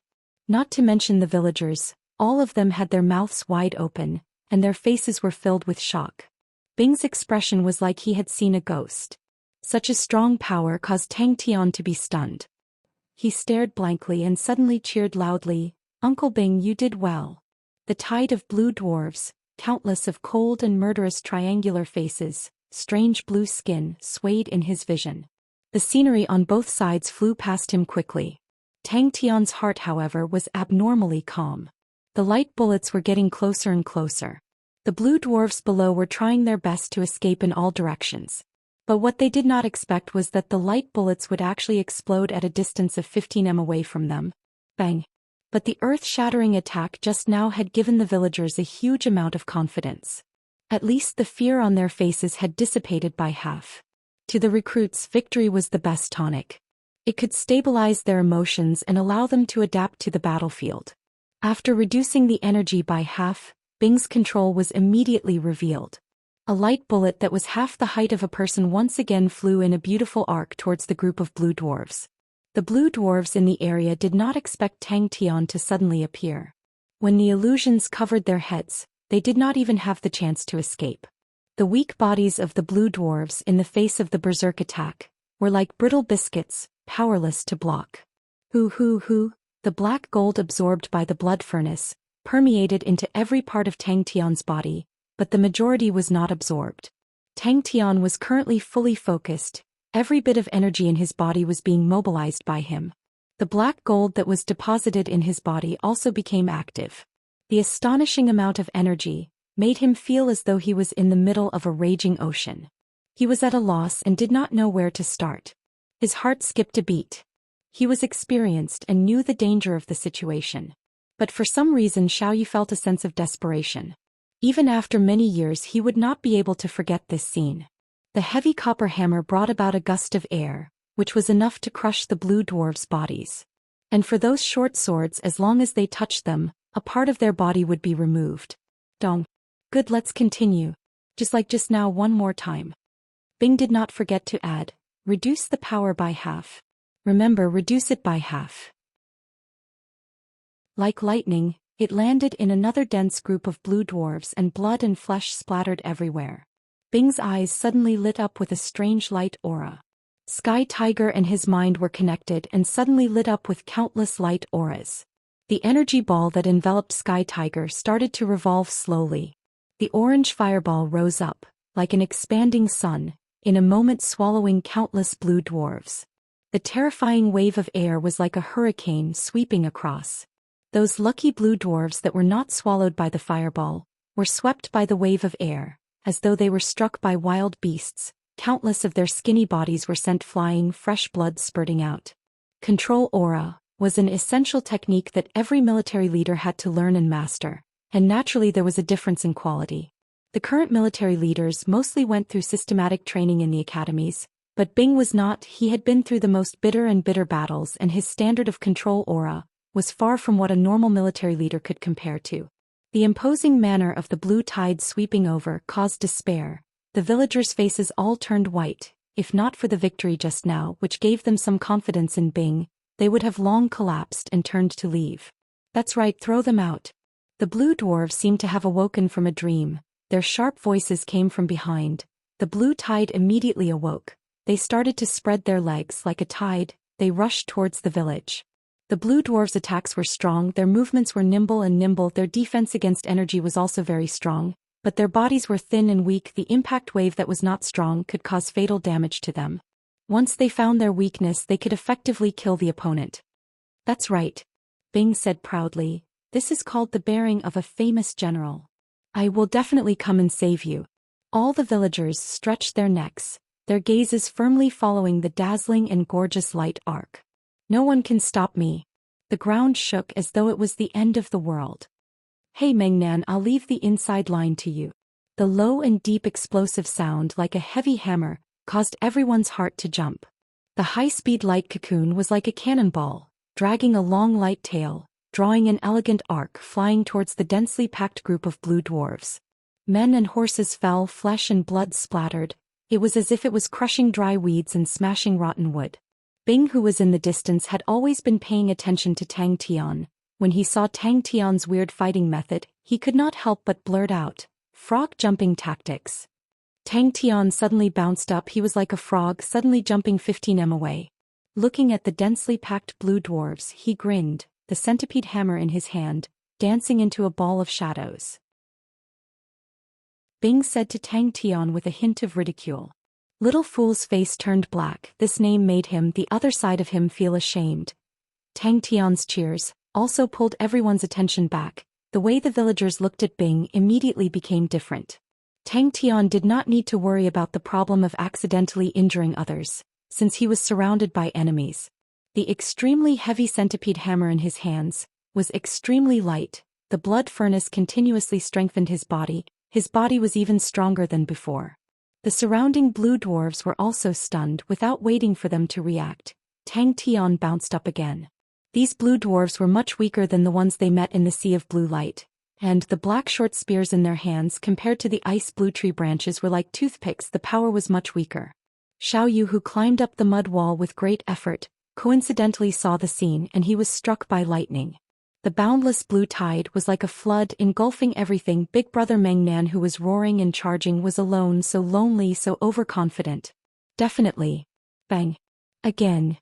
Not to mention the villagers, all of them had their mouths wide open, and their faces were filled with shock. Bing's expression was like he had seen a ghost. Such a strong power caused Tang Tian to be stunned. He stared blankly and suddenly cheered loudly, "Uncle Bing, you did well." The tide of blue dwarves, countless of cold and murderous triangular faces, strange blue skin, swayed in his vision. The scenery on both sides flew past him quickly. Tang Tian's heart, however, was abnormally calm. The light bullets were getting closer and closer. The blue dwarfs below were trying their best to escape in all directions. But what they did not expect was that the light bullets would actually explode at a distance of 15 m away from them. Bang! But the earth-shattering attack just now had given the villagers a huge amount of confidence. At least the fear on their faces had dissipated by half. To the recruits, victory was the best tonic. It could stabilize their emotions and allow them to adapt to the battlefield. After reducing the energy by half, Bing's control was immediately revealed. A light bullet that was half the height of a person once again flew in a beautiful arc towards the group of blue dwarves. The blue dwarves in the area did not expect Tang Tian to suddenly appear. When the illusions covered their heads, they did not even have the chance to escape. The weak bodies of the blue dwarves in the face of the berserk attack were like brittle biscuits, powerless to block. Hoo! The black gold absorbed by the blood furnace permeated into every part of Tang Tian's body, but the majority was not absorbed. Tang Tian was currently fully focused. Every bit of energy in his body was being mobilized by him. The black gold that was deposited in his body also became active. The astonishing amount of energy made him feel as though he was in the middle of a raging ocean. He was at a loss and did not know where to start. His heart skipped a beat. He was experienced and knew the danger of the situation. But for some reason Xiaoyu felt a sense of desperation. Even after many years he would not be able to forget this scene. The heavy copper hammer brought about a gust of air, which was enough to crush the blue dwarves' bodies. And for those short swords, as long as they touched them, a part of their body would be removed. Dong. Good, let's continue. Just like just now, one more time. Bing did not forget to add, reduce the power by half. Remember, reduce it by half. Like lightning, it landed in another dense group of blue dwarves and blood and flesh splattered everywhere. Bing's eyes suddenly lit up with a strange light aura. Sky Tiger and his mind were connected and suddenly lit up with countless light auras. The energy ball that enveloped Sky Tiger started to revolve slowly. The orange fireball rose up, like an expanding sun, in a moment swallowing countless blue dwarves. The terrifying wave of air was like a hurricane sweeping across. Those lucky blue dwarves that were not swallowed by the fireball were swept by the wave of air, as though they were struck by wild beasts. Countless of their skinny bodies were sent flying, fresh blood spurting out. Control aura was an essential technique that every military leader had to learn and master, and naturally there was a difference in quality. The current military leaders mostly went through systematic training in the academies, but Bing was not. He had been through the most bitter and bitter battles, and his standard of control aura was far from what a normal military leader could compare to. The imposing manner of the blue tide sweeping over caused despair. The villagers' faces all turned white. If not for the victory just now, which gave them some confidence in Bing, they would have long collapsed and turned to leave. That's right, throw them out. The blue dwarves seemed to have awoken from a dream. Their sharp voices came from behind. The blue tide immediately awoke. They started to spread their legs like a tide. They rushed towards the village. The blue dwarves' attacks were strong, their movements were nimble, their defense against energy was also very strong, but their bodies were thin and weak. The impact wave that was not strong could cause fatal damage to them. Once they found their weakness, they could effectively kill the opponent. That's right, Bing said proudly. This is called the bearing of a famous general. I will definitely come and save you. All the villagers stretched their necks, their gazes firmly following the dazzling and gorgeous light arc. No one can stop me. The ground shook as though it was the end of the world. Hey Mengnan, I'll leave the inside line to you. The low and deep explosive sound like a heavy hammer caused everyone's heart to jump. The high-speed light cocoon was like a cannonball, dragging a long light tail, drawing an elegant arc flying towards the densely packed group of blue dwarves. Men and horses fell, flesh and blood splattered. It was as if it was crushing dry weeds and smashing rotten wood. Bing, who was in the distance, had always been paying attention to Tang Tian. When he saw Tang Tian's weird fighting method, he could not help but blurt out, "Frog jumping tactics." Tang Tian suddenly bounced up. He was like a frog suddenly jumping 15 m away. Looking at the densely packed blue dwarves, he grinned, the centipede hammer in his hand, dancing into a ball of shadows. Bing said to Tang Tian with a hint of ridicule. Little Fool's face turned black. This name made him, the other side of him, feel ashamed. Tang Tian's cheers also pulled everyone's attention back. The way the villagers looked at Bing immediately became different. Tang Tian did not need to worry about the problem of accidentally injuring others, since he was surrounded by enemies. The extremely heavy centipede hammer in his hands was extremely light. The blood furnace continuously strengthened his body was even stronger than before. The surrounding blue dwarves were also stunned. Without waiting for them to react, Tang Tian bounced up again. These blue dwarves were much weaker than the ones they met in the sea of blue light, and the black short spears in their hands compared to the ice blue tree branches were like toothpicks. The power was much weaker. Xiao Yu, who climbed up the mud wall with great effort, coincidentally saw the scene, and he was struck by lightning. The boundless blue tide was like a flood engulfing everything. Big brother Meng Nan, who was roaring and charging, was alone, so lonely, so overconfident. Definitely. Bang. Again.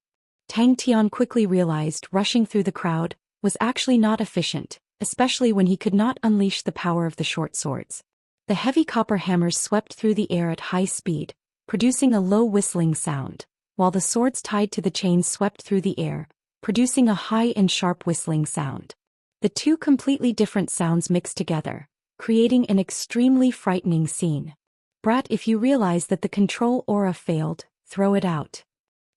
Tang Tian quickly realized rushing through the crowd was actually not efficient, especially when he could not unleash the power of the short swords. The heavy copper hammers swept through the air at high speed, producing a low whistling sound, while the swords tied to the chains swept through the air, producing a high and sharp whistling sound. The two completely different sounds mixed together, creating an extremely frightening scene. Brat, if you realize that the control aura failed, throw it out.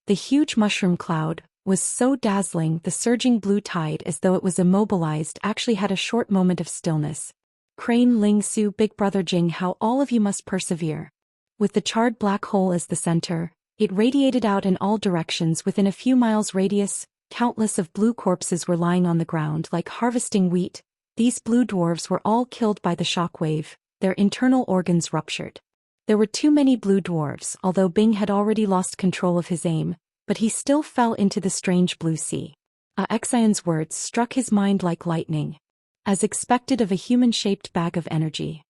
The huge mushroom cloud was so dazzling. The surging blue tide, as though it was immobilized, actually had a short moment of stillness. Crane, Ling Su, Big Brother Jing, how all of you must persevere. With the charred black hole as the center, it radiated out in all directions. Within a few miles radius, countless of blue corpses were lying on the ground like harvesting wheat. These blue dwarves were all killed by the shock wave, their internal organs ruptured. There were too many blue dwarves, although Bing had already lost control of his aim, but he still fell into the strange blue sea. Xian's words struck his mind like lightning. As expected of a human-shaped bag of energy.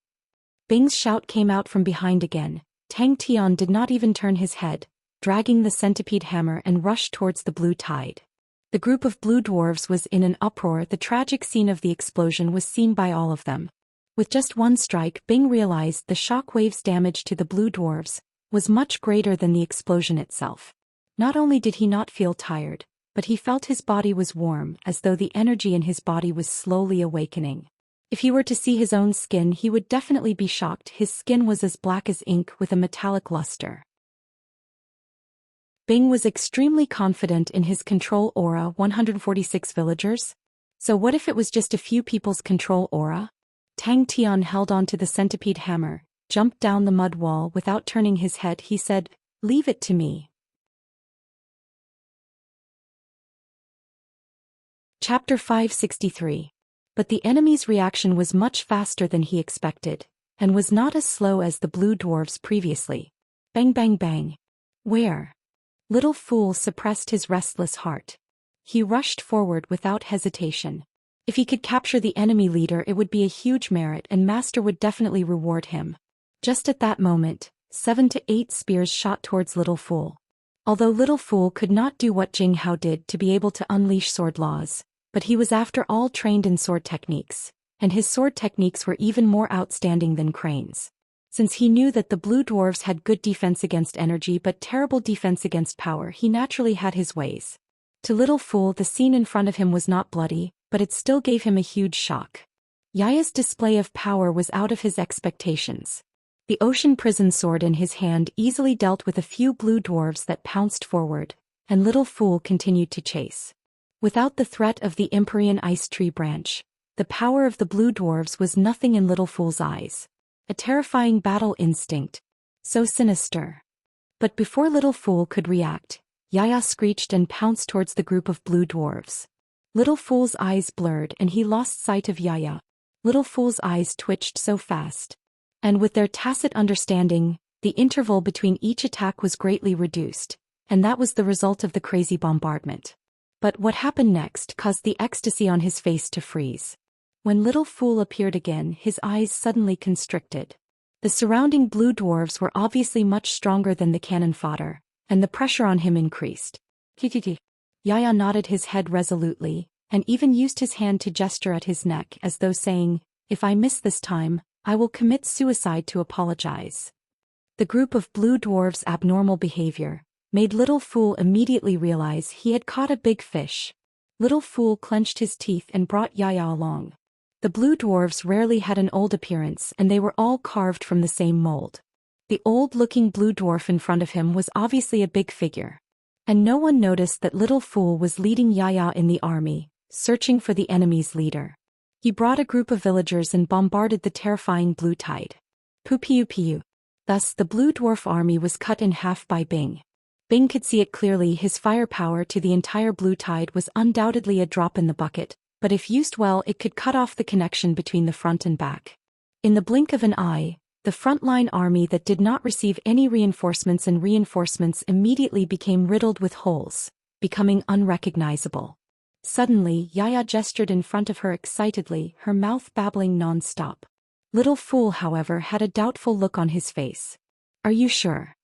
Bing's shout came out from behind again. Tang Tian did not even turn his head, dragging the centipede hammer, and rushed towards the blue tide. The group of blue dwarves was in an uproar. The tragic scene of the explosion was seen by all of them. With just one strike, Bing realized the shock wave's damage to the blue dwarves was much greater than the explosion itself. Not only did he not feel tired, but he felt his body was warm, as though the energy in his body was slowly awakening. If he were to see his own skin, he would definitely be shocked. His skin was as black as ink with a metallic luster. Bing was extremely confident in his control aura. 146 villagers? So what if it was just a few people's control aura? Tang Tian held on to the centipede hammer, jumped down the mud wall without turning his head. He said, "Leave it to me." Chapter 563. But the enemy's reaction was much faster than he expected, and was not as slow as the blue dwarves previously. Bang bang bang. Where? Little Fool suppressed his restless heart. He rushed forward without hesitation. If he could capture the enemy leader, it would be a huge merit, and Master would definitely reward him. Just at that moment, 7 to 8 spears shot towards Little Fool. Although Little Fool could not do what Jing Hao did to be able to unleash sword laws, but he was after all trained in sword techniques, and his sword techniques were even more outstanding than Crane's. Since he knew that the blue dwarves had good defense against energy but terrible defense against power, he naturally had his ways. To Little Fool, the scene in front of him was not bloody, but it still gave him a huge shock. Yaya's display of power was out of his expectations. The ocean prison sword in his hand easily dealt with a few blue dwarves that pounced forward, and Little Fool continued to chase. Without the threat of the Empyrean ice tree branch, the power of the blue dwarves was nothing in Little Fool's eyes. A terrifying battle instinct. So sinister. But before Little Fool could react, Yaya screeched and pounced towards the group of blue dwarves. Little Fool's eyes blurred and he lost sight of Yaya. Little Fool's eyes twitched so fast. And with their tacit understanding, the interval between each attack was greatly reduced, and that was the result of the crazy bombardment. But what happened next caused the ecstasy on his face to freeze. When Little Fool appeared again, his eyes suddenly constricted. The surrounding blue dwarves were obviously much stronger than the cannon fodder, and the pressure on him increased. Kikiki. Yaya nodded his head resolutely, and even used his hand to gesture at his neck as though saying, "If I miss this time, I will commit suicide to apologize." The group of blue dwarves' abnormal behavior made Little Fool immediately realize he had caught a big fish. Little Fool clenched his teeth and brought Yaya along. The blue dwarves rarely had an old appearance and they were all carved from the same mold. The old-looking blue dwarf in front of him was obviously a big figure. And no one noticed that Little Fool was leading Yaya in the army, searching for the enemy's leader. He brought a group of villagers and bombarded the terrifying blue tide. Pupiu. Thus, the blue dwarf army was cut in half by Bing. Bing could see it clearly. His firepower to the entire blue tide was undoubtedly a drop in the bucket, but if used well it could cut off the connection between the front and back. In the blink of an eye, the frontline army that did not receive any reinforcements immediately became riddled with holes, becoming unrecognizable. Suddenly, Yaya gestured in front of her excitedly, her mouth babbling non-stop. Little Fool, however, had a doubtful look on his face. "Are you sure?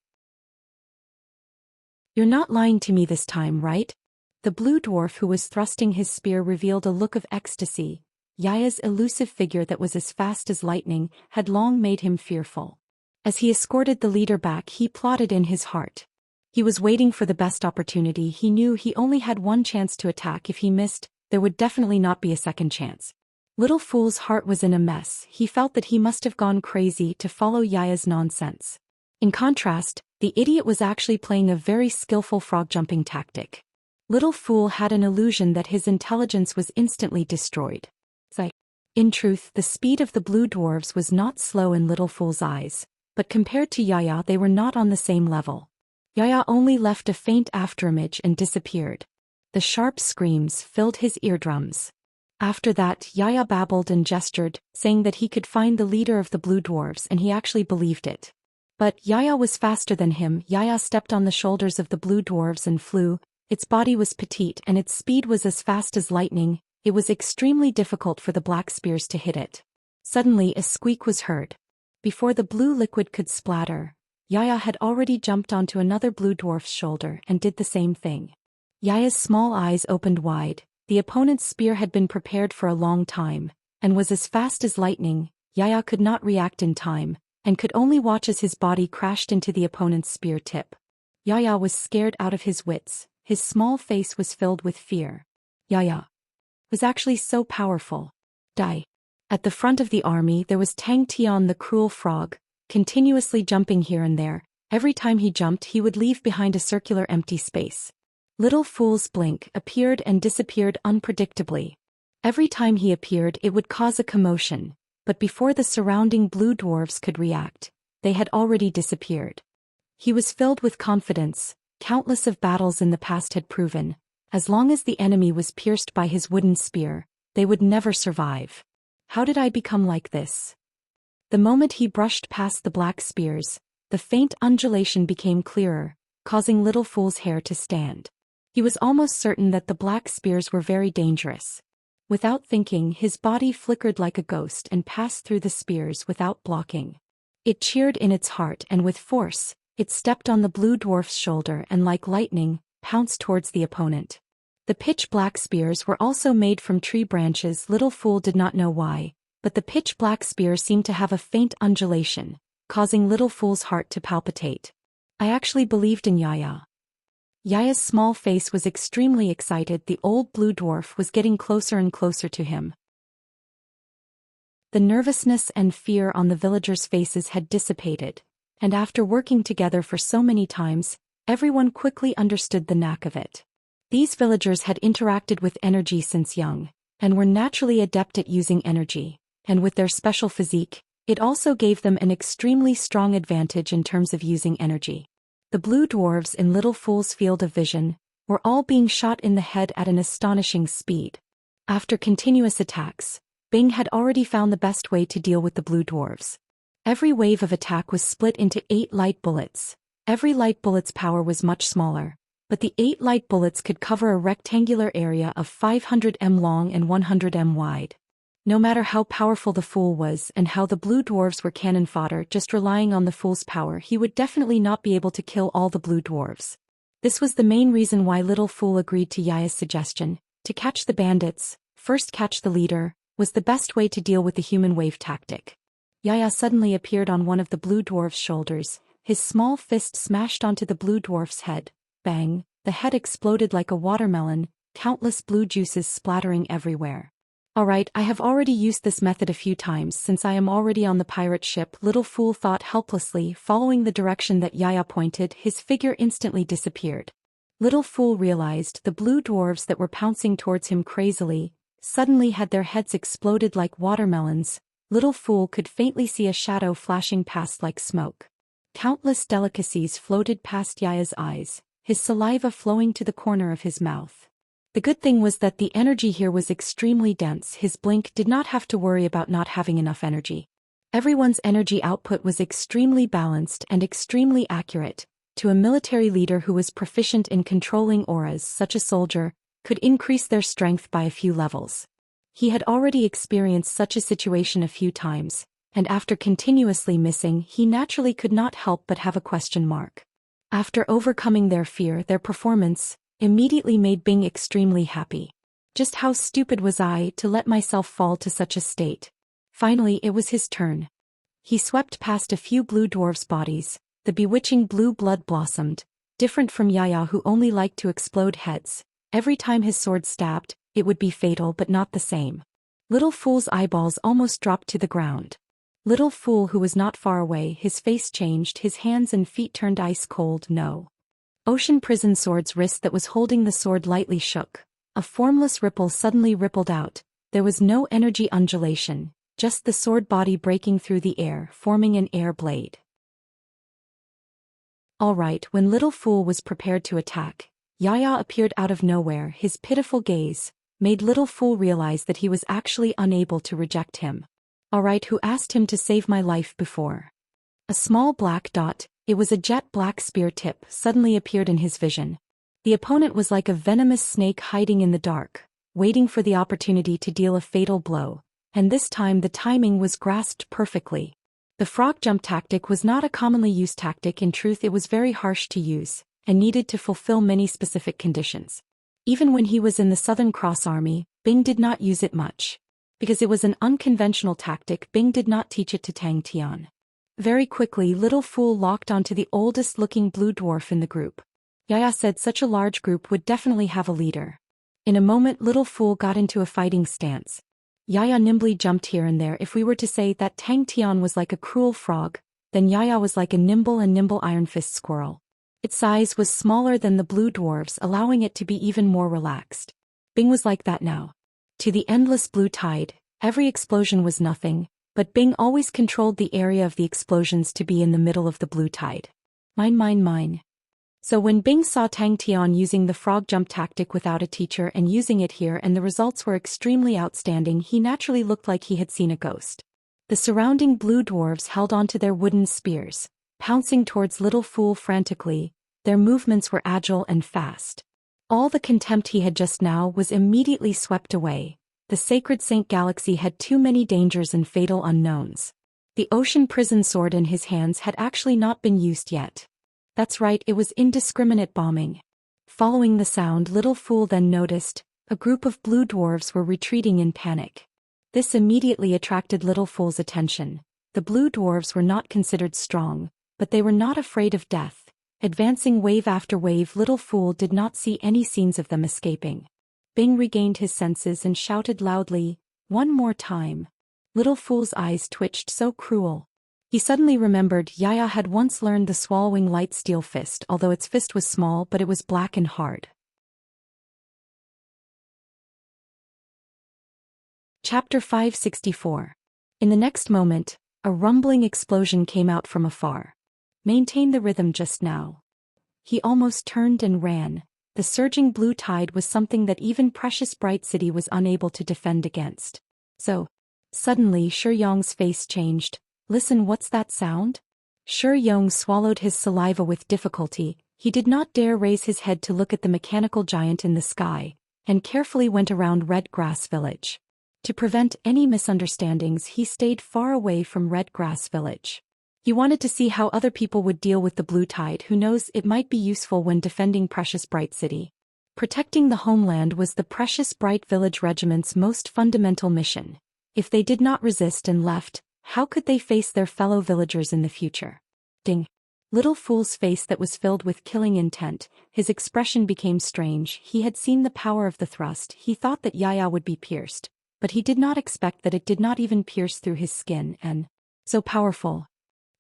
You're not lying to me this time, right?" The blue dwarf who was thrusting his spear revealed a look of ecstasy. Yaya's elusive figure that was as fast as lightning had long made him fearful. As he escorted the leader back, he plotted in his heart. He was waiting for the best opportunity. He knew he only had one chance to attack. If he missed, there would definitely not be a second chance. Little Fool's heart was in a mess. He felt that he must have gone crazy to follow Yaya's nonsense. In contrast, the idiot was actually playing a very skillful frog-jumping tactic. Little Fool had an illusion that his intelligence was instantly destroyed. In truth, the speed of the blue dwarves was not slow in Little Fool's eyes, but compared to Yaya they were not on the same level. Yaya only left a faint afterimage and disappeared. The sharp screams filled his eardrums. After that, Yaya babbled and gestured, saying that he could find the leader of the blue dwarves, and he actually believed it. But Yaya was faster than him. Yaya stepped on the shoulders of the blue dwarves and flew. Its body was petite and its speed was as fast as lightning. It was extremely difficult for the black spears to hit it. Suddenly a squeak was heard. Before the blue liquid could splatter, Yaya had already jumped onto another blue dwarf's shoulder and did the same thing. Yaya's small eyes opened wide. The opponent's spear had been prepared for a long time, and was as fast as lightning. Yaya could not react in time, and could only watch as his body crashed into the opponent's spear tip. Yaya was scared out of his wits. His small face was filled with fear. Yaya was actually so powerful. Die. At the front of the army there was Tang Tian the cruel frog, continuously jumping here and there. Every time he jumped he would leave behind a circular empty space. Little Fool's blink appeared and disappeared unpredictably. Every time he appeared it would cause a commotion, but before the surrounding blue dwarves could react, they had already disappeared. He was filled with confidence. Countless of battles in the past had proven, as long as the enemy was pierced by his wooden spear, they would never survive. How did I become like this? The moment he brushed past the black spears, the faint undulation became clearer, causing Little Fool's hair to stand. He was almost certain that the black spears were very dangerous. Without thinking, his body flickered like a ghost and passed through the spears without blocking. It cheered in its heart and with force, it stepped on the blue dwarf's shoulder and like lightning, pounced towards the opponent. The pitch-black spears were also made from tree branches. Little Fool did not know why, but the pitch-black spear seemed to have a faint undulation, causing Little Fool's heart to palpitate. I actually believed in Yaya. Yaya's small face was extremely excited. The old blue dwarf was getting closer and closer to him. The nervousness and fear on the villagers' faces had dissipated, and after working together for so many times, everyone quickly understood the knack of it. These villagers had interacted with energy since young, and were naturally adept at using energy, and with their special physique, it also gave them an extremely strong advantage in terms of using energy. The blue dwarves in Little Fool's field of vision were all being shot in the head at an astonishing speed. After continuous attacks, Bing had already found the best way to deal with the blue dwarves. Every wave of attack was split into 8 light bullets. Every light bullet's power was much smaller, but the 8 light bullets could cover a rectangular area of 500 m long and 100 m wide. No matter how powerful the Fool was and how the blue dwarves were cannon fodder, just relying on the Fool's power he would definitely not be able to kill all the blue dwarves. This was the main reason why Little Fool agreed to Yaya's suggestion. To catch the bandits, first catch the leader, was the best way to deal with the human wave tactic. Yaya suddenly appeared on one of the blue dwarf's shoulders. His small fist smashed onto the blue dwarf's head. Bang! The head exploded like a watermelon, countless blue juices splattering everywhere. Alright, I have already used this method a few times since I am already on the pirate ship, little fool thought helplessly. Following the direction that Yaya pointed, his figure instantly disappeared. Little fool realized the blue dwarves that were pouncing towards him crazily suddenly had their heads exploded like watermelons. Little fool could faintly see a shadow flashing past like smoke. Countless delicacies floated past Yaya's eyes, his saliva flowing to the corner of his mouth. The good thing was that the energy here was extremely dense. His blink did not have to worry about not having enough energy. Everyone's energy output was extremely balanced and extremely accurate. To a military leader who was proficient in controlling auras, such a soldier could increase their strength by a few levels. He had already experienced such a situation a few times, and after continuously missing, he naturally could not help but have a question mark. After overcoming their fear, their performance immediately made Bing extremely happy. Just how stupid was I to let myself fall to such a state? Finally, it was his turn. He swept past a few blue dwarfs' bodies. The bewitching blue blood blossomed, different from Yaya who only liked to explode heads. Every time his sword stabbed, it would be fatal but not the same. Little fool's eyeballs almost dropped to the ground. Little fool who was not far away, his face changed, his hands and feet turned ice cold. No. Ocean prison sword's wrist that was holding the sword lightly shook. A formless ripple suddenly rippled out. There was no energy undulation, just the sword body breaking through the air, forming an air blade. Alright, when little fool was prepared to attack, Yaya appeared out of nowhere. His pitiful gaze made little fool realize that he was actually unable to reject him. Alright, who asked him to save my life before? A small black dot, it was a jet black spear tip, suddenly appeared in his vision. The opponent was like a venomous snake hiding in the dark, waiting for the opportunity to deal a fatal blow, and this time the timing was grasped perfectly. The frog jump tactic was not a commonly used tactic. In truth, it was very harsh to use, and needed to fulfill many specific conditions. Even when he was in the Southern Cross Army, Bing did not use it much. Because it was an unconventional tactic, Bing did not teach it to Tang Tian. Very quickly, little fool locked onto the oldest-looking blue dwarf in the group. Yaya said such a large group would definitely have a leader. In a moment, little fool got into a fighting stance. Yaya nimbly jumped here and there. If we were to say that Tang Tian was like a cruel frog, then Yaya was like a nimble Iron Fist squirrel. Its size was smaller than the blue dwarfs, allowing it to be even more relaxed. Bing was like that now. To the endless blue tide, every explosion was nothing, but Bing always controlled the area of the explosions to be in the middle of the blue tide. Mine. So when Bing saw Tang Tian using the frog jump tactic without a teacher and using it here, and the results were extremely outstanding, he naturally looked like he had seen a ghost. The surrounding blue dwarves held onto their wooden spears, pouncing towards little fool frantically. Their movements were agile and fast. All the contempt he had just now was immediately swept away. The sacred Saint Galaxy had too many dangers and fatal unknowns. The ocean prison sword in his hands had actually not been used yet. That's right, it was indiscriminate bombing. Following the sound, little fool then noticed a group of blue dwarves were retreating in panic. This immediately attracted little fool's attention. The blue dwarves were not considered strong, but they were not afraid of death. Advancing wave after wave, little fool did not see any signs of them escaping. Bing regained his senses and shouted loudly, "One more time." Little fool's eyes twitched so cruel. He suddenly remembered Yaya had once learned the swallowing light steel fist, although its fist was small but it was black and hard. Chapter 564. In the next moment, a rumbling explosion came out from afar. Maintain the rhythm just now. He almost turned and ran. The surging blue tide was something that even precious Bright City was unable to defend against. So, suddenly Shi Yong's face changed. Listen, what's that sound? Shi Yong swallowed his saliva with difficulty. He did not dare raise his head to look at the mechanical giant in the sky, and carefully went around Red Grass Village. To prevent any misunderstandings, he stayed far away from Red Grass Village. He wanted to see how other people would deal with the blue tide. Who knows, it might be useful when defending Precious Bright City. Protecting the homeland was the Precious Bright Village Regiment's most fundamental mission. If they did not resist and left, how could they face their fellow villagers in the future? Ding. Little fool's face that was filled with killing intent, his expression became strange. He had seen the power of the thrust. He thought that Yaya would be pierced, but he did not expect that it did not even pierce through his skin and so powerful.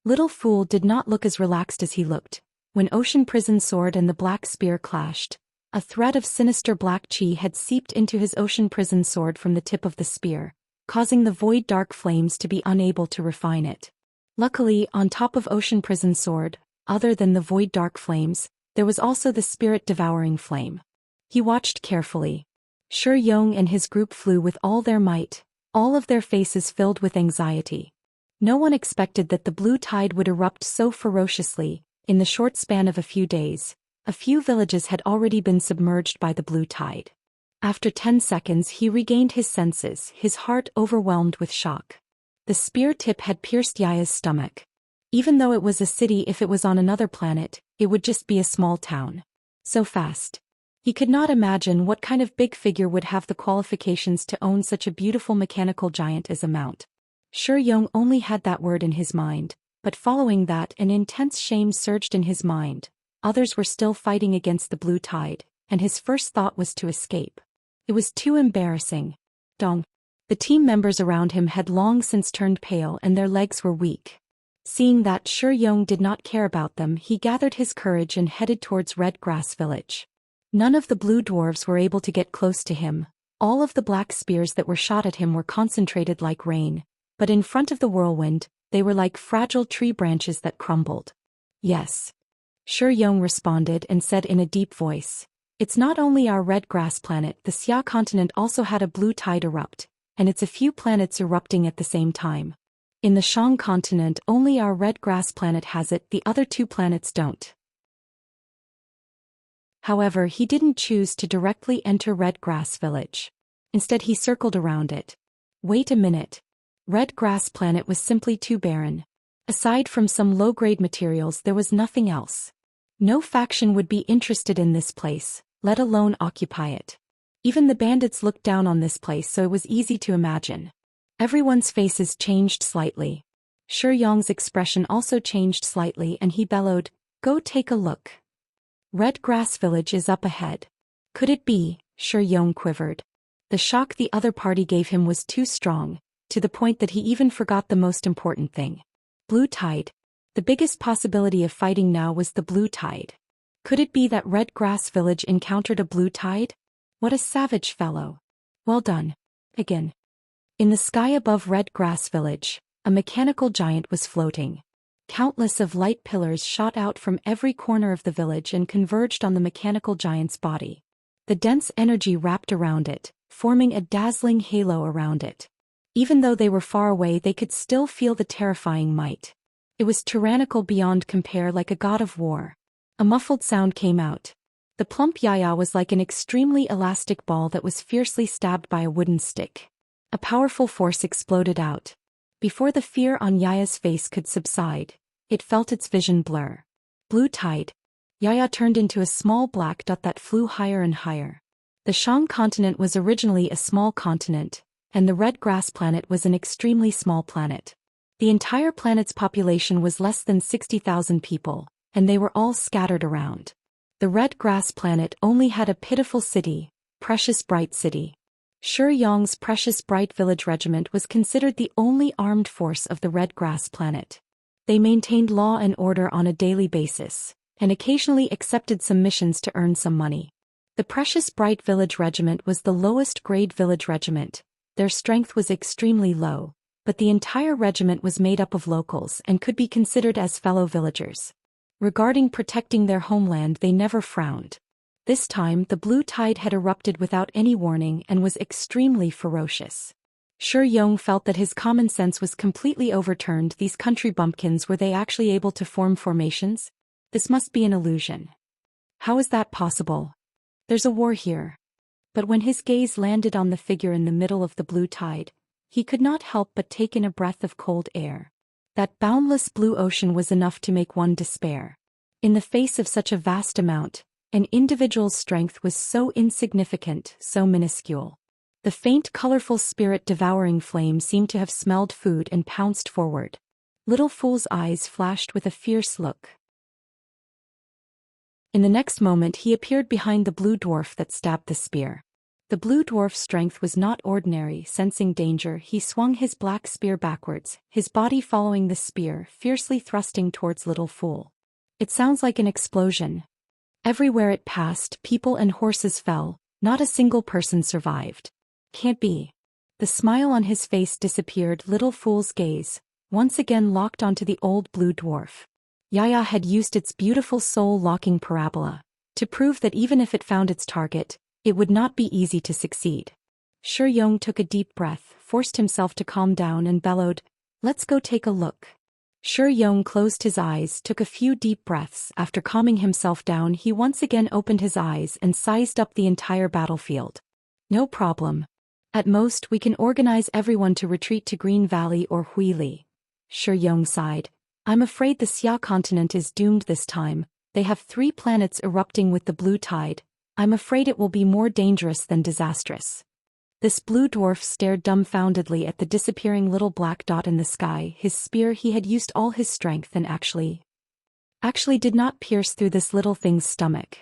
Little Fool did not look as relaxed as he looked. When Ocean Prison Sword and the black spear clashed, a thread of sinister black chi had seeped into his Ocean Prison Sword from the tip of the spear, causing the void dark flames to be unable to refine it. Luckily, on top of Ocean Prison Sword, other than the void dark flames, there was also the spirit devouring flame. He watched carefully. Shi Yong and his group flew with all their might, all of their faces filled with anxiety. No one expected that the blue tide would erupt so ferociously. In the short span of a few days, a few villages had already been submerged by the blue tide. After 10 seconds he regained his senses, his heart overwhelmed with shock. The spear tip had pierced Yaya's stomach. Even though it was a city, if it was on another planet, it would just be a small town. So fast. He could not imagine what kind of big figure would have the qualifications to own such a beautiful mechanical giant as a mount. Shi Yong only had that word in his mind, but following that an intense shame surged in his mind. Others were still fighting against the blue tide, and his first thought was to escape. It was too embarrassing. Dong. The team members around him had long since turned pale and their legs were weak. Seeing that Shi Yong did not care about them, he gathered his courage and headed towards Red Grass Village. None of the blue dwarves were able to get close to him. All of the black spears that were shot at him were concentrated like rain, but in front of the whirlwind, they were like fragile tree branches that crumbled. Yes. Shi Yong responded and said in a deep voice, "It's not only our red grass planet, the Xia continent also had a blue tide erupt, and it's a few planets erupting at the same time. In the Shang continent only our red grass planet has it, the other two planets don't." However, he didn't choose to directly enter Red Grass Village. Instead he circled around it. Wait a minute. Red Grass Planet was simply too barren. Aside from some low-grade materials there was nothing else. No faction would be interested in this place, let alone occupy it. Even the bandits looked down on this place, so it was easy to imagine. Everyone's faces changed slightly. Shi Yong's expression also changed slightly and he bellowed, "Go take a look. Red Grass Village is up ahead." Could it be? Shi Yong quivered. The shock the other party gave him was too strong, to the point that he even forgot the most important thing. Blue tide. The biggest possibility of fighting now was the blue tide. Could it be that Red Grass Village encountered a blue tide? What a savage fellow. Well done. Again. In the sky above Red Grass Village, a mechanical giant was floating. Countless of light pillars shot out from every corner of the village and converged on the mechanical giant's body. The dense energy wrapped around it, forming a dazzling halo around it. Even though they were far away, they could still feel the terrifying might. It was tyrannical beyond compare, like a god of war. A muffled sound came out. The plump Yaya was like an extremely elastic ball that was fiercely stabbed by a wooden stick. A powerful force exploded out. Before the fear on Yaya's face could subside, it felt its vision blur. Blue tide. Yaya turned into a small black dot that flew higher and higher. The Shang continent was originally a small continent, and the Red Grass planet was an extremely small planet. The entire planet's population was less than 60,000 people, and they were all scattered around. The Red Grass planet only had a pitiful city, Precious Bright City. Shi Yong's Precious Bright Village Regiment was considered the only armed force of the Red Grass planet. They maintained law and order on a daily basis, and occasionally accepted some missions to earn some money. The Precious Bright Village Regiment was the lowest grade village regiment. Their strength was extremely low, but the entire regiment was made up of locals and could be considered as fellow villagers. Regarding protecting their homeland, they never frowned. This time the blue tide had erupted without any warning and was extremely ferocious. Shi Yong felt that his common sense was completely overturned. These country bumpkins, were they actually able to form formations? This must be an illusion. How is that possible? There's a war here. But when his gaze landed on the figure in the middle of the blue tide, he could not help but take in a breath of cold air. That boundless blue ocean was enough to make one despair. In the face of such a vast amount, an individual's strength was so insignificant, so minuscule. The faint colorful spirit-devouring flame seemed to have smelled food and pounced forward. Little Fool's eyes flashed with a fierce look. In the next moment he appeared behind the blue dwarf that stabbed the spear. The blue dwarf's strength was not ordinary. Sensing danger, he swung his black spear backwards, his body following the spear, fiercely thrusting towards Little Fool. It sounds like an explosion. Everywhere it passed, people and horses fell, not a single person survived. Can't be. The smile on his face disappeared. Little Fool's gaze, once again locked onto the old blue dwarf. Yaya had used its beautiful soul-locking parabola to prove that even if it found its target, it would not be easy to succeed. Shi Yong took a deep breath, forced himself to calm down and bellowed, "Let's go take a look." Shi Yong closed his eyes, took a few deep breaths. After calming himself down, he once again opened his eyes and sized up the entire battlefield. "No problem. At most, we can organize everyone to retreat to Green Valley or Huili." Shi Yong sighed. "I'm afraid the Xia continent is doomed this time. They have 3 planets erupting with the blue tide. I'm afraid it will be more dangerous than disastrous." This blue dwarf stared dumbfoundedly at the disappearing little black dot in the sky. His spear, he had used all his strength and actually did not pierce through this little thing's stomach.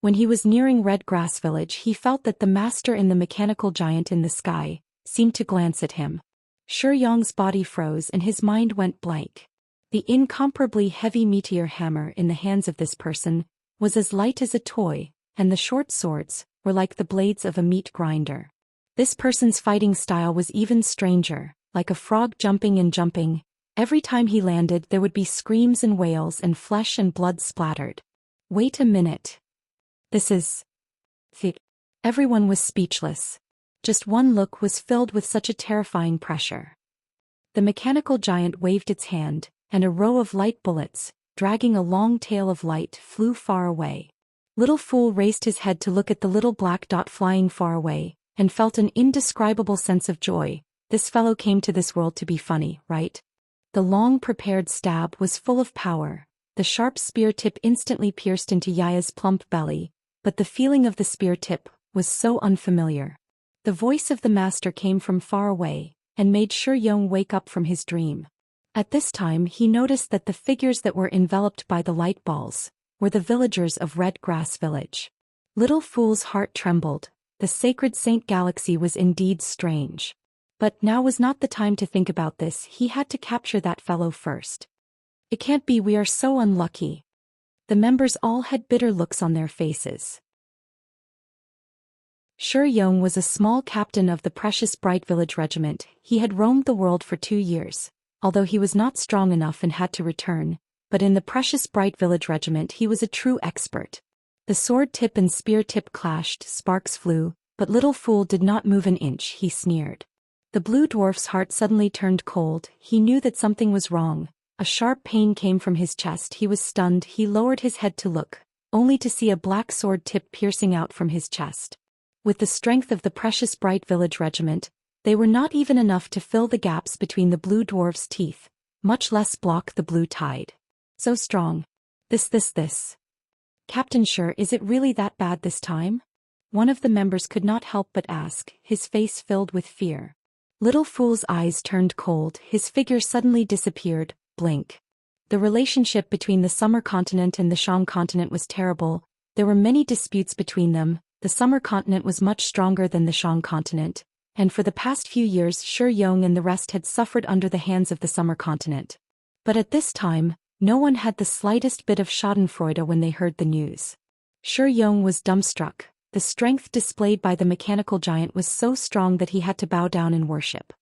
When he was nearing Red Grass Village, he felt that the master in the mechanical giant in the sky seemed to glance at him. Shi Yong's body froze and his mind went blank. The incomparably heavy meteor hammer in the hands of this person was as light as a toy, and the short swords were like the blades of a meat grinder. This person's fighting style was even stranger, like a frog jumping and jumping. Every time he landed, there would be screams and wails and flesh and blood splattered. "Wait a minute. This is..." Everyone was speechless. Just one look was filled with such a terrifying pressure. The mechanical giant waved its hand, and a row of light bullets, dragging a long tail of light, flew far away. Little Fool raised his head to look at the little black dot flying far away, and felt an indescribable sense of joy. This fellow came to this world to be funny, right? The long-prepared stab was full of power. The sharp spear tip instantly pierced into Yaya's plump belly, but the feeling of the spear tip was so unfamiliar. The voice of the master came from far away, and made Shi Yong wake up from his dream. At this time he noticed that the figures that were enveloped by the light balls were the villagers of Red Grass Village. Little Fool's heart trembled. The sacred Saint Galaxy was indeed strange. But now was not the time to think about this. He had to capture that fellow first. "It can't be, we are so unlucky." The members all had bitter looks on their faces. Shi Yong was a small captain of the Precious Bright Village Regiment. He had roamed the world for 2 years, although he was not strong enough and had to return, but in the Precious Bright Village Regiment he was a true expert. The sword tip and spear tip clashed, sparks flew, but Little Fool did not move an inch. He sneered. The blue dwarf's heart suddenly turned cold. He knew that something was wrong. A sharp pain came from his chest. He was stunned. He lowered his head to look, only to see a black sword tip piercing out from his chest. With the strength of the Precious Bright Village Regiment, they were not even enough to fill the gaps between the blue dwarf's teeth, much less block the blue tide. So strong. This. "Captain Shi, is it really that bad this time?" One of the members could not help but ask, his face filled with fear. Little Fool's eyes turned cold. His figure suddenly disappeared. Blink. The relationship between the Summer Continent and the Shang Continent was terrible. There were many disputes between them. The Summer Continent was much stronger than the Shang Continent, and for the past few years Shi Yong and the rest had suffered under the hands of the Summer Continent. But at this time, no one had the slightest bit of schadenfreude when they heard the news. Shi Yong was dumbstruck. The strength displayed by the mechanical giant was so strong that he had to bow down in worship.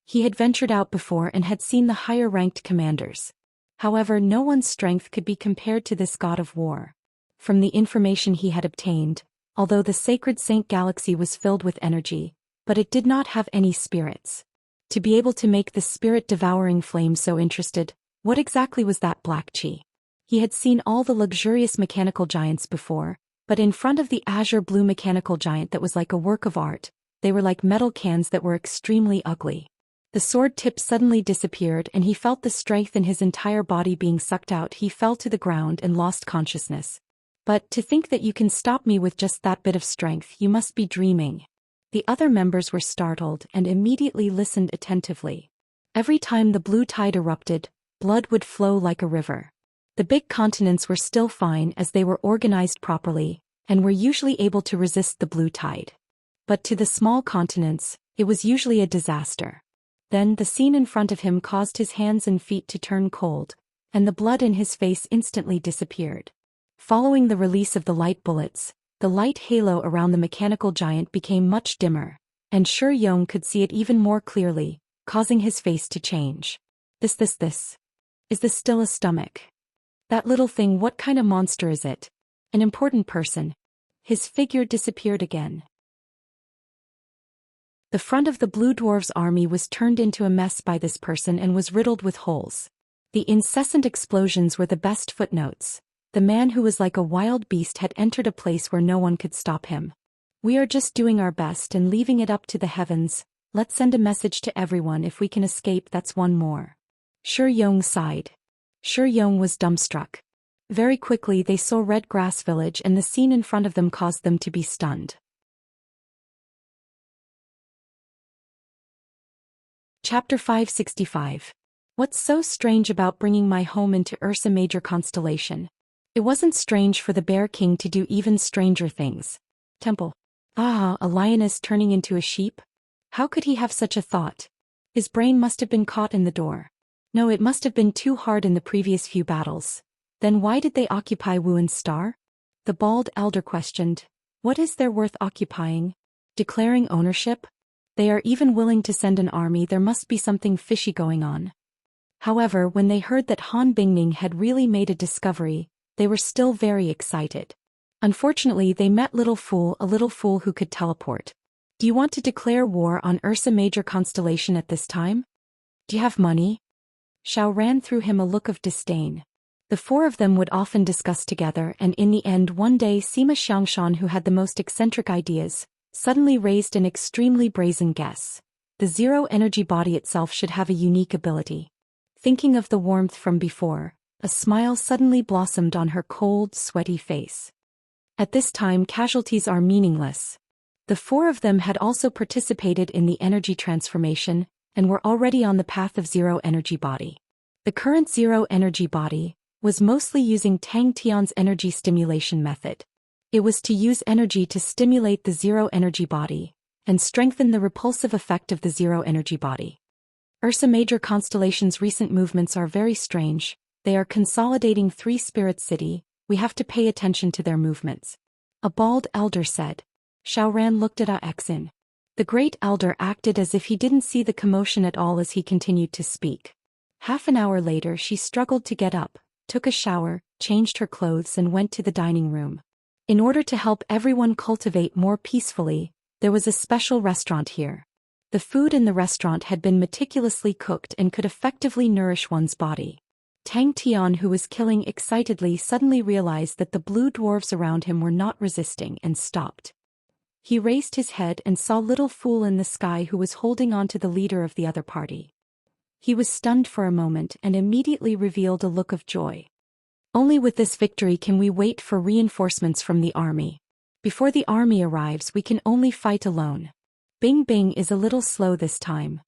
He had ventured out before and had seen the higher-ranked commanders. However, no one's strength could be compared to this god of war. From the information he had obtained, although the sacred Saint Galaxy was filled with energy, but it did not have any spirits. To be able to make the spirit-devouring flame so interested, what exactly was that black chi? He had seen all the luxurious mechanical giants before, but in front of the azure-blue mechanical giant that was like a work of art, they were like metal cans that were extremely ugly. The sword tip suddenly disappeared and he felt the strength in his entire body being sucked out. He fell to the ground and lost consciousness. "But to think that you can stop me with just that bit of strength, you must be dreaming." The other members were startled and immediately listened attentively. Every time the blue tide erupted, blood would flow like a river. The big continents were still fine as they were organized properly, and were usually able to resist the blue tide. But to the small continents, it was usually a disaster. Then the scene in front of him caused his hands and feet to turn cold, and the blood in his face instantly disappeared. Following the release of the light bullets, the light halo around the mechanical giant became much dimmer, and Zhou Xian could see it even more clearly, causing his face to change. This. Is this still a stomach? That little thing, what kind of monster is it? An important person. His figure disappeared again. The front of the Blue Dwarf's army was turned into a mess by this person and was riddled with holes. The incessant explosions were the best footnotes. The man who was like a wild beast had entered a place where no one could stop him. We are just doing our best and leaving it up to the heavens. Let's send a message to everyone. If we can escape, that's one more. Zhou Xian sighed. Zhou Xian was dumbstruck. Very quickly they saw Red Grass Village, and the scene in front of them caused them to be stunned. Chapter 565. What's so strange about bringing my home into Ursa Major constellation? It wasn't strange for the Bear King to do even stranger things. Temple. Ah, a lioness turning into a sheep? How could he have such a thought? His brain must have been caught in the door. No, it must have been too hard in the previous few battles. Then why did they occupy Wuan's star? The bald elder questioned. What is there worth occupying? Declaring ownership? They are even willing to send an army. There must be something fishy going on. However, when they heard that Han Bingning had really made a discovery, they were still very excited. Unfortunately, they met a little fool who could teleport. Do you want to declare war on Ursa Major constellation at this time? Do you have money? Xiao ran through him a look of disdain. The four of them would often discuss together, and in the end one day Sima Xianxia, who had the most eccentric ideas, suddenly raised an extremely brazen guess. The zero energy body itself should have a unique ability. Thinking of the warmth from before, a smile suddenly blossomed on her cold, sweaty face. At this time casualties are meaningless. The four of them had also participated in the energy transformation, and were already on the path of zero energy body. The current zero energy body was mostly using Tang Tian's energy stimulation method. It was to use energy to stimulate the zero energy body, and strengthen the repulsive effect of the zero energy body. Ursa Major constellation's recent movements are very strange. They are consolidating 3 spirit city. We have to pay attention to their movements. A bald elder said. Xiao Ran looked at Axin. The great elder acted as if he didn't see the commotion at all as he continued to speak. Half an hour later she struggled to get up, took a shower, changed her clothes and went to the dining room. In order to help everyone cultivate more peacefully, there was a special restaurant here. The food in the restaurant had been meticulously cooked and could effectively nourish one's body. Tang Tian, who was killing excitedly, suddenly realized that the blue dwarfs around him were not resisting and stopped. He raised his head and saw little fool in the sky who was holding on to the leader of the other party. He was stunned for a moment and immediately revealed a look of joy. Only with this victory can we wait for reinforcements from the army. Before the army arrives we can only fight alone. Bing Bing is a little slow this time.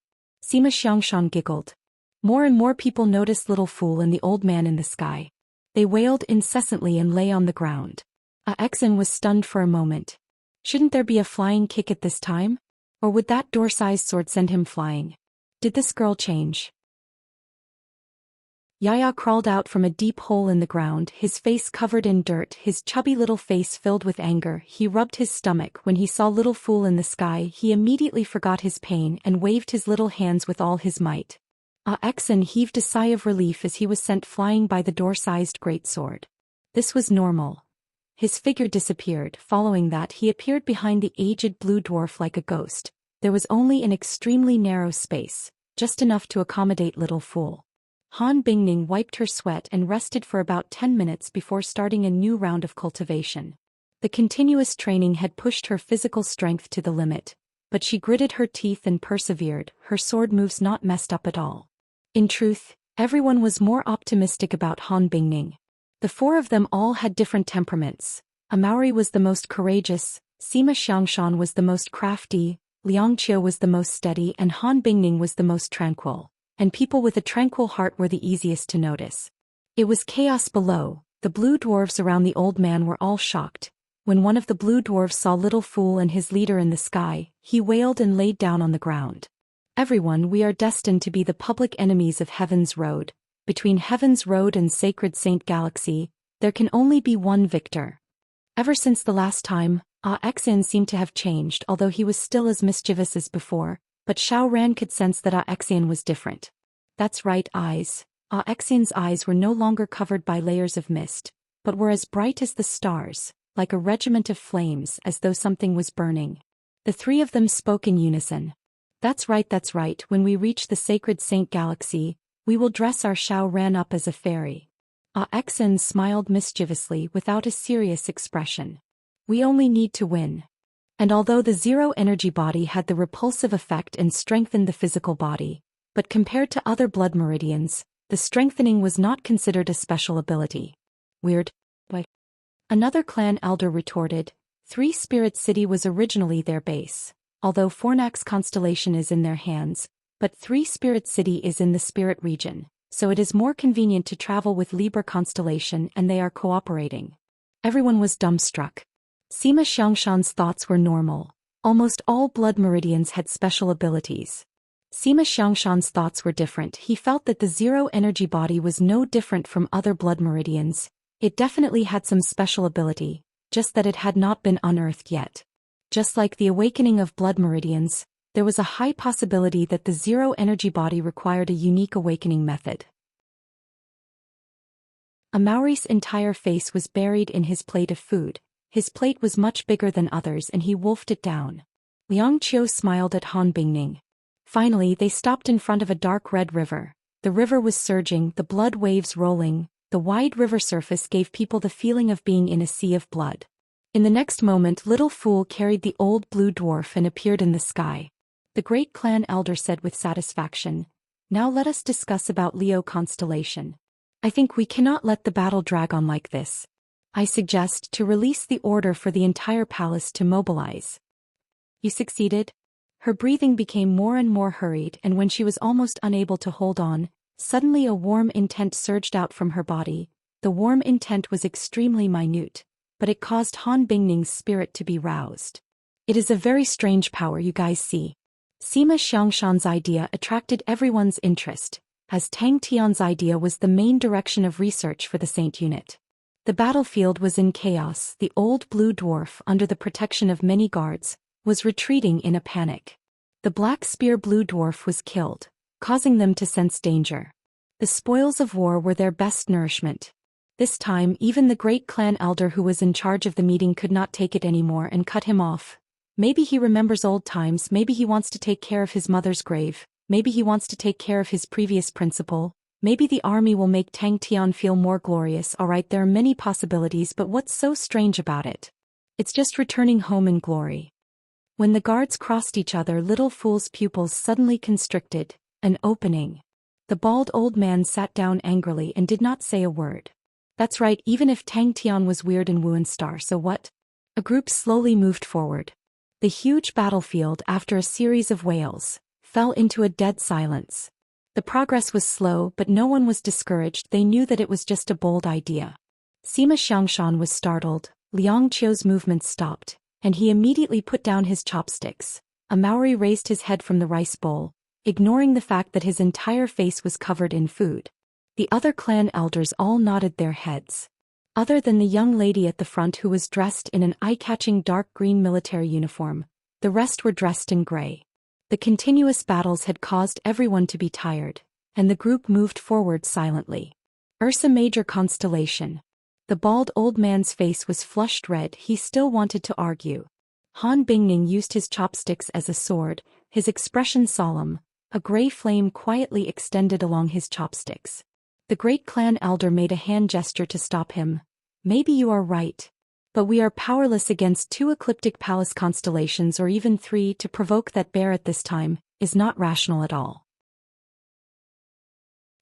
Sima Xianxia giggled. More and more people noticed little fool and the old man in the sky. They wailed incessantly and lay on the ground. Axin was stunned for a moment. Shouldn't there be a flying kick at this time? Or would that door-sized sword send him flying? Did this girl change? Yaya crawled out from a deep hole in the ground, his face covered in dirt, his chubby little face filled with anger. He rubbed his stomach. When he saw little fool in the sky, he immediately forgot his pain and waved his little hands with all his might. Axin heaved a sigh of relief as he was sent flying by the door-sized greatsword. This was normal. His figure disappeared. Following that he appeared behind the aged blue dwarf like a ghost. There was only an extremely narrow space, just enough to accommodate little fool. Han Bingning wiped her sweat and rested for about 10 minutes before starting a new round of cultivation. The continuous training had pushed her physical strength to the limit, but she gritted her teeth and persevered, her sword moves not messed up at all. In truth, everyone was more optimistic about Han Bingning. The four of them all had different temperaments. Amauri was the most courageous, Sima Xianxia was the most crafty, Liangqiu was the most steady and Han Bingning was the most tranquil. And people with a tranquil heart were the easiest to notice. It was chaos below. The blue dwarves around the old man were all shocked. When one of the blue dwarfs saw Little Fool and his leader in the sky, he wailed and laid down on the ground. Everyone, we are destined to be the public enemies of Heaven's Road. Between Heaven's Road and Sacred Saint Galaxy, there can only be one victor. Ever since the last time, Xian seemed to have changed, although he was still as mischievous as before, but Xiaoran could sense that Xian was different. That's right, eyes. Xian's eyes were no longer covered by layers of mist, but were as bright as the stars, like a regiment of flames, as though something was burning. The three of them spoke in unison. That's right, when we reach the Sacred Saint Galaxy, we will dress our Xiaoran up as a fairy. Xian smiled mischievously without a serious expression. We only need to win. And although the zero energy body had the repulsive effect and strengthened the physical body, but compared to other blood meridians, the strengthening was not considered a special ability. Weird. Why? Another clan elder retorted, Three Spirit City was originally their base, although Fornax constellation is in their hands, but Three Spirit City is in the Spirit region, so it is more convenient to travel with Libra constellation and they are cooperating. Everyone was dumbstruck. Sima Xianxian's thoughts were normal. Almost all blood meridians had special abilities. Sima Xianxian's thoughts were different. He felt that the zero energy body was no different from other blood meridians. It definitely had some special ability, just that it had not been unearthed yet. Just like the awakening of blood meridians, there was a high possibility that the zero energy body required a unique awakening method. Amaury's entire face was buried in his plate of food. His plate was much bigger than others and he wolfed it down. Liang Qiu smiled at Han Bingning. Finally, they stopped in front of a dark red river. The river was surging, the blood waves rolling. The wide river surface gave people the feeling of being in a sea of blood. In the next moment, Little Fool carried the old blue dwarf and appeared in the sky. The great clan elder said with satisfaction, Now let us discuss about Leo constellation. I think we cannot let the battle drag on like this. I suggest to release the order for the entire palace to mobilize. You succeeded? Her breathing became more and more hurried, and when she was almost unable to hold on, suddenly a warm intent surged out from her body. The warm intent was extremely minute, but it caused Han Bingning's spirit to be roused. It is a very strange power, you guys see. Sima Xiangshan's idea attracted everyone's interest, as Tang Tian's idea was the main direction of research for the Saint unit. The battlefield was in chaos. The old blue dwarf, under the protection of many guards, was retreating in a panic. The black spear blue dwarf was killed, causing them to sense danger. The spoils of war were their best nourishment. This time, even the great clan elder who was in charge of the meeting could not take it anymore and cut him off. Maybe he remembers old times, maybe he wants to take care of his mother's grave, maybe he wants to take care of his previous principal, maybe the army will make Tang Tian feel more glorious. Alright, there are many possibilities, but what's so strange about it? It's just returning home in glory. When the guards crossed each other, Little Fool's pupils suddenly constricted. An opening. The bald old man sat down angrily and did not say a word. That's right, even if Tang Tian was weird and Wuan Star, so what? A group slowly moved forward. The huge battlefield, after a series of wails, fell into a dead silence. The progress was slow, but no one was discouraged. They knew that it was just a bold idea. Sima Xiangshan was startled. Liang Qiu's movements stopped, and he immediately put down his chopsticks. Amaury raised his head from the rice bowl, ignoring the fact that his entire face was covered in food. The other clan elders all nodded their heads. Other than the young lady at the front who was dressed in an eye-catching dark green military uniform, the rest were dressed in gray. The continuous battles had caused everyone to be tired, and the group moved forward silently. Ursa Major constellation. The bald old man's face was flushed red. He still wanted to argue. Han Bingning used his chopsticks as a sword, his expression solemn. A gray flame quietly extended along his chopsticks. The great clan elder made a hand gesture to stop him. Maybe you are right. But we are powerless against 2 ecliptic palace constellations or even 3. To provoke that bear at this time is not rational at all.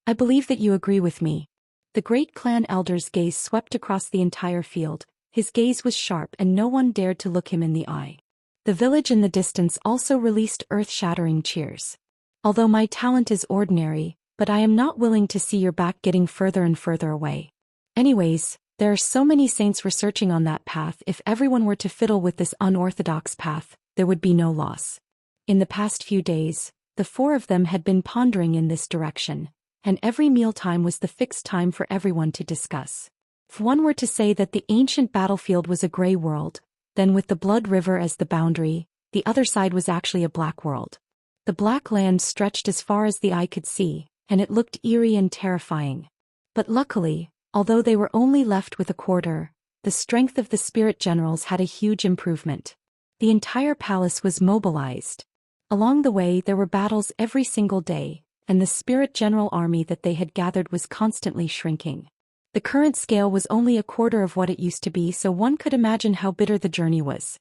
I believe that you agree with me. The great clan elder's gaze swept across the entire field. His gaze was sharp and no one dared to look him in the eye. The village in the distance also released earth-shattering cheers. Although my talent is ordinary, but I am not willing to see your back getting further and further away. Anyways, There are so many saints researching on that path. If everyone were to fiddle with this unorthodox path, there would be no loss. In the past few days, the four of them had been pondering in this direction, and every mealtime was the fixed time for everyone to discuss. If one were to say that the ancient battlefield was a gray world, then with the Blood River as the boundary, the other side was actually a black world. The black land stretched as far as the eye could see, and it looked eerie and terrifying. But luckily, although they were only left with a quarter, the strength of the spirit generals had a huge improvement. The entire palace was mobilized. Along the way there were battles every single day, and the spirit general army that they had gathered was constantly shrinking. The current scale was only a quarter of what it used to be, so one could imagine how bitter the journey was.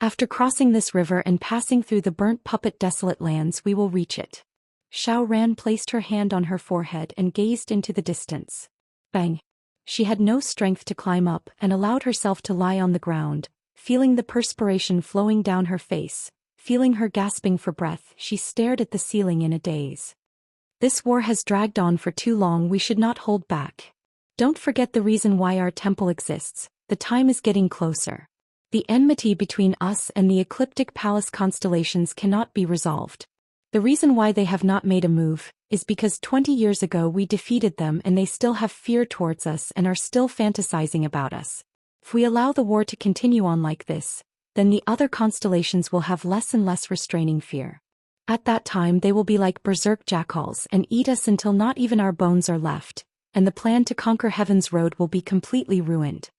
After crossing this river and passing through the burnt puppet desolate lands, we will reach it. Xiao Ran placed her hand on her forehead and gazed into the distance. Bang! She had no strength to climb up and allowed herself to lie on the ground, feeling the perspiration flowing down her face, feeling her gasping for breath. She stared at the ceiling in a daze. This war has dragged on for too long. We should not hold back. Don't forget the reason why our temple exists. The time is getting closer. The enmity between us and the ecliptic palace constellations cannot be resolved. The reason why they have not made a move is because 20 years ago we defeated them, and they still have fear towards us and are still fantasizing about us. If we allow the war to continue on like this, then the other constellations will have less and less restraining fear. At that time they will be like berserk jackals and eat us until not even our bones are left, and the plan to conquer Heaven's Road will be completely ruined.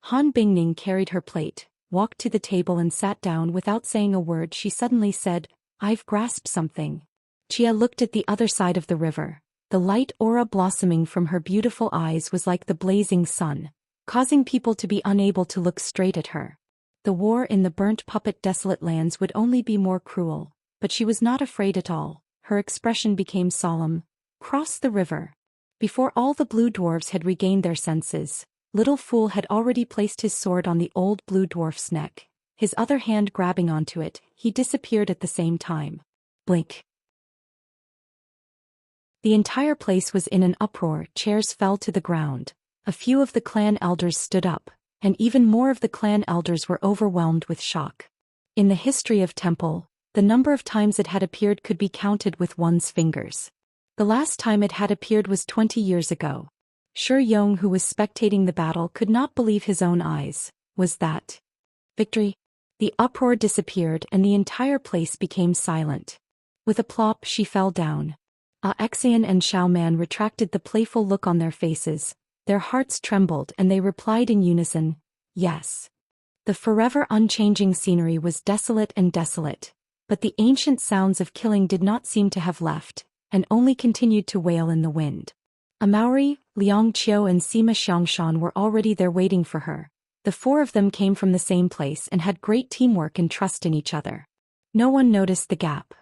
Han Bingning carried her plate, walked to the table and sat down without saying a word. She suddenly said, "I've grasped something." Xia looked at the other side of the river. The light aura blossoming from her beautiful eyes was like the blazing sun, causing people to be unable to look straight at her. The war in the burnt puppet desolate lands would only be more cruel, but she was not afraid at all. Her expression became solemn. Cross the river. Before all the blue dwarfs had regained their senses, Little Fool had already placed his sword on the old blue dwarf's neck. His other hand grabbing onto it, he disappeared at the same time. Blink. The entire place was in an uproar. Chairs fell to the ground. A few of the clan elders stood up, and even more of the clan elders were overwhelmed with shock. In the history of Temple, the number of times it had appeared could be counted with one's fingers. The last time it had appeared was 20 years ago. Shi Yong, who was spectating the battle, could not believe his own eyes. Was that victory? The uproar disappeared and the entire place became silent. With a plop she fell down. Xian and Xiao Man retracted the playful look on their faces. Their hearts trembled and they replied in unison, "Yes." The forever unchanging scenery was desolate and desolate, but the ancient sounds of killing did not seem to have left, and only continued to wail in the wind. Amauri, Liang Qiu and Sima Xiangshan were already there waiting for her. The four of them came from the same place and had great teamwork and trust in each other. No one noticed the gap.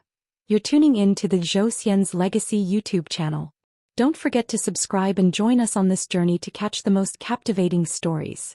You're tuning in to the Zhou Xian's Legacy YouTube channel. Don't forget to subscribe and join us on this journey to catch the most captivating stories.